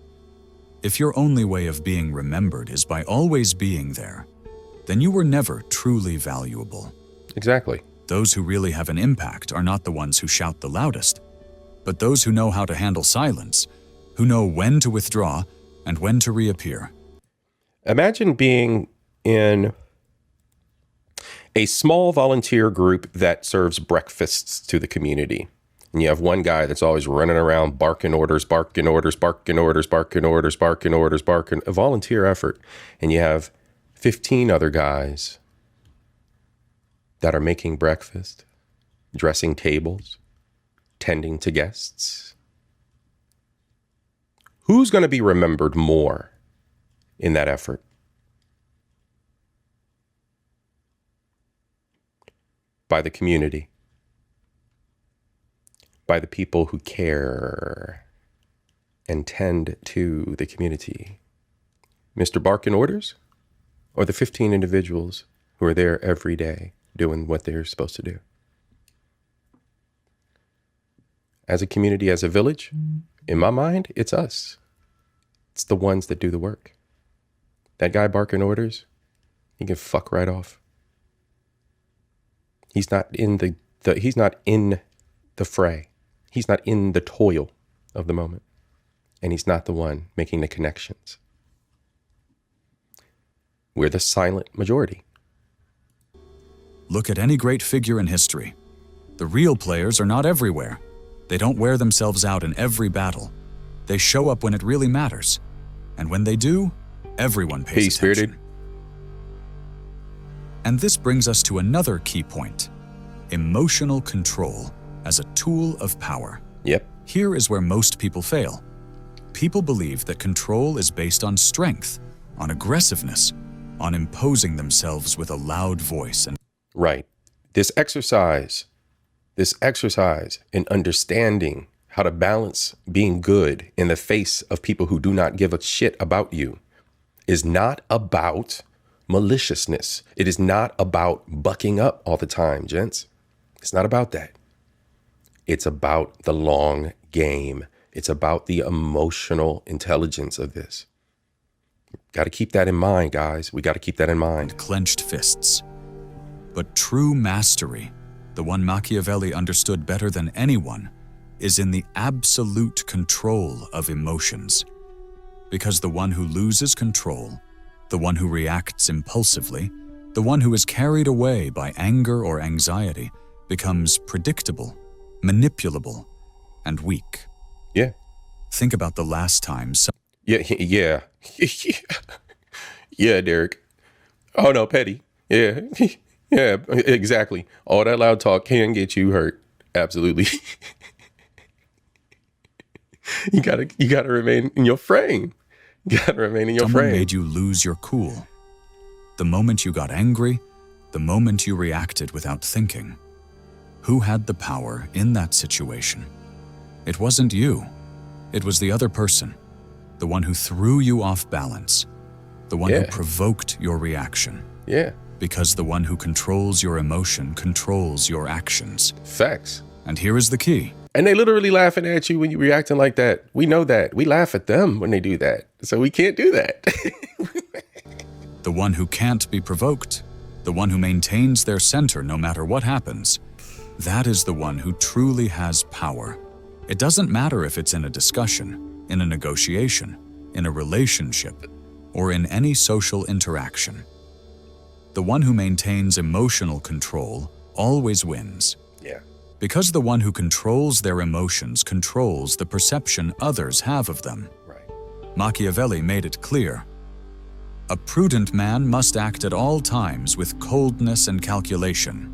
If your only way of being remembered is by always being there, then you were never truly valuable. Exactly. Those who really have an impact are not the ones who shout the loudest, but those who know how to handle silence, who know when to withdraw and when to reappear. Imagine being in a small volunteer group that serves breakfasts to the community. And you have one guy that's always running around barking orders, barking orders, barking orders, barking orders, barking orders, barking, a volunteer effort. And you have 15 other guys that are making breakfast, dressing tables, tending to guests. Who's going to be remembered more in that effort? By the community. by the people who care and tend to the community. Mr. Barking Orders, or the 15 individuals who are there every day doing what they're supposed to do. As a community, as a village, in my mind, it's us. It's the ones that do the work. That guy barking orders, he can fuck right off. He's not in he's not in the fray. He's not in the toil of the moment. And he's not the one making the connections. We're the silent majority. Look at any great figure in history. The real players are not everywhere. They don't wear themselves out in every battle. They show up when it really matters. And when they do, everyone pays attention. Spirited. And this brings us to another key point: emotional control as a tool of power. Yep. Here is where most people fail. People believe that control is based on strength, on aggressiveness, on imposing themselves with a loud voice. And Right. This exercise in understanding how to balance being good in the face of people who do not give a shit about you is not about maliciousness. It is not about bucking up all the time, gents. It's not about that. It's about the long game. It's about the emotional intelligence of this. Got to keep that in mind, guys. We got to keep that in mind. Clenched fists. But true mastery, the one Machiavelli understood better than anyone, is in the absolute control of emotions. Because the one who loses control, the one who reacts impulsively, the one who is carried away by anger or anxiety, becomes predictable, manipulable, and weak. Yeah. Think about the last time Yeah. Yeah, Derek. Oh, no, Petty. Yeah. Yeah, exactly. All that loud talk can get you hurt. Absolutely. You gotta remain in your frame. You gotta remain in your someone frame. made you lose your cool. The moment you got angry, the moment you reacted without thinking. Who had the power in that situation? It wasn't you. It was the other person, the one who threw you off balance, the one who provoked your reaction. Yeah. Because the one who controls your emotion controls your actions. Facts. And here is the key. And they literally laughing at you when you reacting like that. We know that. We laugh at them when they do that. So we can't do that. The one who can't be provoked, the one who maintains their center no matter what happens, that is the one who truly has power. It doesn't matter if it's in a discussion, in a negotiation, in a relationship, or in any social interaction. The one who maintains emotional control always wins. Yeah. Because the one who controls their emotions controls the perception others have of them. Right. Machiavelli made it clear. A prudent man must act at all times with coldness and calculation.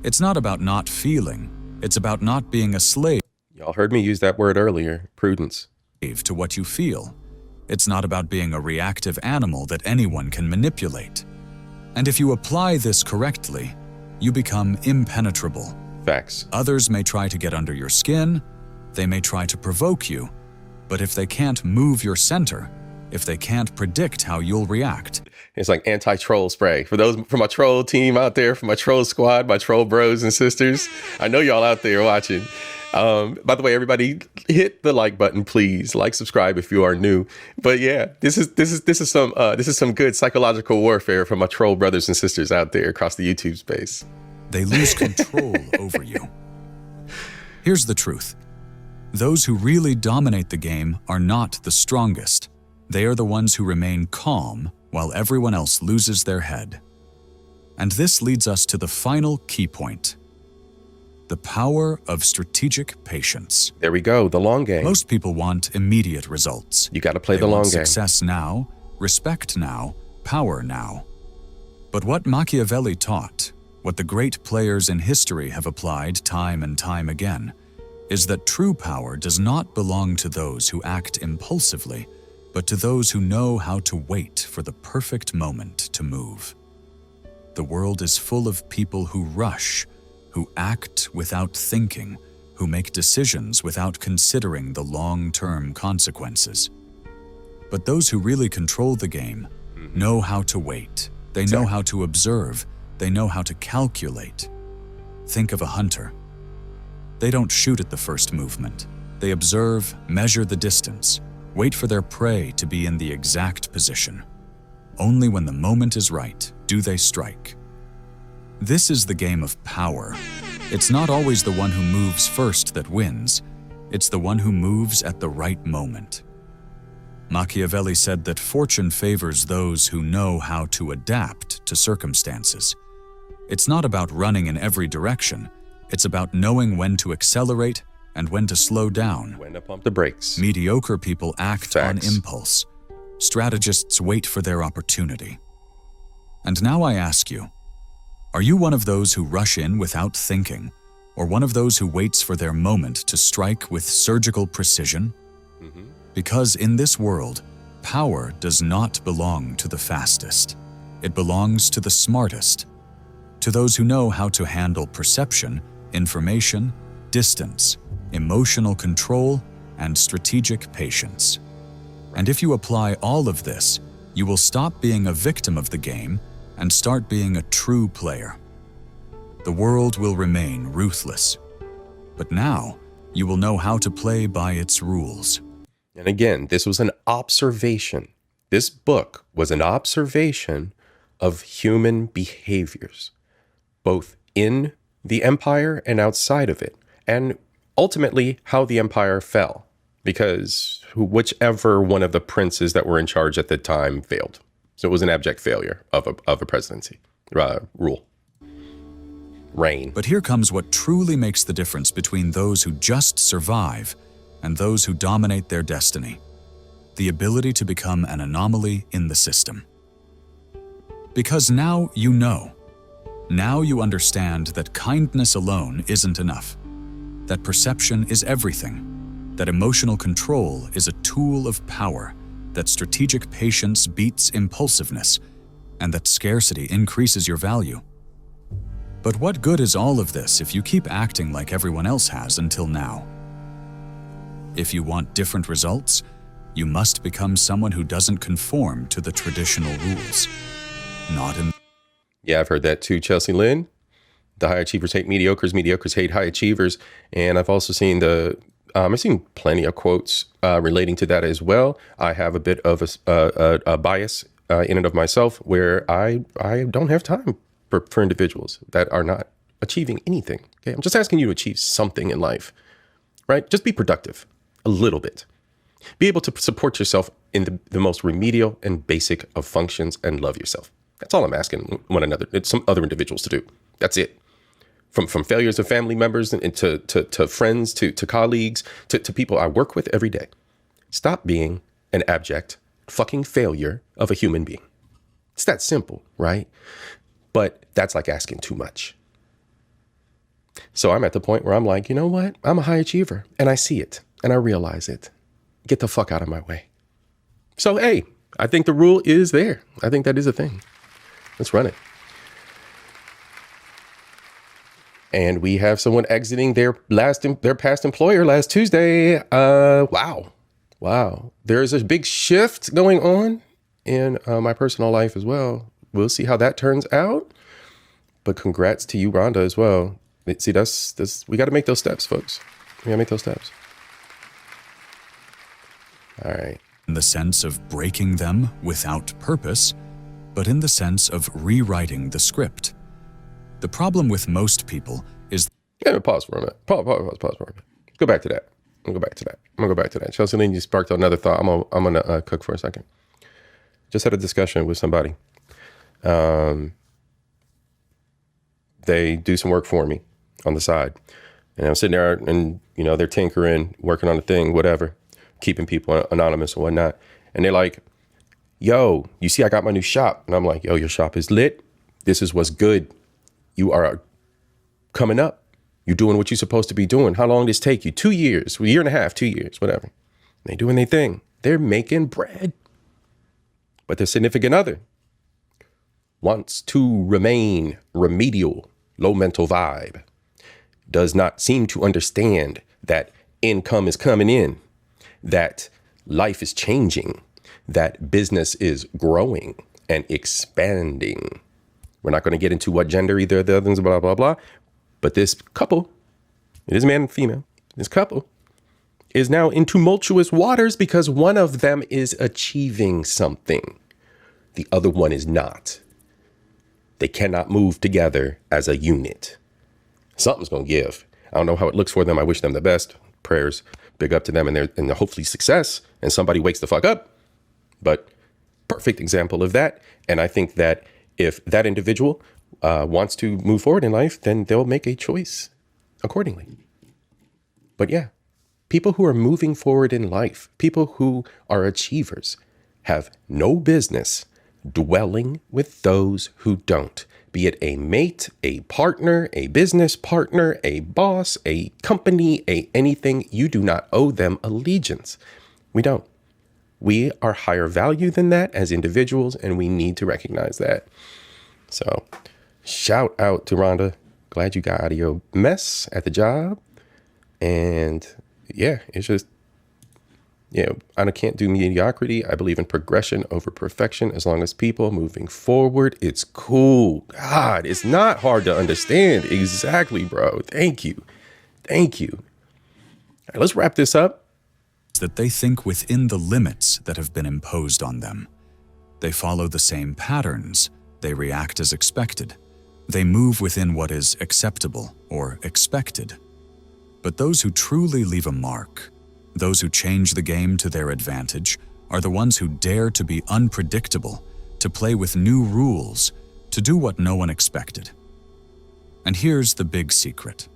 It's not about not feeling, it's about not being a slave. Y'all heard me use that word earlier, prudence. To what you feel. It's not about being a reactive animal that anyone can manipulate. And if you apply this correctly, you become impenetrable. Facts. Others may try to get under your skin, they may try to provoke you, but if they can't move your center, if they can't predict how you'll react. It's like anti-troll spray. For my troll team out there, for my troll squad, my troll bros and sisters, I know y'all out there watching. By the way, everybody, hit the like button, please. Like, subscribe if you are new. But yeah, this is some good psychological warfare for my troll brothers and sisters out there across the YouTube space. They lose control over you. Here's the truth. Those who really dominate the game are not the strongest. They are the ones who remain calm while everyone else loses their head. And this leads us to the final key point. The power of strategic patience. There we go, the long game. Most people want immediate results. You got to play They the long want game. Success now, respect now, power now. But what Machiavelli taught, what the great players in history have applied time and time again, is that true power does not belong to those who act impulsively, but to those who know how to wait for the perfect moment to move. The world is full of people who rush, who act without thinking, who make decisions without considering the long-term consequences. But those who really control the game know how to wait. They know how to observe. They know how to calculate. Think of a hunter. They don't shoot at the first movement. They observe, measure the distance, wait for their prey to be in the exact position. Only when the moment is right do they strike. This is the game of power. It's not always the one who moves first that wins. It's the one who moves at the right moment. Machiavelli said that fortune favors those who know how to adapt to circumstances. It's not about running in every direction. It's about knowing when to accelerate and when to slow down. When to pump the brakes. Mediocre people act on impulse. Strategists wait for their opportunity. And now I ask you, are you one of those who rush in without thinking, or one of those who waits for their moment to strike with surgical precision? Because in this world, power does not belong to the fastest. It belongs to the smartest, to those who know how to handle perception, information, distance, emotional control, and strategic patience. And if you apply all of this, you will stop being a victim of the game and start being a true player. The world will remain ruthless, but now you will know how to play by its rules. And again, this was an observation. This book was an observation of human behaviors, both in the empire and outside of it, and ultimately how the empire fell, because whichever one of the princes that were in charge at the time failed. So it was an abject failure of a presidency rule. Reign. But here comes what truly makes the difference between those who just survive and those who dominate their destiny: the ability to become an anomaly in the system. Because now you know. Now you understand that kindness alone isn't enough, that perception is everything, that emotional control is a tool of power, that strategic patience beats impulsiveness, and that scarcity increases your value. But what good is all of this if you keep acting like everyone else has until now? If you want different results, you must become someone who doesn't conform to the traditional rules. Not in... Yeah, I've heard that too, Chelsea Lynn. The high achievers hate mediocres, mediocres hate high achievers. And I've also seen I've seen plenty of quotes relating to that as well. I have a bit of a bias in and of myself where I don't have time for individuals that are not achieving anything. Okay, I'm just asking you to achieve something in life, right? Just be productive a little bit. Be able to support yourself in the most remedial and basic of functions and love yourself. That's all I'm asking one another. It's some other individuals to do. That's it. From failures of family members and to friends, to colleagues, to people I work with every day. Stop being an abject fucking failure of a human being. It's that simple, right? But that's like asking too much. So I'm at the point where I'm like, you know what? I'm a high achiever and I see it and I realize it. Get the fuck out of my way. So, hey, I think the rule is there. I think that is a thing. Let's run it. And we have someone exiting their past employer last Tuesday. Wow. There's a big shift going on in my personal life as well. We'll see how that turns out. But congrats to you, Rhonda, as well. See, that's we got to make those steps, folks. We got to make those steps. All right. In the sense of breaking them without purpose, but in the sense of rewriting the script. The problem with most people is... Yeah, pause for a minute. Pause for a minute. Go back to that. I'm going to go back to that. Chelsea Lynn, you sparked another thought. I'm gonna cook for a second. Just had a discussion with somebody. They do some work for me on the side. And I'm sitting there and, they're tinkering, working on a thing, whatever, keeping people anonymous and whatnot. And they're like, yo, you see, I got my new shop. And I'm like, yo, your shop is lit. This is what's good. You are coming up. You're doing what you're supposed to be doing. How long did this take you? 2 years, a year and a half, 2 years, whatever. They doing their thing. They're making bread. But their significant other wants to remain remedial, low mental vibe. does not seem to understand that income is coming in, that life is changing, that business is growing and expanding. We're not going to get into what gender either of the others, blah, blah, blah. But this couple, it is man and female, this couple is now in tumultuous waters because one of them is achieving something. The other one is not. They cannot move together as a unit. Something's going to give. I don't know how it looks for them. I wish them the best. Prayers, big up to them and their hopefully success. And somebody wakes the fuck up. But perfect example of that. And I think that if that individual wants to move forward in life, then they'll make a choice accordingly. But yeah, people who are moving forward in life, people who are achievers, have no business dwelling with those who don't. Be it a mate, a partner, a business partner, a boss, a company, anything, you do not owe them allegiance. We don't. We are higher value than that as individuals, and we need to recognize that. So, shout out to Rhonda. Glad you got out of your mess at the job. And yeah, it's just, I can't do mediocrity. I believe in progression over perfection. As long as people moving forward, it's cool. God, it's not hard to understand. Exactly, bro. Thank you. Thank you. All right, let's wrap this up. That they think within the limits that have been imposed on them. They follow the same patterns. They react as expected. They move within what is acceptable or expected. But those who truly leave a mark, those who change the game to their advantage, are the ones who dare to be unpredictable, to play with new rules, to do what no one expected. And here's the big secret.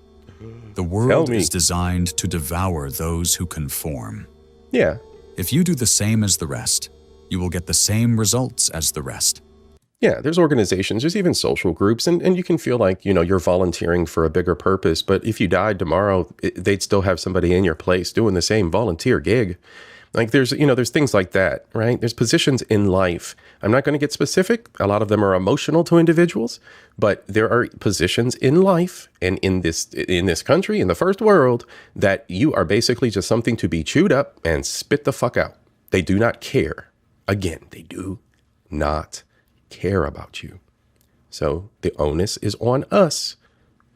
The world is designed to devour those who conform. Yeah. If you do the same as the rest, you will get the same results as the rest. Yeah, there's organizations, there's even social groups, and you can feel like, you're volunteering for a bigger purpose. But if you died tomorrow, they'd still have somebody in your place doing the same volunteer gig. Like there's things like that, right? There's positions in life. I'm not going to get specific. A lot of them are emotional to individuals, but there are positions in life and in this country, in the first world, that you are basically just something to be chewed up and spit the fuck out. They do not care. Again, they do not care about you. So the onus is on us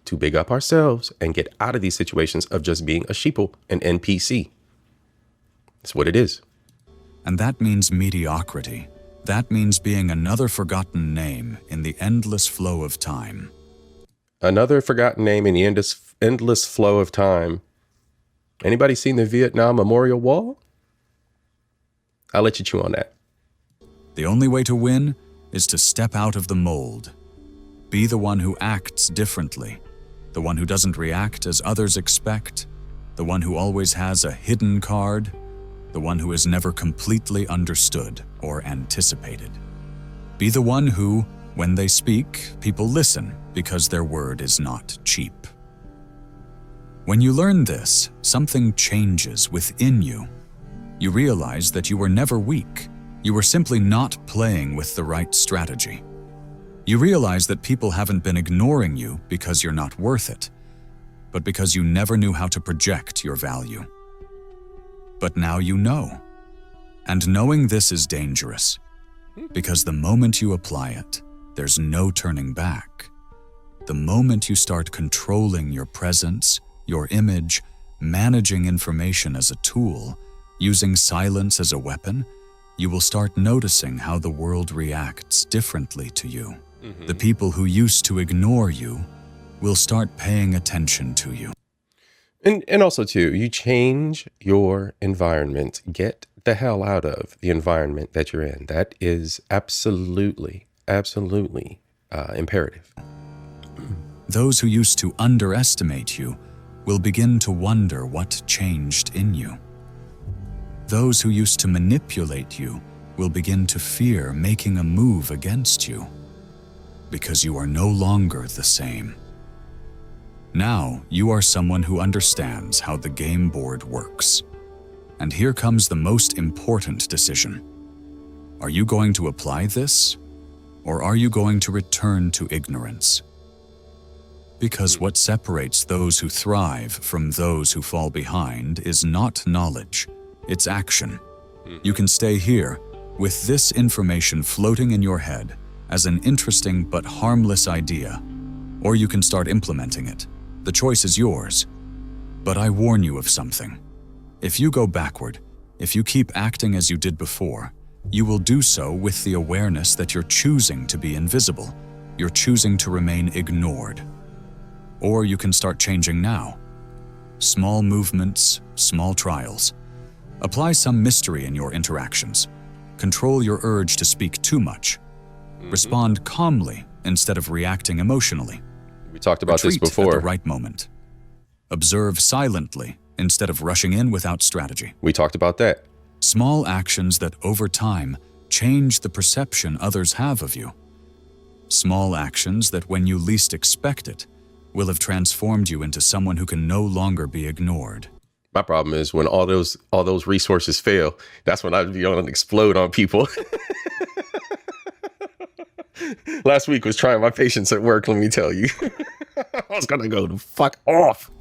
to big up ourselves and get out of these situations of just being a sheeple, an NPC. It's what it is. And that means mediocrity. That means being another forgotten name in the endless flow of time. Another forgotten name in the endless flow of time. Anybody seen the Vietnam Memorial Wall? I'll let you chew on that. The only way to win is to step out of the mold. Be the one who acts differently, the one who doesn't react as others expect, the one who always has a hidden card, the one who is never completely understood or anticipated. Be the one who, when they speak, people listen because their word is not cheap. When you learn this, something changes within you. You realize that you were never weak. You were simply not playing with the right strategy. You realize that people haven't been ignoring you because you're not worth it, but because you never knew how to project your value. But now you know. And knowing this is dangerous, because the moment you apply it, there's no turning back. The moment you start controlling your presence, your image, managing information as a tool, using silence as a weapon, you will start noticing how the world reacts differently to you. The people who used to ignore you will start paying attention to you. And also, too, you change your environment. Get the hell out of the environment that you're in. That is absolutely imperative. Those who used to underestimate you will begin to wonder what changed in you. Those who used to manipulate you will begin to fear making a move against you, because you are no longer the same. Now you are someone who understands how the game board works. And here comes the most important decision. Are you going to apply this, or are you going to return to ignorance? Because what separates those who thrive from those who fall behind is not knowledge, it's action. You can stay here, with this information floating in your head as an interesting but harmless idea, or you can start implementing it. The choice is yours. But I warn you of something. If you go backward, if you keep acting as you did before, you will do so with the awareness that you're choosing to be invisible. You're choosing to remain ignored. Or you can start changing now. Small movements, small trials. Apply some mystery in your interactions. Control your urge to speak too much. Respond calmly instead of reacting emotionally. We talked about Retreat this before. at the right moment. Observe silently instead of rushing in without strategy. We talked about that. Small actions that over time change the perception others have of you. Small actions that when you least expect it, will have transformed you into someone who can no longer be ignored. My problem is when all those resources fail, that's when I'd be on and explode on people. Last week was trying my patience at work, let me tell you. I was gonna go the fuck off.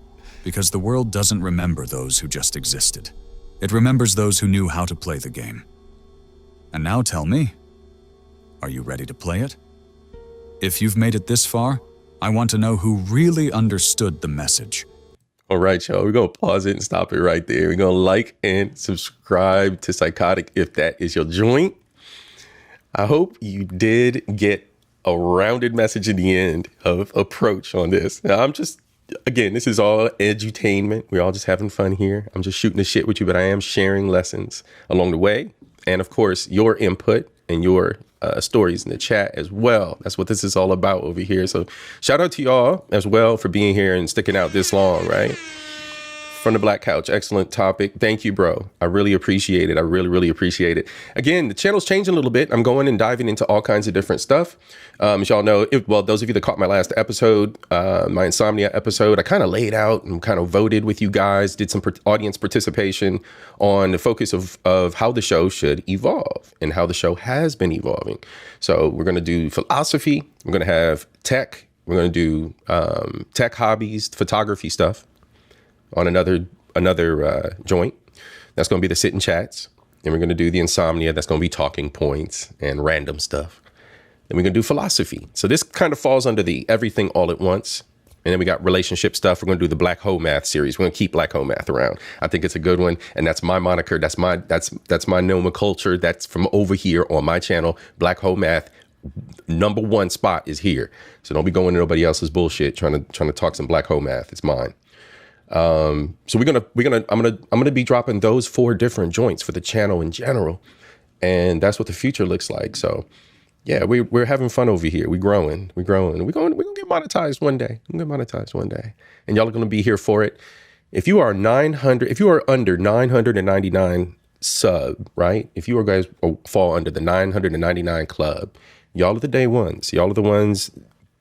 Because the world doesn't remember those who just existed. It remembers those who knew how to play the game. And now tell me, are you ready to play it? If you've made it this far, I want to know who really understood the message. All right, y'all, we're going to pause it and stop it right there. We're going to like and subscribe to Psychotic if that is your joint. I hope you did get a rounded message in the end of approach on this. Now, I'm just, again, this is all edutainment. We're all just having fun here. I'm just shooting the shit with you, but I am sharing lessons along the way. And of course, your input and your stories in the chat as well. That's what this is all about over here. So shout out to y'all as well for being here and sticking out this long, right? From the Black Couch. Excellent topic. Thank you, bro. I really appreciate it. I really, really appreciate it. Again, the channel's changing a little bit. I'm going and diving into all kinds of different stuff. As y'all know, those of you that caught my last episode, my insomnia episode, I kind of laid out and kind of voted with you guys, did some audience participation on the focus of how the show should evolve and how the show has been evolving. So we're going to do philosophy. We're going to have tech. We're going to do tech hobbies, photography stuff on another joint. That's going to be the sit and chats. Then we're going to do the insomnia. That's going to be talking points and random stuff. Then we're going to do philosophy. So this kind of falls under the everything all at once. And then we got relationship stuff. We're going to do the Black Hole Math series. We're going to keep Black Hole Math around. I think it's a good one. And that's my moniker. That's my nomenclature. That's from over here on my channel. Black Hole Math, #1 spot is here. So don't be going to nobody else's bullshit trying to talk some Black Hole Math. It's mine. So I'm gonna be dropping those 4 different joints for the channel in general, and that's what the future looks like. So yeah, we're having fun over here. We're growing. We're gonna get monetized one day. And y'all are gonna be here for it. If you are under 999 sub, right? If you guys fall under the 999 club, y'all are the day ones. Y'all are the ones.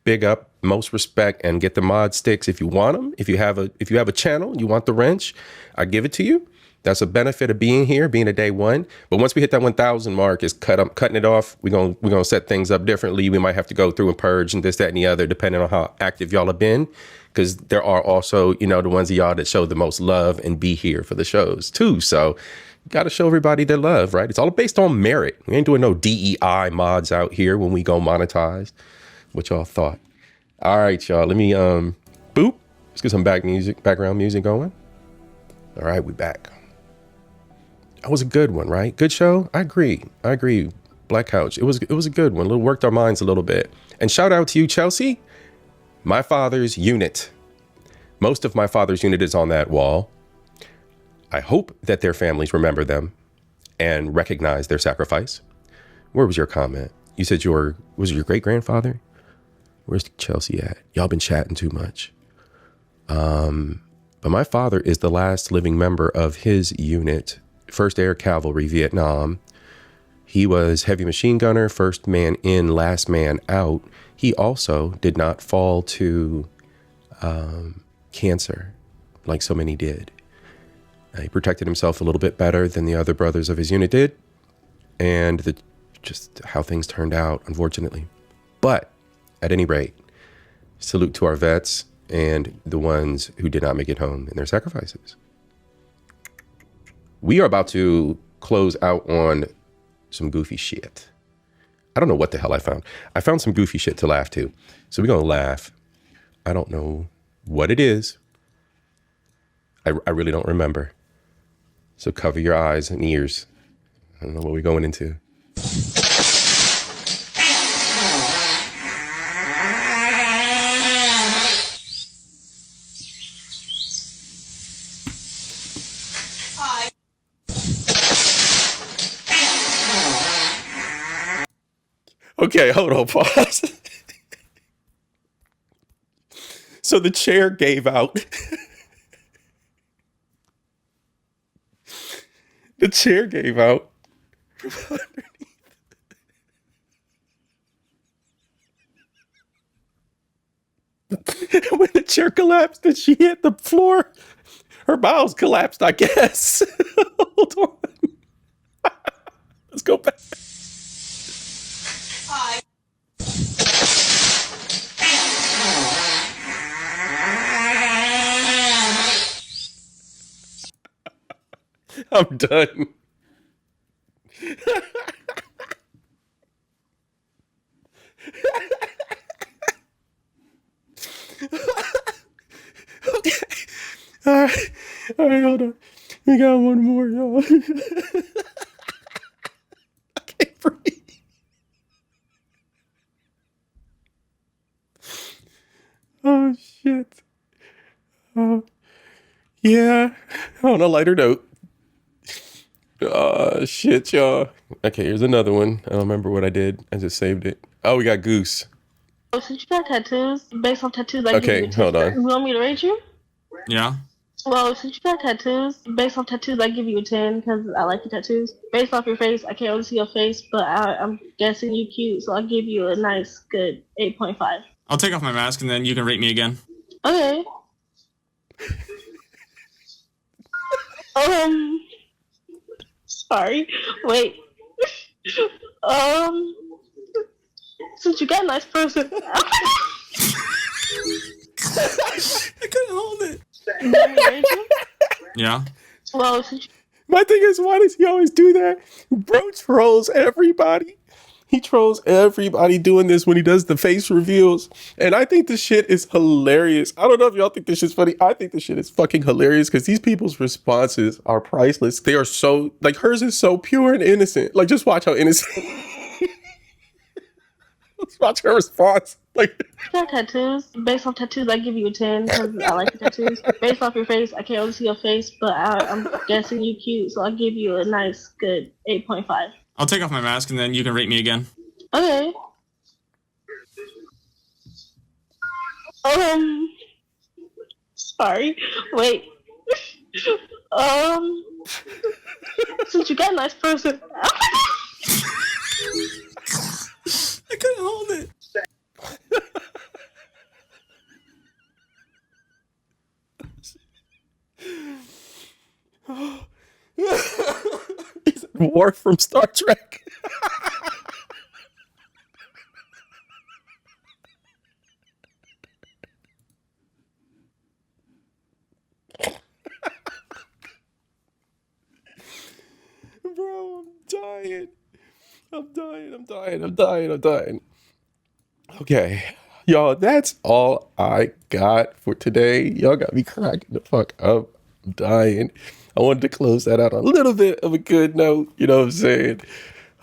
Big up, most respect, and get the mod sticks if you want them. If you have a channel, you want the wrench, I give it to you. That's a benefit of being here, being a day one. But once we hit that 1,000 mark, is cutting it off. We're gonna set things up differently. We might have to go through and purge and this, that, and the other, depending on how active y'all have been. Because there are also, the ones of y'all that show the most love and be here for the shows too. So got to show everybody their love, right? It's all based on merit. We ain't doing no DEI mods out here when we go monetized. What y'all thought? All right, y'all. Let me boop. Let's get some background music going. All right, we back. That was a good one, right? Good show. I agree. Black Couch. It was a good one. It worked our minds a little bit. And shout out to you, Chelsea. My father's unit. Most of my father's unit is on that wall. I hope that their families remember them and recognize their sacrifice. Where was your comment? You said was it your great grandfather? Where's Chelsea at? Y'all been chatting too much. But my father is the last living member of his unit, 1st Air Cavalry, Vietnam. He was heavy machine gunner, first man in, last man out. He also did not fall to cancer like so many did. He protected himself a little bit better than the other brothers of his unit did. And just how things turned out, unfortunately. But at any rate, Salute to our vets and the ones who did not make it home in their sacrifices. We are about to close out on some goofy shit. I don't know what the hell I found. I found some goofy shit to laugh to. So we're going to laugh. I don't know what it is. I really don't remember. So cover your eyes and ears. I don't know what we're going into. Okay, hold on, pause. So the chair gave out. The chair gave out. When the chair collapsed and she hit the floor, her bowels collapsed, I guess. Hold on. Let's go back. I'm done. Okay. All right, hold on. We got one more, y'all. I can't breathe. Oh, shit. Yeah, on a lighter note. Shit, y'all. Okay, here's another one. I don't remember what I did. I just saved it. Oh, we got Goose. Since you got tattoos, based on tattoos, I give you a 10. Hold on. You want me to rate you? Yeah. Well, since you got tattoos, based on tattoos, I give you a 10 because I like your tattoos. Based off your face, I can't really see your face, but I'm guessing you cute, so I'll give you a nice, good 8.5. I'll take off my mask and then you can rate me again. Okay. Sorry. Wait. Since you got a nice person. I couldn't hold it. Yeah. Well, since my thing is, why does he always do that? Bro trolls everybody. He trolls everybody doing this when he does the face reveals. And I think this shit is hilarious. I don't know if y'all think this shit's funny. I think this shit is fucking hilarious because these people's responses are priceless. They are so, like, hers is so pure and innocent. Like, just watch how innocent. Let's watch her response. Like, got tattoos. Based on tattoos, I give you a 10 because I like the tattoos. Based off your face, I can't really see your face, but I'm guessing you cute, so I'll give you a nice, good 8.5. I'll take off my mask and then you can rate me again. Okay. Sorry. Wait. Since you got a nice person. I couldn't hold it. Is it Worf from Star Trek? Bro, I'm dying. Okay, y'all, that's all I got for today. Y'all got me cracking the fuck up. I'm dying. I wanted to close that out on a little bit of a good note. You know what I'm saying?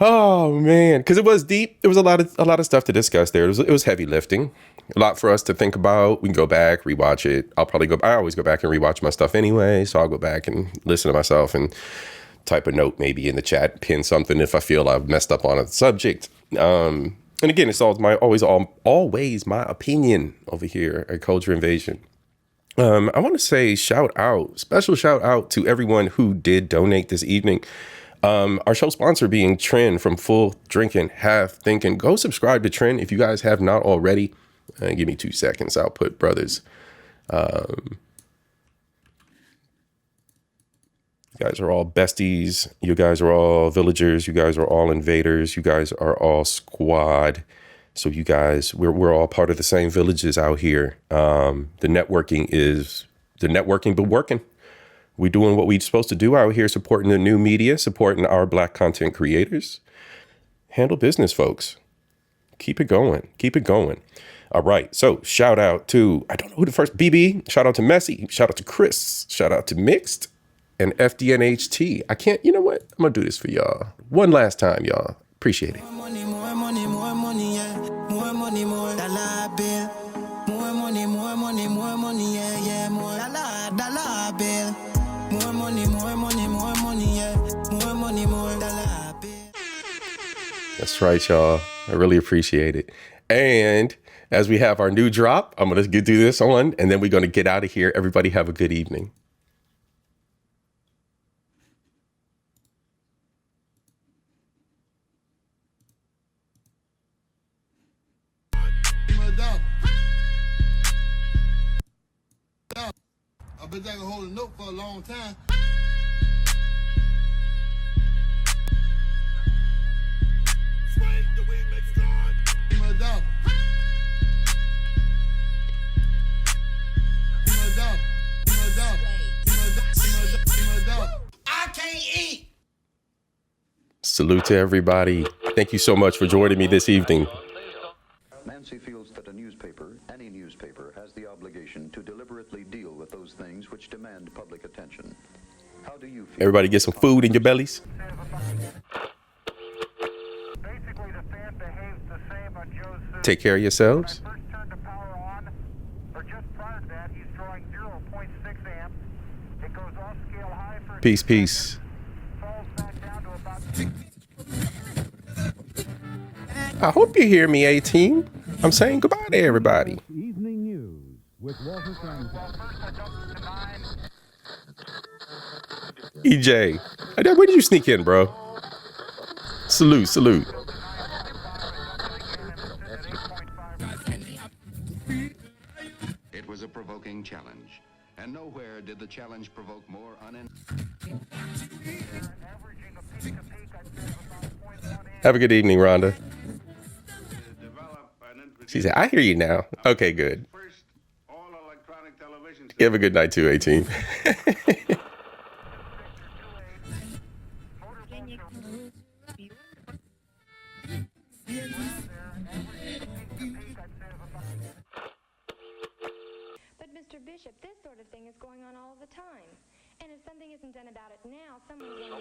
Oh man, because it was deep. There was a lot of stuff to discuss there. It was heavy lifting. A lot for us to think about. We can go back, rewatch it. I always go back and rewatch my stuff anyway. So I'll go back and listen to myself and type a note maybe in the chat, pin something if I feel I've messed up on a subject. And again, it's always my opinion over here at Culture Invasion. I want to say special shout out to everyone who did donate this evening. Our show sponsor being Trend from Full Drinking, Half Thinking. Go subscribe to Trend if you guys have not already. Give me 2 seconds. I'll put brothers. You guys are all besties. You guys are all villagers. You guys are all invaders. You guys are all squad. So you guys, we're all part of the same villages out here. The networking, but working. We're doing what we're supposed to do out here, supporting the new media, supporting our Black content creators. Handle business, folks. Keep it going. Keep it going. All right. So shout out to, I don't know who the first, BB. Shout out to Messy. Shout out to Chris. Shout out to Mixed and FDNHT. I can't, you know what? I'm going to do this for y'all. One last time, y'all. Appreciate it. More money, yeah. More money, more dollar bill. More money, yeah. More dollar bill. More money, yeah. More dollar bill. That's right, y'all. I really appreciate it. And as we have our new drop, I'm going to do this on, and then we're going to get out of here. Everybody have a good evening. I bet I can hold a note for a long time. I can't eat. Salute to everybody. Thank you so much for joining me this evening. Nancy feels that a newspaper, any newspaper, has the obligation to deliberately deal with those things which demand public attention. How do you feel? Everybody get some food in your bellies. Take care of yourselves. Peace, peace. I hope you hear me, 18. I'm saying goodbye to everybody. Evening News with Walter EJ, where did you sneak in, bro? Salute. It was a provoking challenge, and nowhere did the challenge provoke more Have a good evening, Rhonda. She said, I hear you now. Okay, good. You have a good night too, 18. But Mr. Bishop, this sort of thing is going on all the time. And if something isn't done about it now, someone's going to